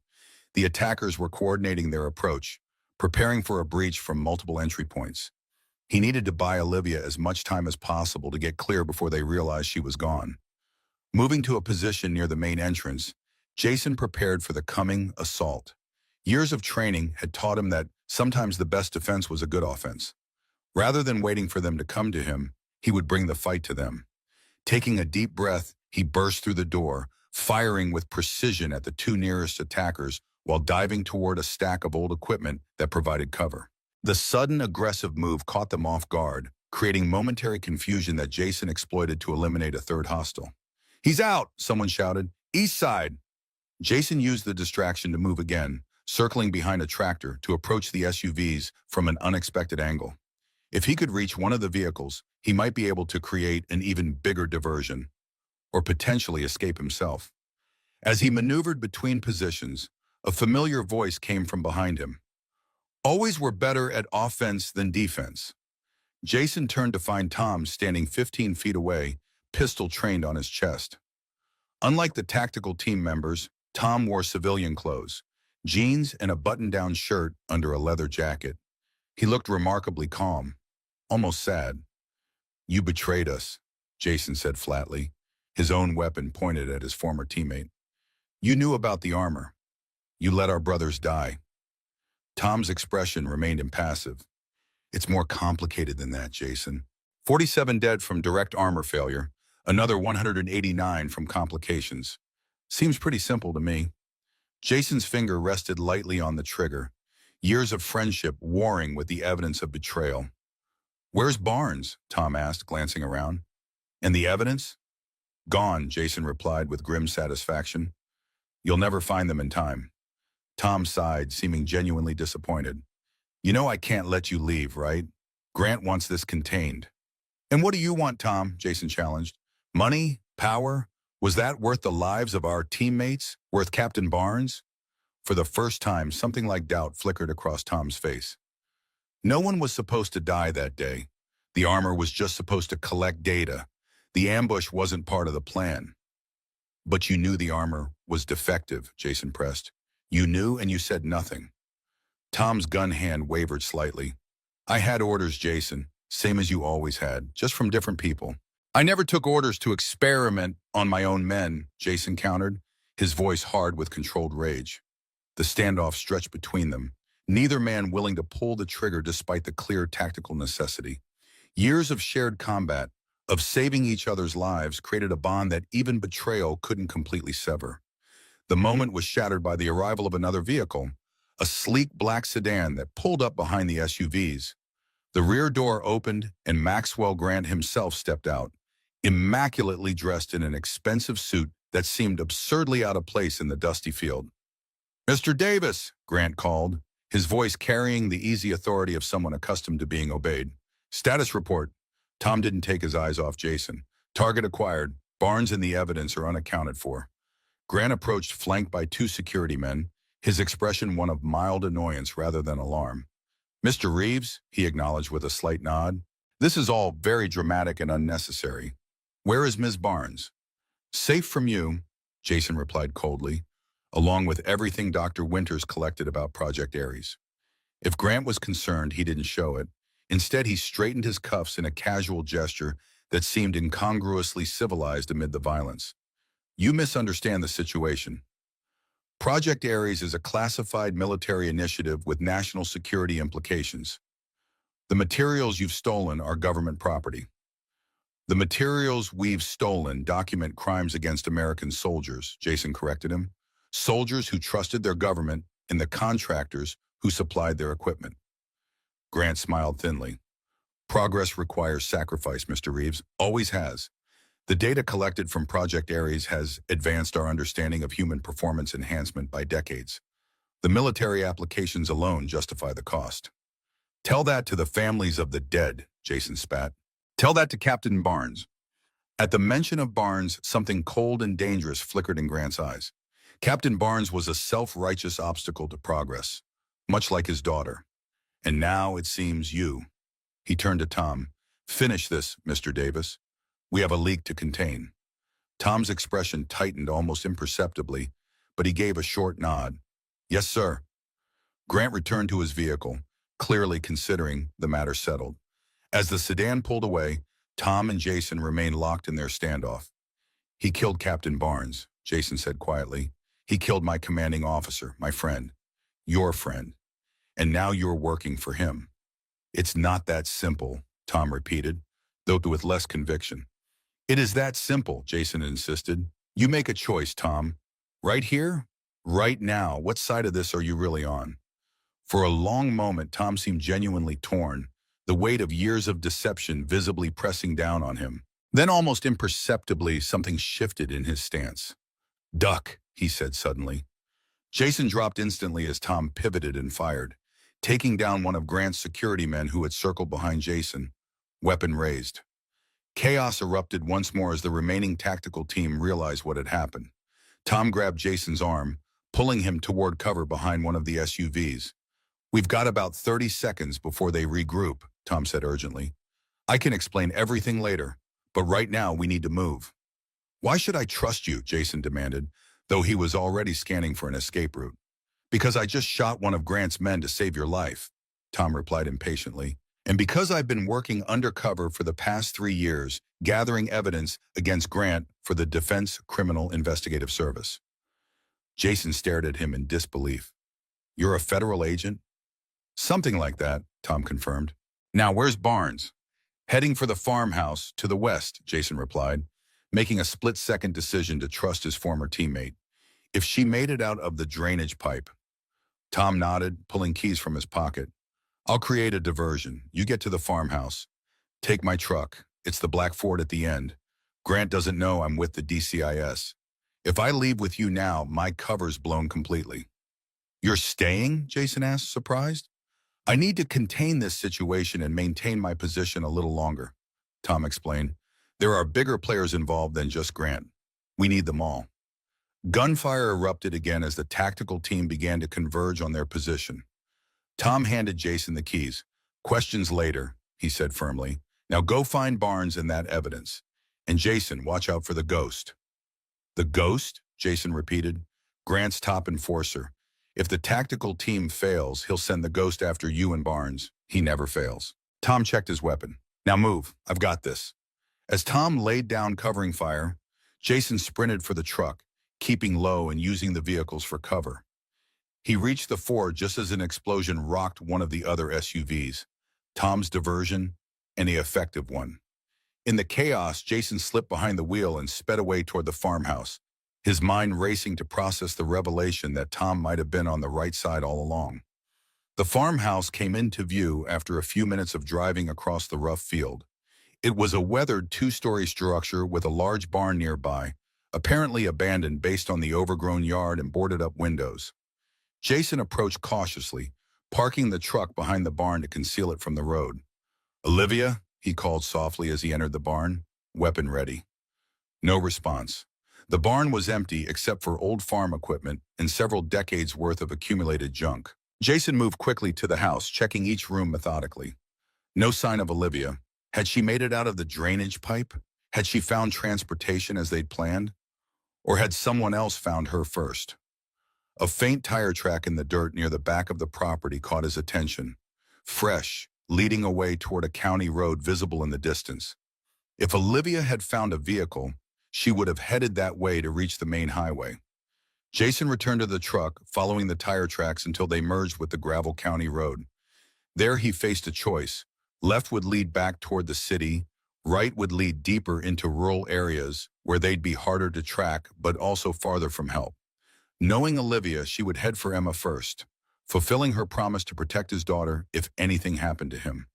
Speaker 1: The attackers were coordinating their approach, preparing for a breach from multiple entry points. He needed to buy Olivia as much time as possible to get clear before they realized she was gone. Moving to a position near the main entrance, Jason prepared for the coming assault. Years of training had taught him that sometimes the best defense was a good offense. Rather than waiting for them to come to him, he would bring the fight to them. Taking a deep breath, he burst through the door, firing with precision at the 2 nearest attackers while diving toward a stack of old equipment that provided cover. The sudden aggressive move caught them off guard, creating momentary confusion that Jason exploited to eliminate a third hostile. "He's out!" someone shouted. "East side!" Jason used the distraction to move again, circling behind a tractor to approach the SUVs from an unexpected angle. If he could reach one of the vehicles, he might be able to create an even bigger diversion, or potentially escape himself. As he maneuvered between positions, a familiar voice came from behind him. "Always we're better at offense than defense." Jason turned to find Tom standing 15 feet away, pistol trained on his chest. Unlike the tactical team members, Tom wore civilian clothes, jeans and a button-down shirt under a leather jacket. He looked remarkably calm, almost sad. "You betrayed us," Jason said flatly, his own weapon pointed at his former teammate. "You knew about the armor. You let our brothers die." Tom's expression remained impassive. "It's more complicated than that, Jason. 47 dead from direct armor failure, another 189 from complications. Seems pretty simple to me." Jason's finger rested lightly on the trigger, years of friendship warring with the evidence of betrayal. "Where's Barnes?" Tom asked, glancing around. "And the evidence?" "Gone," Jason replied with grim satisfaction. "You'll never find them in time." Tom sighed, seeming genuinely disappointed. "You know I can't let you leave, right? Grant wants this contained." "And what do you want, Tom?" Jason challenged. "Money? Power? Was that worth the lives of our teammates? Worth Captain Barnes?" For the first time, something like doubt flickered across Tom's face. No one was supposed to die that day. The armor was just supposed to collect data. The ambush wasn't part of the plan. "But you knew the armor was defective," Jason pressed. "You knew and you said nothing." Tom's gun hand wavered slightly. "I had orders, Jason, same as you always had, just from different people." "I never took orders to experiment on my own men," Jason countered, his voice hard with controlled rage. The standoff stretched between them, neither man willing to pull the trigger despite the clear tactical necessity. Years of shared combat, of saving each other's lives, created a bond that even betrayal couldn't completely sever. The moment was shattered by the arrival of another vehicle, a sleek black sedan that pulled up behind the SUVs. The rear door opened and Maxwell Grant himself stepped out, immaculately dressed in an expensive suit that seemed absurdly out of place in the dusty field. "Mr. Davis," Grant called, his voice carrying the easy authority of someone accustomed to being obeyed. "Status report." Tom didn't take his eyes off Jason. "Target acquired. Barnes and the evidence are unaccounted for." Grant approached, flanked by two security men, his expression one of mild annoyance rather than alarm. "Mr. Reeves," he acknowledged with a slight nod, "this is all very dramatic and unnecessary. Where is Ms. Barnes?" "Safe from you," Jason replied coldly, along with everything Dr. Winters collected about Project Ares. If Grant was concerned, he didn't show it. Instead, he straightened his cuffs in a casual gesture that seemed incongruously civilized amid the violence. "You misunderstand the situation. Project Ares is a classified military initiative with national security implications. The materials you've stolen are government property. The materials we've stolen document crimes against American soldiers," Jason corrected him. "Soldiers who trusted their government and the contractors who supplied their equipment." Grant smiled thinly. "Progress requires sacrifice, Mr. Reeves. Always has. The data collected from Project Ares has advanced our understanding of human performance enhancement by decades. The military applications alone justify the cost." "Tell that to the families of the dead," Jason spat. "Tell that to Captain Barnes." At the mention of Barnes, something cold and dangerous flickered in Grant's eyes. Captain Barnes was a self-righteous obstacle to progress, much like his daughter. "And now, it seems, you." He turned to Tom. "Finish this, Mr. Davis. We have a leak to contain." Tom's expression tightened almost imperceptibly, but he gave a short nod. "Yes, sir." Grant returned to his vehicle, clearly considering the matter settled. As the sedan pulled away, Tom and Jason remained locked in their standoff. "He killed Captain Barnes," Jason said quietly. "He killed my commanding officer, my friend, your friend, and now you're working for him." "It's not that simple," Tom repeated, though with less conviction. "It is that simple," Jason insisted. "You make a choice, Tom. Right here, right now, what side of this are you really on?" For a long moment, Tom seemed genuinely torn, the weight of years of deception visibly pressing down on him. Then almost imperceptibly, something shifted in his stance. "Duck," he said suddenly. Jason dropped instantly as Tom pivoted and fired, taking down one of Grant's security men who had circled behind Jason, weapon raised. Chaos erupted once more as the remaining tactical team realized what had happened. Tom grabbed Jason's arm, pulling him toward cover behind one of the SUVs. "We've got about 30 seconds before they regroup," Tom said urgently. "I can explain everything later, but right now we need to move." "Why should I trust you?" Jason demanded, though he was already scanning for an escape route. Because I just shot one of Grant's men to save your life, Tom replied impatiently. And because I've been working undercover for the past 3 years, gathering evidence against Grant for the Defense Criminal Investigative Service. Jason stared at him in disbelief. You're a federal agent? Something like that, Tom confirmed. Now, where's Barnes? Heading for the farmhouse to the west, Jason replied, making a split-second decision to trust his former teammate. If she made it out of the drainage pipe. Tom nodded, pulling keys from his pocket. I'll create a diversion. You get to the farmhouse. Take my truck. It's the black Ford at the end. Grant doesn't know I'm with the DCIS. If I leave with you now, my cover's blown completely. You're staying? Jason asked, surprised. I need to contain this situation and maintain my position a little longer, Tom explained. There are bigger players involved than just Grant. We need them all. Gunfire erupted again as the tactical team began to converge on their position. Tom handed Jason the keys. Questions later, he said firmly. Now go find Barnes and that evidence. And Jason, watch out for the ghost. The ghost? Jason repeated. Grant's top enforcer. If the tactical team fails, he'll send the ghost after you and Barnes. He never fails. Tom checked his weapon. Now move. I've got this. As Tom laid down covering fire, Jason sprinted for the truck, keeping low and using the vehicles for cover. He reached the Ford just as an explosion rocked one of the other SUVs, Tom's diversion, and the effective one. In the chaos, Jason slipped behind the wheel and sped away toward the farmhouse, his mind racing to process the revelation that Tom might have been on the right side all along. The farmhouse came into view after a few minutes of driving across the rough field. It was a weathered two-story structure with a large barn nearby, apparently abandoned based on the overgrown yard and boarded-up windows. Jason approached cautiously, parking the truck behind the barn to conceal it from the road. Olivia, he called softly as he entered the barn, weapon ready. No response. The barn was empty except for old farm equipment and several decades' worth of accumulated junk. Jason moved quickly to the house, checking each room methodically. No sign of Olivia. Had she made it out of the drainage pipe? Had she found transportation as they'd planned? Or had someone else found her first? A faint tire track in the dirt near the back of the property caught his attention. Fresh, leading away toward a county road visible in the distance. If Olivia had found a vehicle, she would have headed that way to reach the main highway. Jason returned to the truck, following the tire tracks until they merged with the gravel county road. There he faced a choice. Left would lead back toward the city, right would lead deeper into rural areas where they'd be harder to track but also farther from help. Knowing Olivia, she would head for Emma first, fulfilling her promise to protect his daughter if anything happened to him.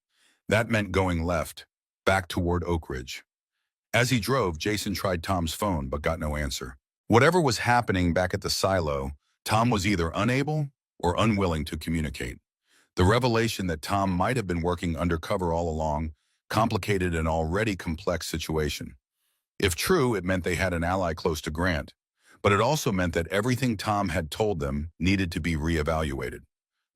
Speaker 1: That meant going left, back toward Oak Ridge. As he drove, Jason tried Tom's phone but got no answer. Whatever was happening back at the silo, Tom was either unable or unwilling to communicate. The revelation that Tom might have been working undercover all along complicated an already complex situation. If true, it meant they had an ally close to Grant, but it also meant that everything Tom had told them needed to be reevaluated.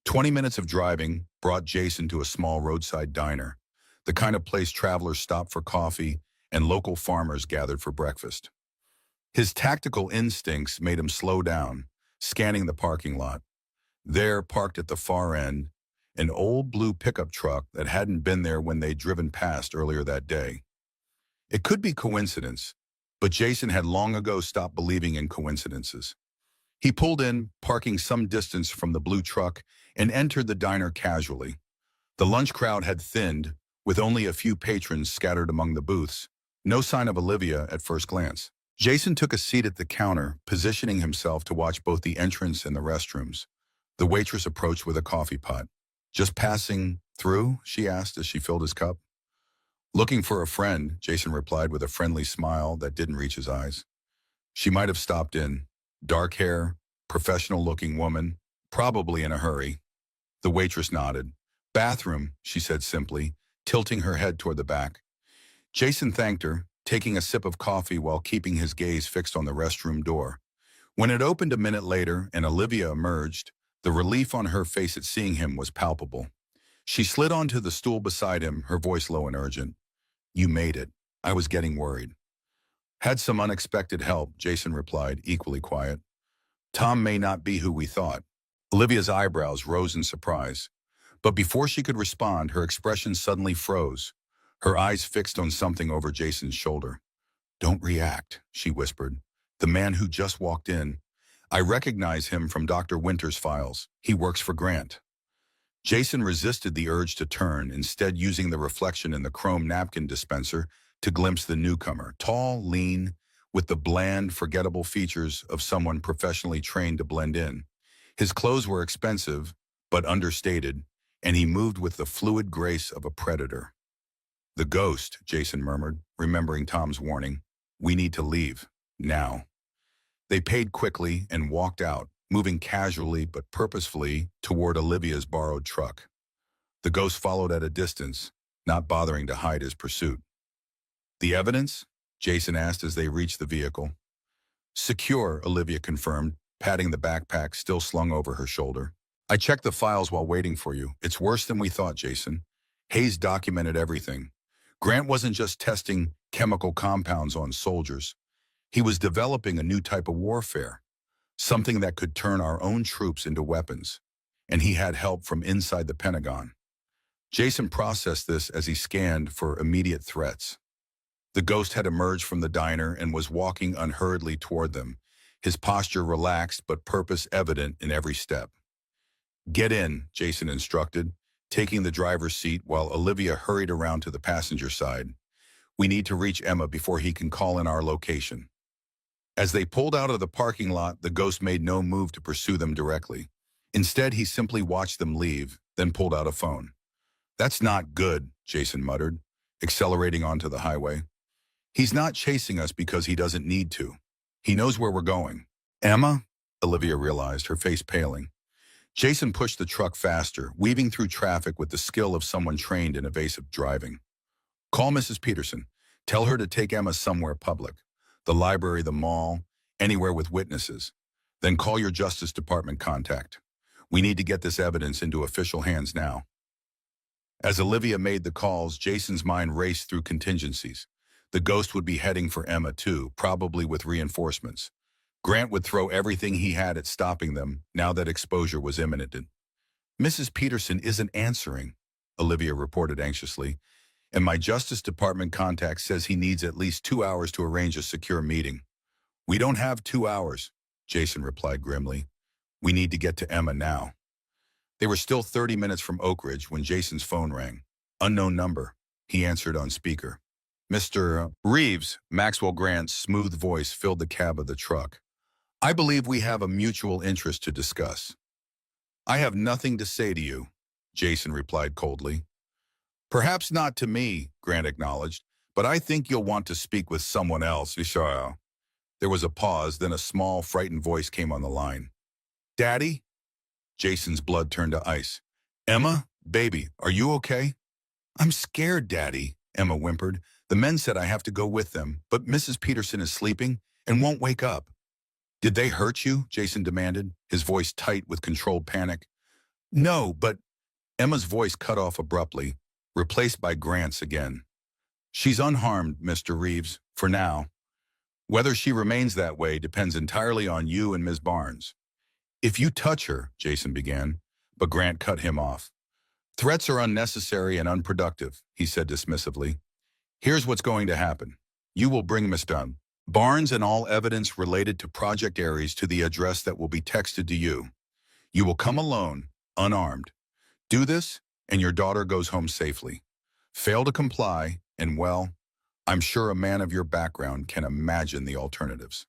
Speaker 1: 20 minutes of driving brought Jason to a small roadside diner, the kind of place travelers stopped for coffee and local farmers gathered for breakfast. His tactical instincts made him slow down, scanning the parking lot. There, parked at the far end, an old blue pickup truck that hadn't been there when they'd driven past earlier that day. It could be coincidence, but Jason had long ago stopped believing in coincidences. He pulled in, parking some distance from the blue truck, and entered the diner casually. The lunch crowd had thinned, with only a few patrons scattered among the booths. No sign of Olivia at first glance. Jason took a seat at the counter, positioning himself to watch both the entrance and the restrooms. The waitress approached with a coffee pot. "Just passing through?" she asked as she filled his cup. "Looking for a friend," Jason replied with a friendly smile that didn't reach his eyes. She might have stopped in. Dark hair, professional-looking woman, probably in a hurry. The waitress nodded. "Bathroom," she said simply, tilting her head toward the back. Jason thanked her, taking a sip of coffee while keeping his gaze fixed on the restroom door. When it opened a minute later and Olivia emerged, the relief on her face at seeing him was palpable. She slid onto the stool beside him, her voice low and urgent. "You made it. I was getting worried." "Had some unexpected help," Jason replied, equally quiet. "Tom may not be who we thought." Olivia's eyebrows rose in surprise. But before she could respond, her expression suddenly froze, her eyes fixed on something over Jason's shoulder. "Don't react," she whispered. "The man who just walked in. I recognize him from Dr. Winter's files. He works for Grant." Jason resisted the urge to turn, instead using the reflection in the chrome napkin dispenser to glimpse the newcomer, tall, lean, with the bland, forgettable features of someone professionally trained to blend in. His clothes were expensive, but understated, and he moved with the fluid grace of a predator. "The ghost," Jason murmured, remembering Tom's warning. "We need to leave. Now." They paid quickly and walked out, moving casually but purposefully toward Olivia's borrowed truck. The ghost followed at a distance, not bothering to hide his pursuit. "The evidence?" Jason asked as they reached the vehicle. "Secure," Olivia confirmed, patting the backpack still slung over her shoulder. "I checked the files while waiting for you. It's worse than we thought, Jason. Hayes documented everything. Grant wasn't just testing chemical compounds on soldiers. He was developing a new type of warfare, something that could turn our own troops into weapons. And he had help from inside the Pentagon." Jason processed this as he scanned for immediate threats. The ghost had emerged from the diner and was walking unhurriedly toward them, his posture relaxed but purpose evident in every step. "Get in," Jason instructed, taking the driver's seat while Olivia hurried around to the passenger side. "We need to reach Emma before he can call in our location." As they pulled out of the parking lot, the ghost made no move to pursue them directly. Instead, he simply watched them leave, then pulled out a phone. "That's not good," Jason muttered, accelerating onto the highway. "He's not chasing us because he doesn't need to. He knows where we're going." "Emma?" Olivia realized, her face paling. Jason pushed the truck faster, weaving through traffic with the skill of someone trained in evasive driving. "Call Mrs. Peterson. Tell her to take Emma somewhere public. The library, the mall, anywhere with witnesses. Then call your Justice Department contact. We need to get this evidence into official hands now." As Olivia made the calls, Jason's mind raced through contingencies. The ghost would be heading for Emma too, probably with reinforcements. Grant would throw everything he had at stopping them, now that exposure was imminent. "Mrs. Peterson isn't answering," Olivia reported anxiously, "and my Justice Department contact says he needs at least 2 hours to arrange a secure meeting." "We don't have 2 hours," Jason replied grimly. "We need to get to Emma now." They were still 30 minutes from Oak Ridge when Jason's phone rang. Unknown number. He answered on speaker. "Mr. Reeves," Maxwell Grant's smooth voice filled the cab of the truck. "I believe we have a mutual interest to discuss." "I have nothing to say to you," Jason replied coldly. "Perhaps not to me," Grant acknowledged, "but I think you'll want to speak with someone else." There was a pause, then a small, frightened voice came on the line. "Daddy?" Jason's blood turned to ice. "Emma? Baby, are you okay?" "I'm scared, Daddy," Emma whimpered. "The men said I have to go with them, but Mrs. Peterson is sleeping and won't wake up." "Did they hurt you?" Jason demanded, his voice tight with controlled panic. "No, but—" Emma's voice cut off abruptly, replaced by Grant's again. "She's unharmed, Mr. Reeves, for now. Whether she remains that way depends entirely on you and Ms. Barnes." "If you touch her," Jason began, but Grant cut him off. "Threats are unnecessary and unproductive," he said dismissively. "Here's what's going to happen. You will bring Miss Barnes and all evidence related to Project Ares to the address that will be texted to you. You will come alone, unarmed. Do this, and your daughter goes home safely. Fail to comply, and well, I'm sure a man of your background can imagine the alternatives."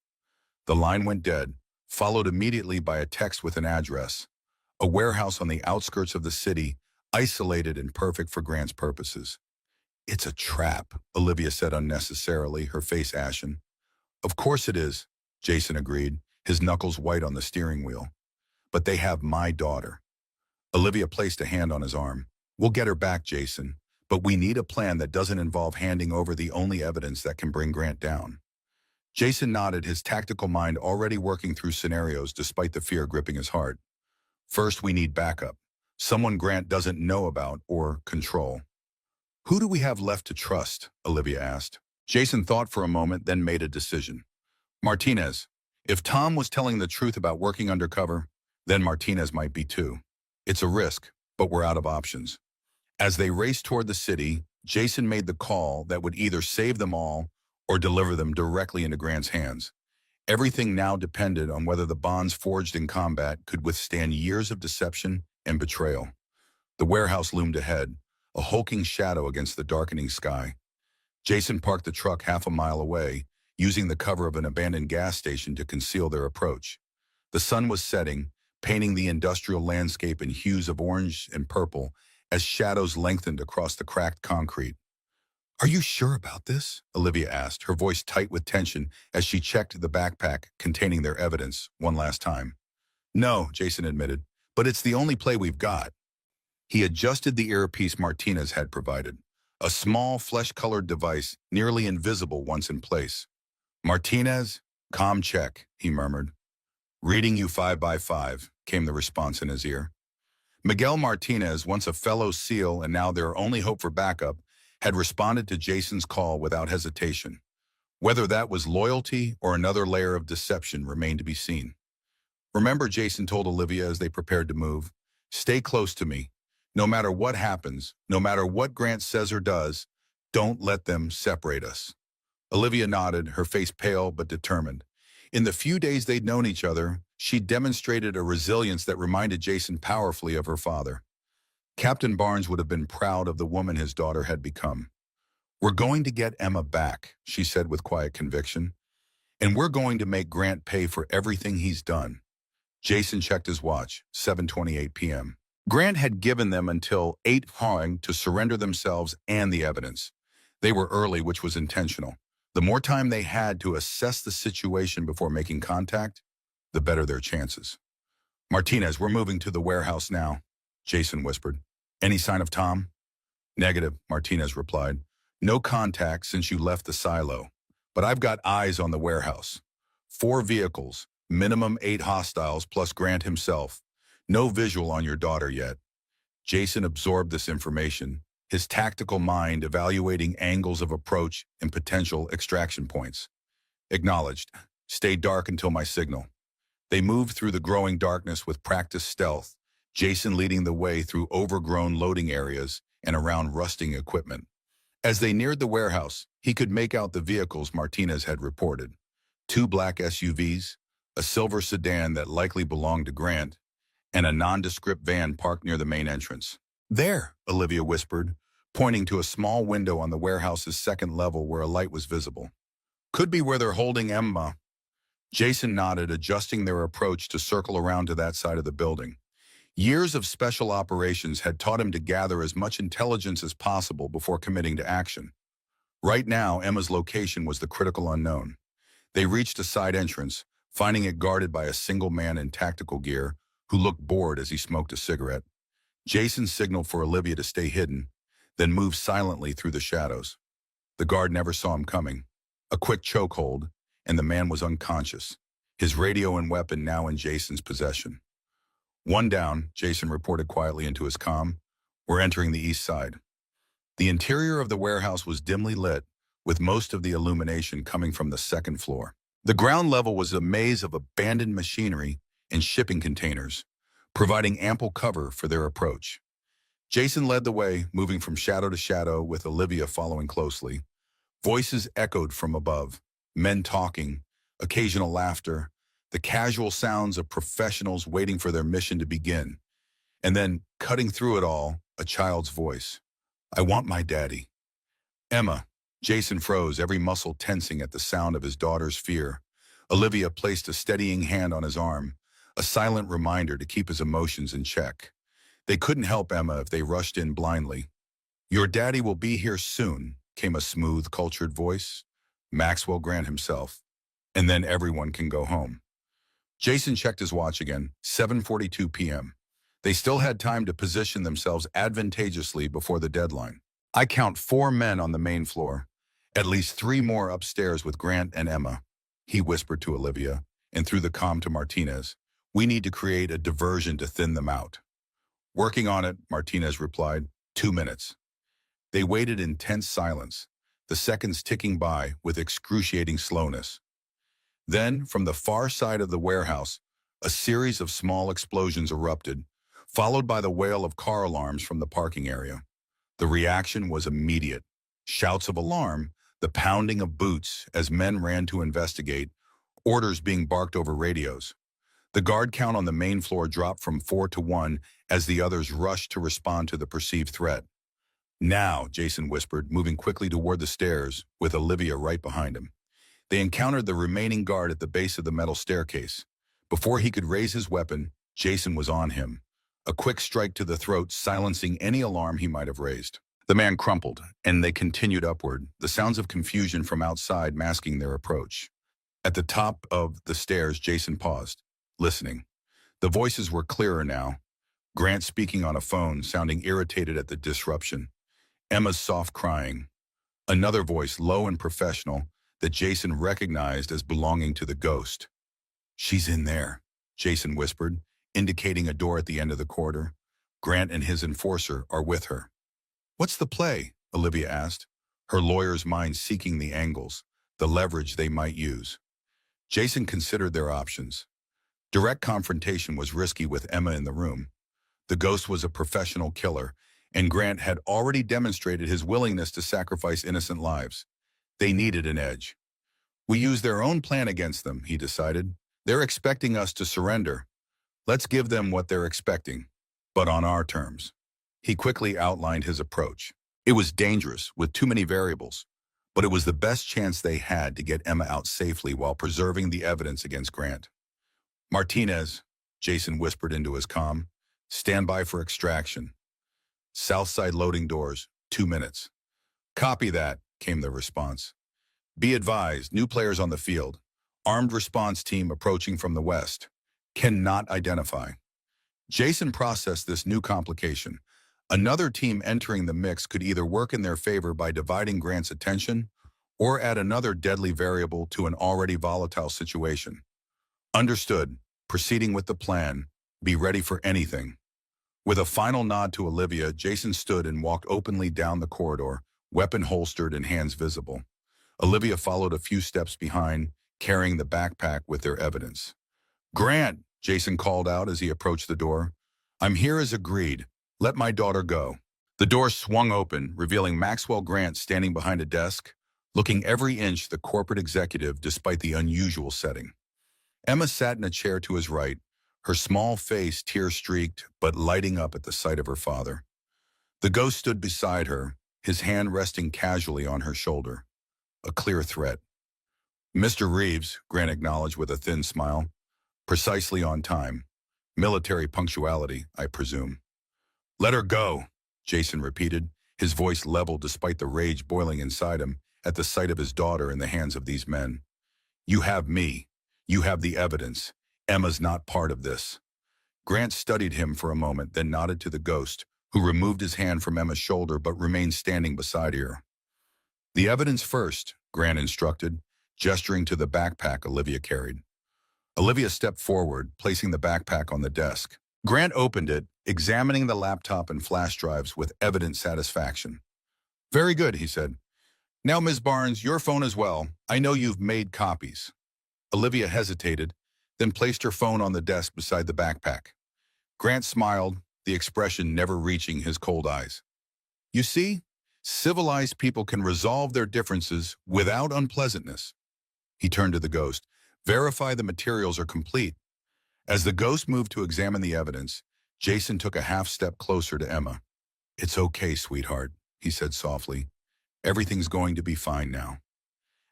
Speaker 1: The line went dead, followed immediately by a text with an address, a warehouse on the outskirts of the city, isolated and perfect for Grant's purposes. "It's a trap," Olivia said unnecessarily, her face ashen. "Of course it is," Jason agreed, his knuckles white on the steering wheel. "But they have my daughter." Olivia placed a hand on his arm. "We'll get her back, Jason, but we need a plan that doesn't involve handing over the only evidence that can bring Grant down." Jason nodded, his tactical mind already working through scenarios despite the fear gripping his heart. "First, we need backup. Someone Grant doesn't know about or control." "Who do we have left to trust?" Olivia asked. Jason thought for a moment, then made a decision. "Martinez. If Tom was telling the truth about working undercover, Then Martinez might be too. It's a risk, but we're out of options. As they raced toward the city, Jason made the call that would either save them all or deliver them directly into Grant's hands. Everything now depended on whether the bonds forged in combat could withstand years of deception and betrayal. The warehouse loomed ahead, a hulking shadow against the darkening sky. Jason parked the truck half a mile away, using the cover of an abandoned gas station to conceal their approach. The sun was setting, painting the industrial landscape in hues of orange and purple as shadows lengthened across the cracked concrete. "Are you sure about this?" Olivia asked, her voice tight with tension as she checked the backpack containing their evidence one last time. "No," Jason admitted, "but it's the only play we've got." He adjusted the earpiece Martinez had provided, a small flesh-colored device nearly invisible once in place. "Martinez, comm check," he murmured. "Reading you 5 by 5, came the response in his ear. Miguel Martinez, once a fellow SEAL and now their only hope for backup, had responded to Jason's call without hesitation. Whether that was loyalty or another layer of deception remained to be seen. "Remember," Jason told Olivia as they prepared to move, "stay close to me. No matter what happens, no matter what Grant says or does, don't let them separate us." Olivia nodded, her face pale but determined. In the few days they'd known each other, she'd demonstrated a resilience that reminded Jason powerfully of her father. Captain Barnes would have been proud of the woman his daughter had become. "We're going to get Emma back," she said with quiet conviction. "And we're going to make Grant pay for everything he's done." Jason checked his watch, 7:28 p.m. Grant had given them until 8 p.m. to surrender themselves and the evidence. They were early, which was intentional. The more time they had to assess the situation before making contact, the better their chances. "Martinez, we're moving to the warehouse now," Jason whispered. "Any sign of Tom?" "Negative," Martinez replied. "No contact since you left the silo. But I've got eyes on the warehouse. 4 vehicles, minimum 8 hostiles plus Grant himself. No visual on your daughter yet." Jason absorbed this information, his tactical mind evaluating angles of approach and potential extraction points. "Acknowledged. Stay dark until my signal." They moved through the growing darkness with practiced stealth, Jason leading the way through overgrown loading areas and around rusting equipment. As they neared the warehouse, he could make out the vehicles Martinez had reported. 2 black SUVs, a silver sedan that likely belonged to Grant, and a nondescript van parked near the main entrance. "There," Olivia whispered, pointing to a small window on the warehouse's second level where a light was visible. "Could be where they're holding Emma." Jason nodded, adjusting their approach to circle around to that side of the building. Years of special operations had taught him to gather as much intelligence as possible before committing to action. Right now, Emma's location was the critical unknown. They reached a side entrance, finding it guarded by a single man in tactical gear who looked bored as he smoked a cigarette. Jason signaled for Olivia to stay hidden, then moved silently through the shadows. The guard never saw him coming. A quick chokehold, and the man was unconscious, his radio and weapon now in Jason's possession. "One down," Jason reported quietly into his comm. "We're entering the east side." The interior of the warehouse was dimly lit, with most of the illumination coming from the second floor. The ground level was a maze of abandoned machinery and shipping containers, providing ample cover for their approach. Jason led the way, moving from shadow to shadow with Olivia following closely. Voices echoed from above, men talking, occasional laughter, the casual sounds of professionals waiting for their mission to begin. And then, cutting through it all, a child's voice. "I want my daddy." "Emma." Jason froze, every muscle tensing at the sound of his daughter's fear. Olivia placed a steadying hand on his arm, a silent reminder to keep his emotions in check. They couldn't help Emma if they rushed in blindly. "Your daddy will be here soon," came a smooth, cultured voice. "Maxwell Grant himself. And then everyone can go home." Jason checked his watch again, 7:42 p.m. They still had time to position themselves advantageously before the deadline. "I count 4 men on the main floor, at least 3 more upstairs with Grant and Emma," he whispered to Olivia, and through the comm to Martinez. "We need to create a diversion to thin them out." "Working on it," Martinez replied. 2 minutes. They waited in tense silence, the seconds ticking by with excruciating slowness. Then, from the far side of the warehouse, A series of small explosions erupted, followed by the wail of car alarms from the parking area. The reaction was immediate. Shouts of alarm, the pounding of boots as men ran to investigate, orders being barked over radios. The guard count on the main floor dropped from 4 to 1 as the others rushed to respond to the perceived threat. Now, Jason whispered, moving quickly toward the stairs, with Olivia right behind him. They encountered the remaining guard at the base of the metal staircase. Before he could raise his weapon, Jason was on him. A quick strike to the throat, silencing any alarm he might have raised. The man crumpled, and they continued upward, the sounds of confusion from outside masking their approach. At the top of the stairs, Jason paused, listening. The voices were clearer now. Grant speaking on a phone, sounding irritated at the disruption. Emma's soft crying. Another voice, low and professional, that Jason recognized as belonging to the ghost. "She's in there," Jason whispered, indicating a door at the end of the corridor. "Grant and his enforcer are with her." "What's the play?" Olivia asked, her lawyer's mind seeking the angles, the leverage they might use. Jason considered their options. Direct confrontation was risky with Emma in the room. The ghost was a professional killer, and Grant had already demonstrated his willingness to sacrifice innocent lives. They needed an edge. "We use their own plan against them," he decided. "They're expecting us to surrender. Let's give them what they're expecting, but on our terms." He quickly outlined his approach. It was dangerous, with too many variables, but it was the best chance they had to get Emma out safely while preserving the evidence against Grant. "Martinez," Jason whispered into his comm, "stand by for extraction. Southside loading doors, 2 minutes." "Copy that," came the response. "Be advised, new players on the field. Armed response team approaching from the west. Cannot identify." Jason processed this new complication. Another team entering the mix could either work in their favor by dividing Grant's attention or add another deadly variable to an already volatile situation. "Understood. Proceeding with the plan. Be ready for anything." With a final nod to Olivia, Jason stood and walked openly down the corridor, weapon holstered and hands visible. Olivia followed a few steps behind, carrying the backpack with their evidence. "Grant," Jason called out as he approached the door. "I'm here as agreed. Let my daughter go." The door swung open, revealing Maxwell Grant standing behind a desk, looking every inch the corporate executive despite the unusual setting. Emma sat in a chair to his right, her small face tear-streaked but lighting up at the sight of her father. The ghost stood beside her, his hand resting casually on her shoulder. A clear threat. "Mr. Reeves," Grant acknowledged with a thin smile. "Precisely on time. Military punctuality, I presume." "Let her go," Jason repeated, his voice level despite the rage boiling inside him at the sight of his daughter in the hands of these men. "You have me. You have the evidence. Emma's not part of this." Grant studied him for a moment, then nodded to the ghost, who removed his hand from Emma's shoulder but remained standing beside her. "The evidence first," Grant instructed, gesturing to the backpack Olivia carried. Olivia stepped forward, placing the backpack on the desk. Grant opened it, examining the laptop and flash drives with evident satisfaction. "Very good," he said. "Now, Ms. Barnes, your phone as well. I know you've made copies." Olivia hesitated, then placed her phone on the desk beside the backpack. Grant smiled, the expression never reaching his cold eyes. "You see, civilized people can resolve their differences without unpleasantness." He turned to the ghost. "Verify the materials are complete." As the ghost moved to examine the evidence, Jason took a half step closer to Emma. "It's okay, sweetheart," he said softly. "Everything's going to be fine now."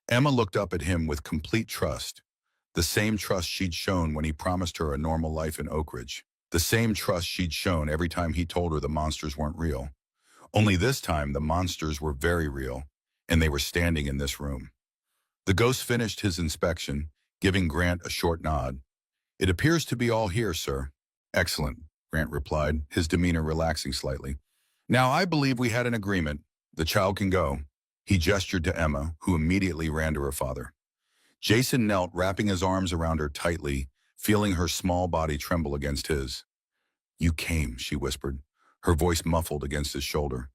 Speaker 1: Emma looked up at him with complete trust, the same trust she'd shown when he promised her a normal life in Oak Ridge, the same trust she'd shown every time he told her the monsters weren't real. Only this time, the monsters were very real, and they were standing in this room. The ghost finished his inspection, giving Grant a short nod. "It appears to be all here, sir." "Excellent," Grant replied, his demeanor relaxing slightly. "Now, I believe we had an agreement. The child can go." He gestured to Emma, who immediately ran to her father. Jason knelt, wrapping his arms around her tightly, feeling her small body tremble against his. "You came," she whispered, her voice muffled against his shoulder.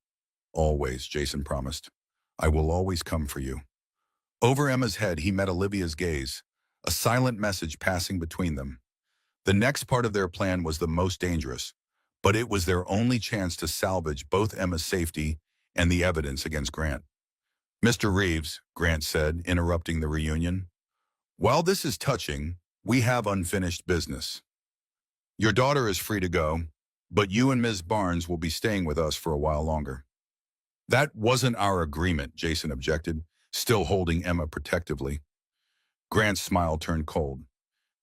Speaker 1: "Always," Jason promised. "I will always come for you." Over Emma's head, he met Olivia's gaze, a silent message passing between them. The next part of their plan was the most dangerous, but it was their only chance to salvage both Emma's safety and the evidence against Grant. "Mr. Reeves," Grant said, interrupting the reunion, "while this is touching, we have unfinished business. Your daughter is free to go, but you and Ms. Barnes will be staying with us for a while longer." "That wasn't our agreement," Jason objected, still holding Emma protectively. Grant's smile turned cold.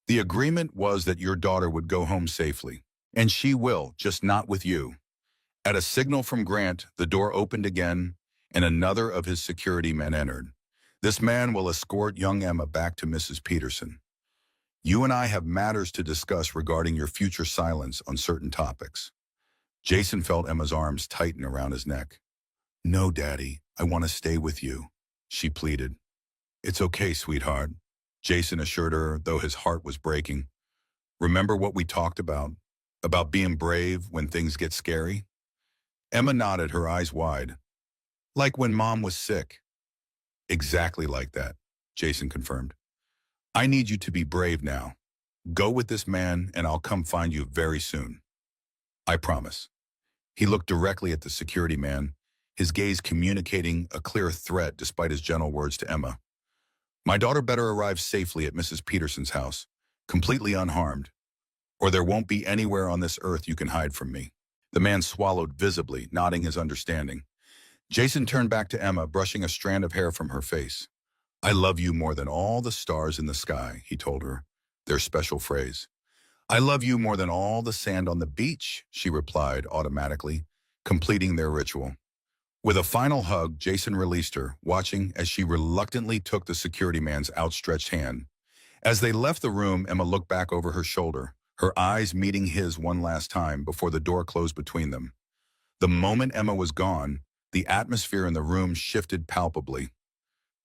Speaker 1: "The agreement was that your daughter would go home safely, and she will, just not with you." At a signal from Grant, the door opened again, and another of his security men entered. "This man will escort young Emma back to Mrs. Peterson. You and I have matters to discuss regarding your future silence on certain topics." Jason felt Emma's arms tighten around his neck. "No, Daddy, I want to stay with you," she pleaded. "It's okay, sweetheart," Jason assured her, though his heart was breaking. "Remember what we talked about being brave when things get scary?" Emma nodded, her eyes wide. "Like when Mom was sick." "Exactly like that," Jason confirmed. "I need you to be brave now. Go with this man, and I'll come find you very soon. I promise." He looked directly at the security man, his gaze communicating a clear threat despite his gentle words to Emma. "My daughter better arrive safely at Mrs. Peterson's house, completely unharmed, or there won't be anywhere on this earth you can hide from me." The man swallowed visibly, nodding his understanding. Jason turned back to Emma, brushing a strand of hair from her face. "I love you more than all the stars in the sky," he told her, their special phrase. "I love you more than all the sand on the beach," she replied automatically, completing their ritual. With a final hug, Jason released her, watching as she reluctantly took the security man's outstretched hand. As they left the room, Emma looked back over her shoulder, her eyes meeting his one last time before the door closed between them. The moment Emma was gone, the atmosphere in the room shifted palpably.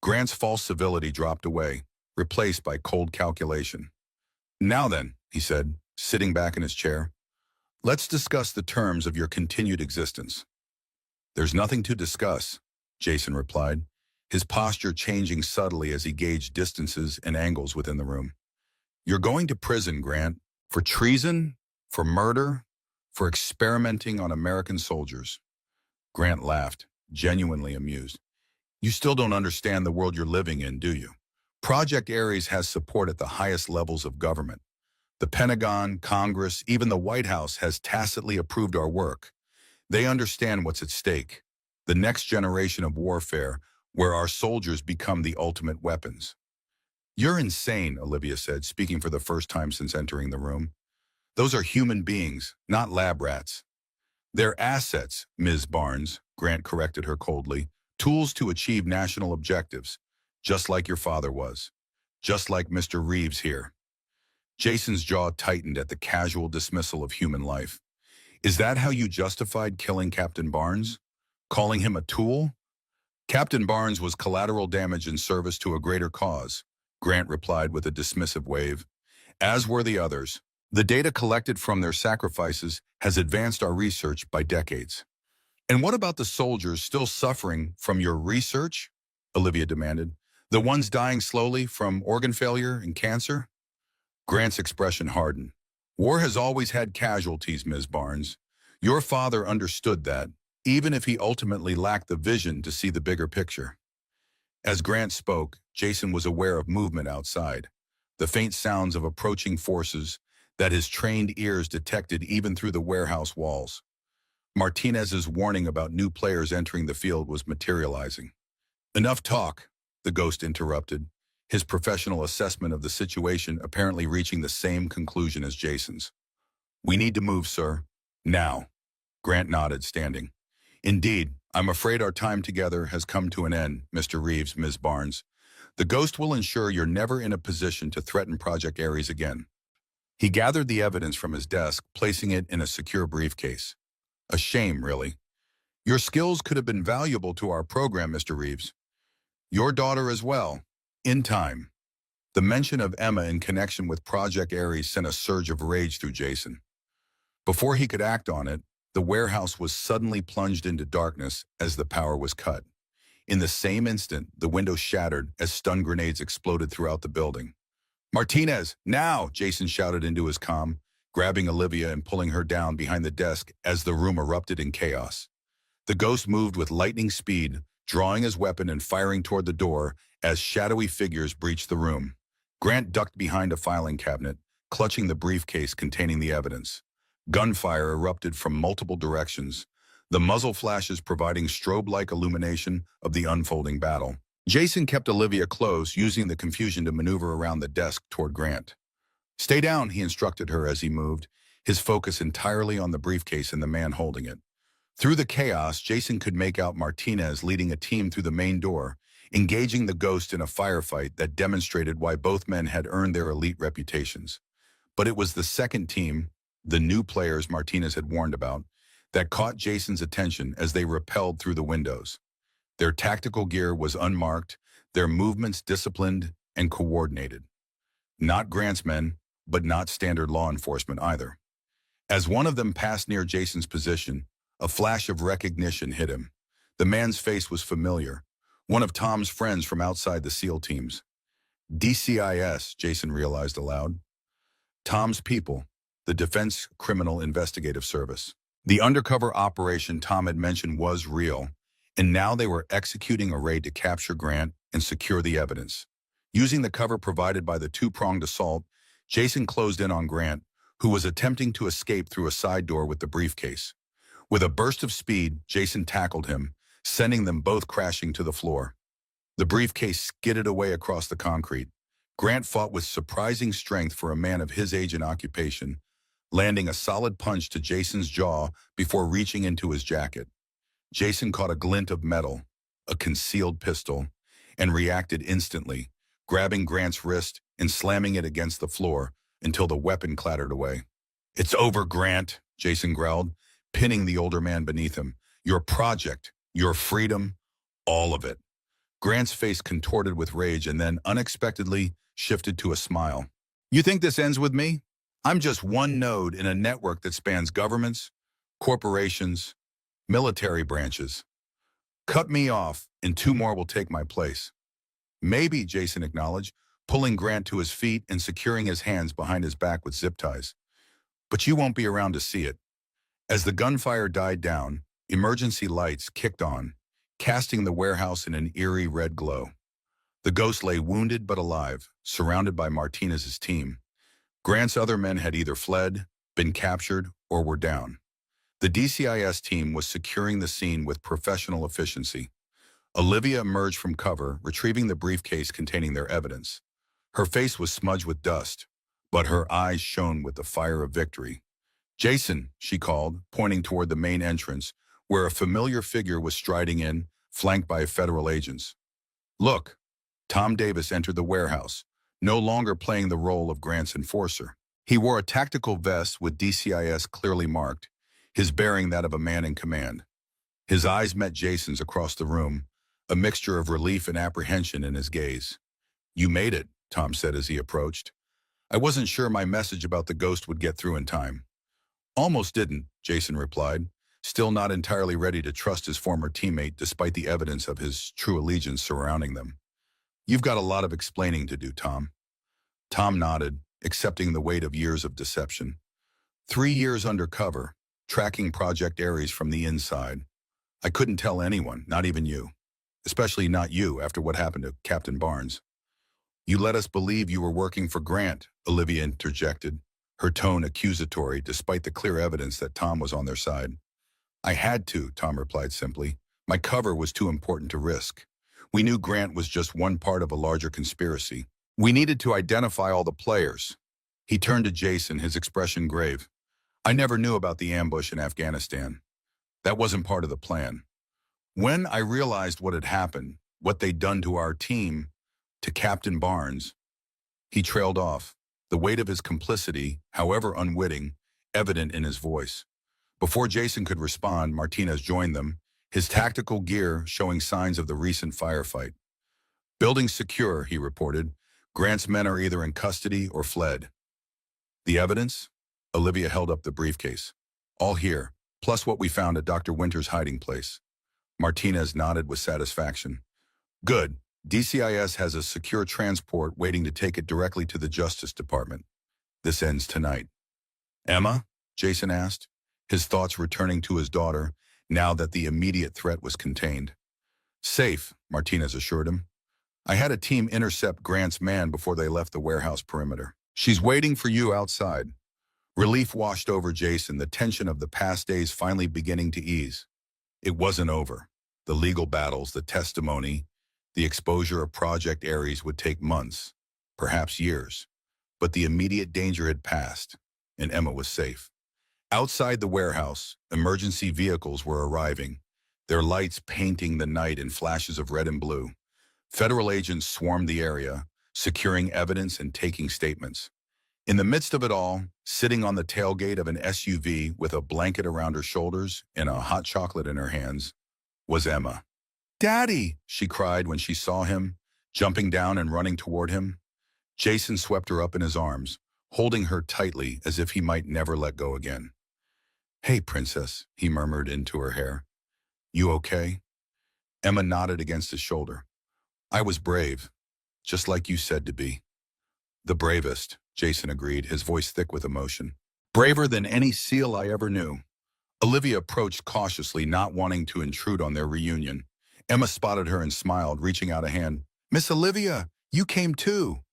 Speaker 1: Grant's false civility dropped away, replaced by cold calculation. "Now then," he said, sitting back in his chair, "let's discuss the terms of your continued existence." "There's nothing to discuss," Jason replied, his posture changing subtly as he gauged distances and angles within the room. "You're going to prison, Grant, for treason, for murder, for experimenting on American soldiers." Grant laughed, genuinely amused. "You still don't understand the world you're living in, do you? Project Ares has support at the highest levels of government. The Pentagon, Congress, even the White House has tacitly approved our work. They understand what's at stake, the next generation of warfare, where our soldiers become the ultimate weapons." "You're insane," Olivia said, speaking for the first time since entering the room. "Those are human beings, not lab rats." "They're assets, Ms. Barnes," Grant corrected her coldly. "Tools to achieve national objectives, just like your father was, just like Mr. Reeves here." Jason's jaw tightened at the casual dismissal of human life. "Is that how you justified killing Captain Barnes? Calling him a tool?" "Captain Barnes was collateral damage in service to a greater cause," Grant replied with a dismissive wave. "As were the others. The data collected from their sacrifices has advanced our research by decades." "And what about the soldiers still suffering from your research?" Olivia demanded. "The ones dying slowly from organ failure and cancer?" Grant's expression hardened. "War has always had casualties, Ms. Barnes. Your father understood that, even if he ultimately lacked the vision to see the bigger picture." As Grant spoke, Jason was aware of movement outside, the faint sounds of approaching forces that his trained ears detected even through the warehouse walls. Martinez's warning about new players entering the field was materializing. "Enough talk," the ghost interrupted, his professional assessment of the situation apparently reaching the same conclusion as Jason's. "We need to move, sir. Now." Grant nodded, standing. "Indeed, I'm afraid our time together has come to an end, Mr. Reeves, Ms. Barnes. The ghost will ensure you're never in a position to threaten Project Ares again." He gathered the evidence from his desk, placing it in a secure briefcase. "A shame, really. Your skills could have been valuable to our program, Mr. Reeves. Your daughter as well, in time." The mention of Emma in connection with Project Ares sent a surge of rage through Jason. Before he could act on it, the warehouse was suddenly plunged into darkness as the power was cut. In the same instant, the window shattered as stun grenades exploded throughout the building. Martinez, now, Jason shouted into his comm, grabbing Olivia and pulling her down behind the desk as the room erupted in chaos. The ghost moved with lightning speed, drawing his weapon and firing toward the door as shadowy figures breached the room. Grant ducked behind a filing cabinet, clutching the briefcase containing the evidence. Gunfire erupted from multiple directions, the muzzle flashes providing strobe-like illumination of the unfolding battle. Jason kept Olivia close, using the confusion to maneuver around the desk toward Grant. "Stay down," he instructed her as he moved, his focus entirely on the briefcase and the man holding it. Through the chaos, Jason could make out Martinez leading a team through the main door, engaging the ghost in a firefight that demonstrated why both men had earned their elite reputations. But it was the second team, the new players Martinez had warned about, that caught Jason's attention as they rappelled through the windows. Their tactical gear was unmarked, their movements disciplined and coordinated. Not Grant's men, but not standard law enforcement either. As one of them passed near Jason's position, a flash of recognition hit him. The man's face was familiar, one of Tom's friends from outside the SEAL teams. DCIS, Jason realized aloud. Tom's people, the Defense Criminal Investigative Service. The undercover operation Tom had mentioned was real, and now they were executing a raid to capture Grant and secure the evidence. Using the cover provided by the two-pronged assault, Jason closed in on Grant, who was attempting to escape through a side door with the briefcase. With a burst of speed, Jason tackled him, sending them both crashing to the floor. The briefcase skidded away across the concrete. Grant fought with surprising strength for a man of his age and occupation, landing a solid punch to Jason's jaw before reaching into his jacket. Jason caught a glint of metal, a concealed pistol, and reacted instantly, grabbing Grant's wrist and slamming it against the floor until the weapon clattered away. "It's over, Grant," Jason growled, pinning the older man beneath him. "Your project, your freedom, all of it." Grant's face contorted with rage and then unexpectedly shifted to a smile. "You think this ends with me? I'm just one node in a network that spans governments, corporations, military branches. Cut me off, and two more will take my place." "Maybe," Jason acknowledged, pulling Grant to his feet and securing his hands behind his back with zip ties. "But you won't be around to see it." As the gunfire died down, emergency lights kicked on, casting the warehouse in an eerie red glow. The ghost lay wounded but alive, surrounded by Martinez's team. Grant's other men had either fled, been captured, or were down. The DCIS team was securing the scene with professional efficiency. Olivia emerged from cover, retrieving the briefcase containing their evidence. Her face was smudged with dust, but her eyes shone with the fire of victory. "Jason," she called, pointing toward the main entrance, where a familiar figure was striding in, flanked by federal agents. "Look." Tom Davis entered the warehouse, no longer playing the role of Grant's enforcer. He wore a tactical vest with DCIS clearly marked, his bearing that of a man in command. His eyes met Jason's across the room, a mixture of relief and apprehension in his gaze. "You made it," Tom said as he approached. "I wasn't sure my message about the ghost would get through in time." "Almost didn't," Jason replied, still not entirely ready to trust his former teammate despite the evidence of his true allegiance surrounding them. "You've got a lot of explaining to do, Tom." Tom nodded, accepting the weight of years of deception. 3 years undercover, tracking Project Ares from the inside. I couldn't tell anyone, not even you. Especially not you after what happened to Captain Barnes. "You let us believe you were working for Grant," Olivia interjected, her tone accusatory despite the clear evidence that Tom was on their side. "I had to," Tom replied simply. "My cover was too important to risk. We knew Grant was just one part of a larger conspiracy. We needed to identify all the players." He turned to Jason, his expression grave. "I never knew about the ambush in Afghanistan. That wasn't part of the plan. When I realized what had happened, what they'd done to our team, to Captain Barnes," he trailed off, the weight of his complicity, however unwitting, evident in his voice. Before Jason could respond, Martinez joined them, his tactical gear showing signs of the recent firefight. "Building secure," he reported. "Grant's men are either in custody or fled." "The evidence?" Olivia held up the briefcase. "All here, plus what we found at Dr. Winter's hiding place." Martinez nodded with satisfaction. "Good. DCIS has a secure transport waiting to take it directly to the Justice Department. This ends tonight. Emma? Jason asked, his thoughts returning to his daughter now that the immediate threat was contained. Safe, Martinez assured him. I had a team intercept Grant's man before they left the warehouse perimeter. She's waiting for you outside. Relief washed over Jason, the tension of the past days finally beginning to ease. It wasn't over. The legal battles, the testimony, the exposure of Project Ares would take months, perhaps years. But the immediate danger had passed, and Emma was safe. Outside the warehouse, emergency vehicles were arriving, their lights painting the night in flashes of red and blue. Federal agents swarmed the area, securing evidence and taking statements. In the midst of it all, sitting on the tailgate of an SUV with a blanket around her shoulders and a hot chocolate in her hands, was Emma. "Daddy!" she cried when she saw him, jumping down and running toward him. Jason swept her up in his arms, holding her tightly as if he might never let go again. "Hey, princess," he murmured into her hair. "You okay?" Emma nodded against his shoulder. "I was brave, just like you said to be." "The bravest," Jason agreed, his voice thick with emotion. "Braver than any SEAL I ever knew." Olivia approached cautiously, not wanting to intrude on their reunion. Emma spotted her and smiled, reaching out a hand. "Miss Olivia, you came too."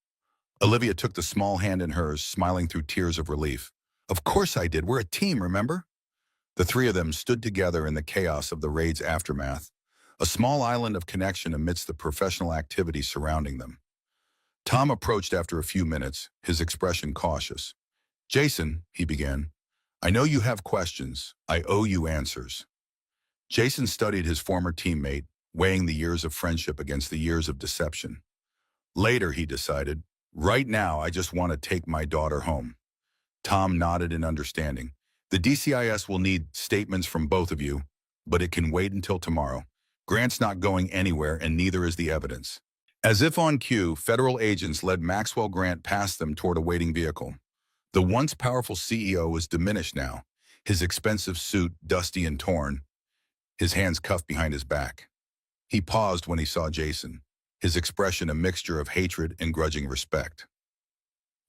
Speaker 1: Olivia took the small hand in hers, smiling through tears of relief. "Of course I did. We're a team, remember?" The three of them stood together in the chaos of the raid's aftermath, a small island of connection amidst the professional activity surrounding them. Tom approached after a few minutes, his expression cautious. "Jason," he began, "I know you have questions. I owe you answers." Jason studied his former teammate, weighing the years of friendship against the years of deception. Later, he decided, right now I just want to take my daughter home. Tom nodded in understanding. "The DCIS will need statements from both of you, but it can wait until tomorrow. Grant's not going anywhere, and neither is the evidence." As if on cue, federal agents led Maxwell Grant past them toward a waiting vehicle. The once powerful CEO was diminished now, his expensive suit dusty and torn, his hands cuffed behind his back. He paused when he saw Jason, his expression a mixture of hatred and grudging respect.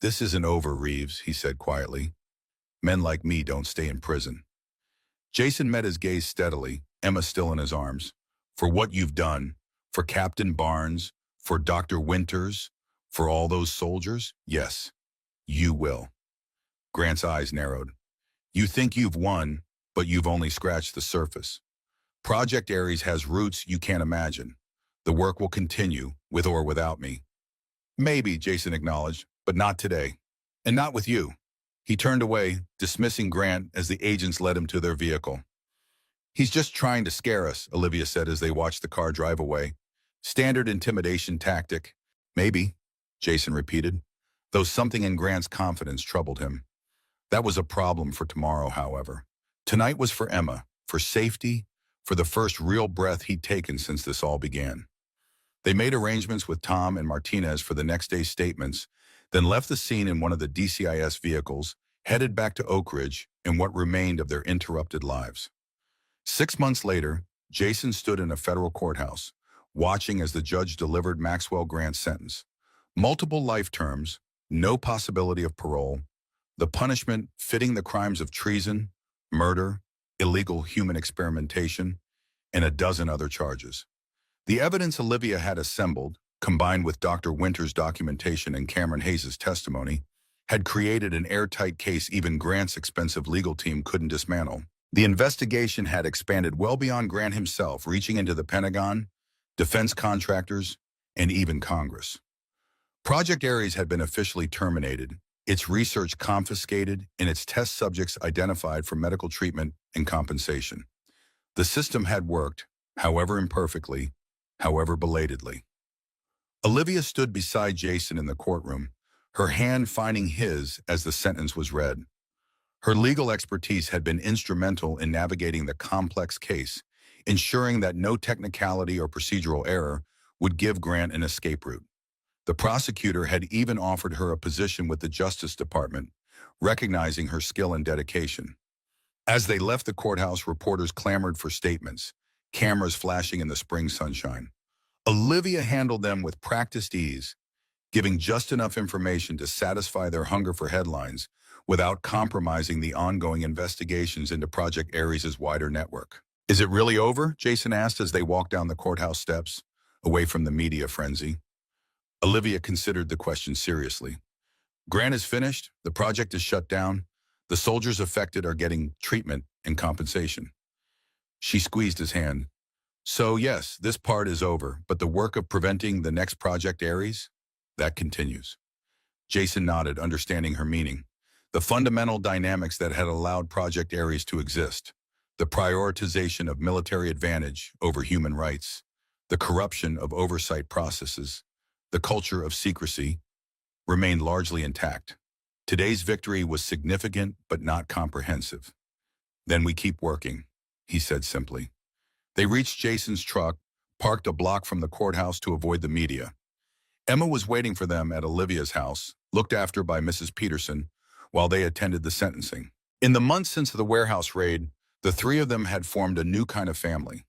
Speaker 1: "This isn't over, Reeves," he said quietly. "Men like me don't stay in prison." Jason met his gaze steadily, Emma still in his arms. "For what you've done, for Captain Barnes, for Dr. Winters, for all those soldiers, yes, you will." Grant's eyes narrowed. "You think you've won, but you've only scratched the surface. Project Ares has roots you can't imagine. The work will continue, with or without me." "Maybe," Jason acknowledged, "but not today. And not with you." He turned away, dismissing Grant as the agents led him to their vehicle. "He's just trying to scare us," Olivia said as they watched the car drive away. "Standard intimidation tactic." "Maybe," Jason repeated, though something in Grant's confidence troubled him. That was a problem for tomorrow, however. Tonight was for Emma, for safety, for the first real breath he'd taken since this all began. They made arrangements with Tom and Martinez for the next day's statements, then left the scene in one of the DCIS vehicles, headed back to Oak Ridge in what remained of their interrupted lives. 6 months later, Jason stood in a federal courthouse, watching as the judge delivered Maxwell Grant's sentence. Multiple life terms, no possibility of parole, the punishment fitting the crimes of treason, murder, illegal human experimentation, and a dozen other charges. The evidence Olivia had assembled, combined with Dr. Winters' documentation and Cameron Hayes' testimony, had created an airtight case even Grant's expensive legal team couldn't dismantle. The investigation had expanded well beyond Grant himself, reaching into the Pentagon, defense contractors, and even Congress. Project Ares had been officially terminated, its research confiscated, and its test subjects identified for medical treatment and compensation. The system had worked, however imperfectly, however belatedly. Olivia stood beside Jason in the courtroom, her hand finding his as the sentence was read. Her legal expertise had been instrumental in navigating the complex case, ensuring that no technicality or procedural error would give Grant an escape route. The prosecutor had even offered her a position with the Justice Department, recognizing her skill and dedication. As they left the courthouse, reporters clamored for statements, cameras flashing in the spring sunshine. Olivia handled them with practiced ease, giving just enough information to satisfy their hunger for headlines without compromising the ongoing investigations into Project Ares' wider network. "Is it really over?" Jason asked as they walked down the courthouse steps, away from the media frenzy. Olivia considered the question seriously. "Grant is finished, the project is shut down, the soldiers affected are getting treatment and compensation." She squeezed his hand. "So yes, this part is over, but the work of preventing the next Project Ares, that continues." Jason nodded, understanding her meaning. The fundamental dynamics that had allowed Project Ares to exist, the prioritization of military advantage over human rights, the corruption of oversight processes, the culture of secrecy, remained largely intact. Today's victory was significant but not comprehensive. "Then we keep working," he said simply. They reached Jason's truck, parked a block from the courthouse to avoid the media. Emma was waiting for them at Olivia's house, looked after by Mrs. Peterson, while they attended the sentencing. In the months since the warehouse raid, the three of them had formed a new kind of family,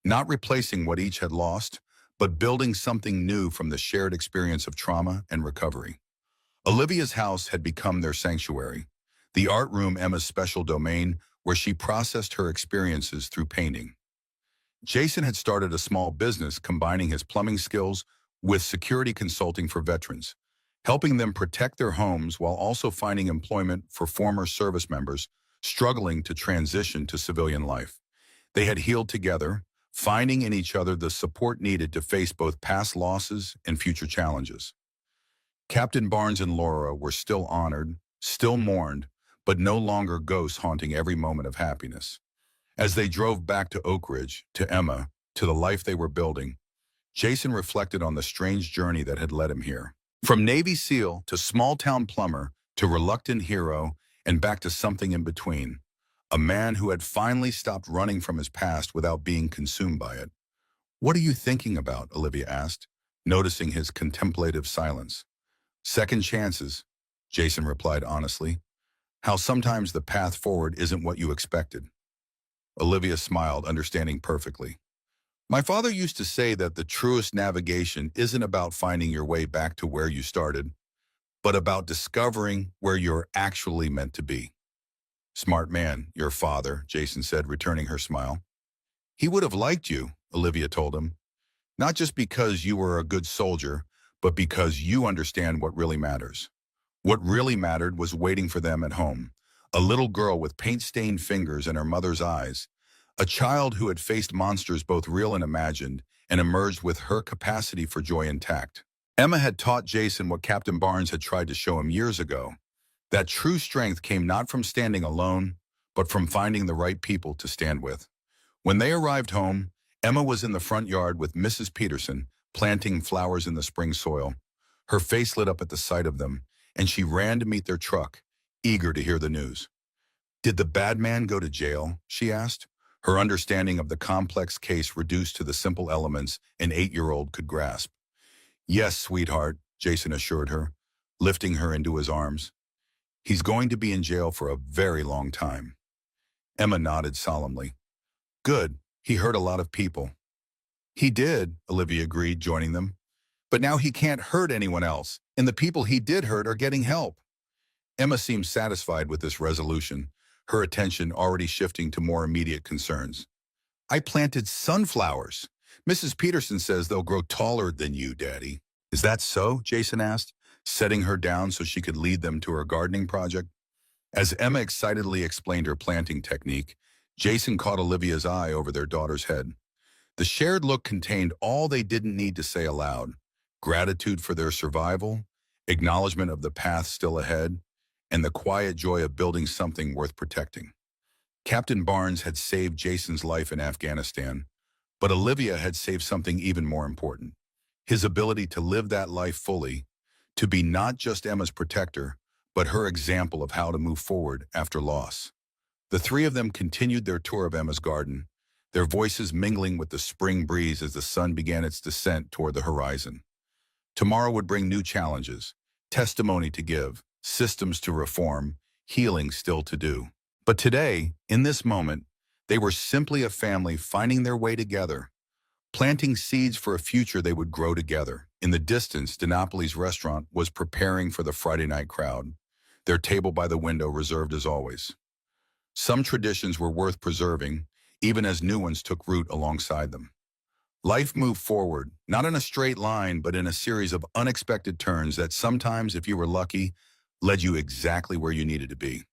Speaker 1: not replacing what each had lost, but building something new from the shared experience of trauma and recovery. Olivia's house had become their sanctuary, the art room Emma's special domain where she processed her experiences through painting. Jason had started a small business combining his plumbing skills with security consulting for veterans, helping them protect their homes while also finding employment for former service members struggling to transition to civilian life. They had healed together, finding in each other the support needed to face both past losses and future challenges. Captain Barnes and Laura were still honored, still mourned, but no longer ghosts haunting every moment of happiness. As they drove back to Oak Ridge, to Emma, to the life they were building, Jason reflected on the strange journey that had led him here. From Navy SEAL to small-town plumber to reluctant hero and back to something in between, a man who had finally stopped running from his past without being consumed by it. "What are you thinking about?" Olivia asked, noticing his contemplative silence. "Second chances," Jason replied honestly. "How sometimes the path forward isn't what you expected." Olivia smiled, understanding perfectly. "My father used to say that the truest navigation isn't about finding your way back to where you started, but about discovering where you're actually meant to be." "Smart man, your father," Jason said, returning her smile. "He would have liked you," Olivia told him. "Not just because you were a good soldier, but because you understand what really matters." What really mattered was waiting for them at home, a little girl with paint-stained fingers in her mother's eyes, a child who had faced monsters both real and imagined, and emerged with her capacity for joy intact. Emma had taught Jason what Captain Barnes had tried to show him years ago, that true strength came not from standing alone, but from finding the right people to stand with. When they arrived home, Emma was in the front yard with Mrs. Peterson, planting flowers in the spring soil. Her face lit up at the sight of them, and she ran to meet their truck, eager to hear the news. "Did the bad man go to jail?" she asked, her understanding of the complex case reduced to the simple elements an 8-year-old could grasp. "Yes, sweetheart," Jason assured her, lifting her into his arms. "He's going to be in jail for a very long time." Emma nodded solemnly. "Good, he hurt a lot of people." "He did," Olivia agreed, joining them. "But now he can't hurt anyone else, and the people he did hurt are getting help." Emma seemed satisfied with this resolution, her attention already shifting to more immediate concerns. "I planted sunflowers. Mrs. Peterson says they'll grow taller than you, Daddy." "Is that so?" Jason asked, setting her down so she could lead them to her gardening project. As Emma excitedly explained her planting technique, Jason caught Olivia's eye over their daughter's head. The shared look contained all they didn't need to say aloud: gratitude for their survival, acknowledgement of the path still ahead, and the quiet joy of building something worth protecting. Captain Barnes had saved Jason's life in Afghanistan, but Olivia had saved something even more important: his ability to live that life fully, to be not just Emma's protector, but her example of how to move forward after loss. The three of them continued their tour of Emma's garden, their voices mingling with the spring breeze as the sun began its descent toward the horizon. Tomorrow would bring new challenges, testimony to give, systems to reform, healing still to do. But today, in this moment, they were simply a family finding their way together, planting seeds for a future they would grow together. In the distance, DiNapoli's restaurant was preparing for the Friday night crowd, their table by the window reserved as always. Some traditions were worth preserving, even as new ones took root alongside them. Life moved forward, not in a straight line, but in a series of unexpected turns that sometimes, if you were lucky, led you exactly where you needed to be.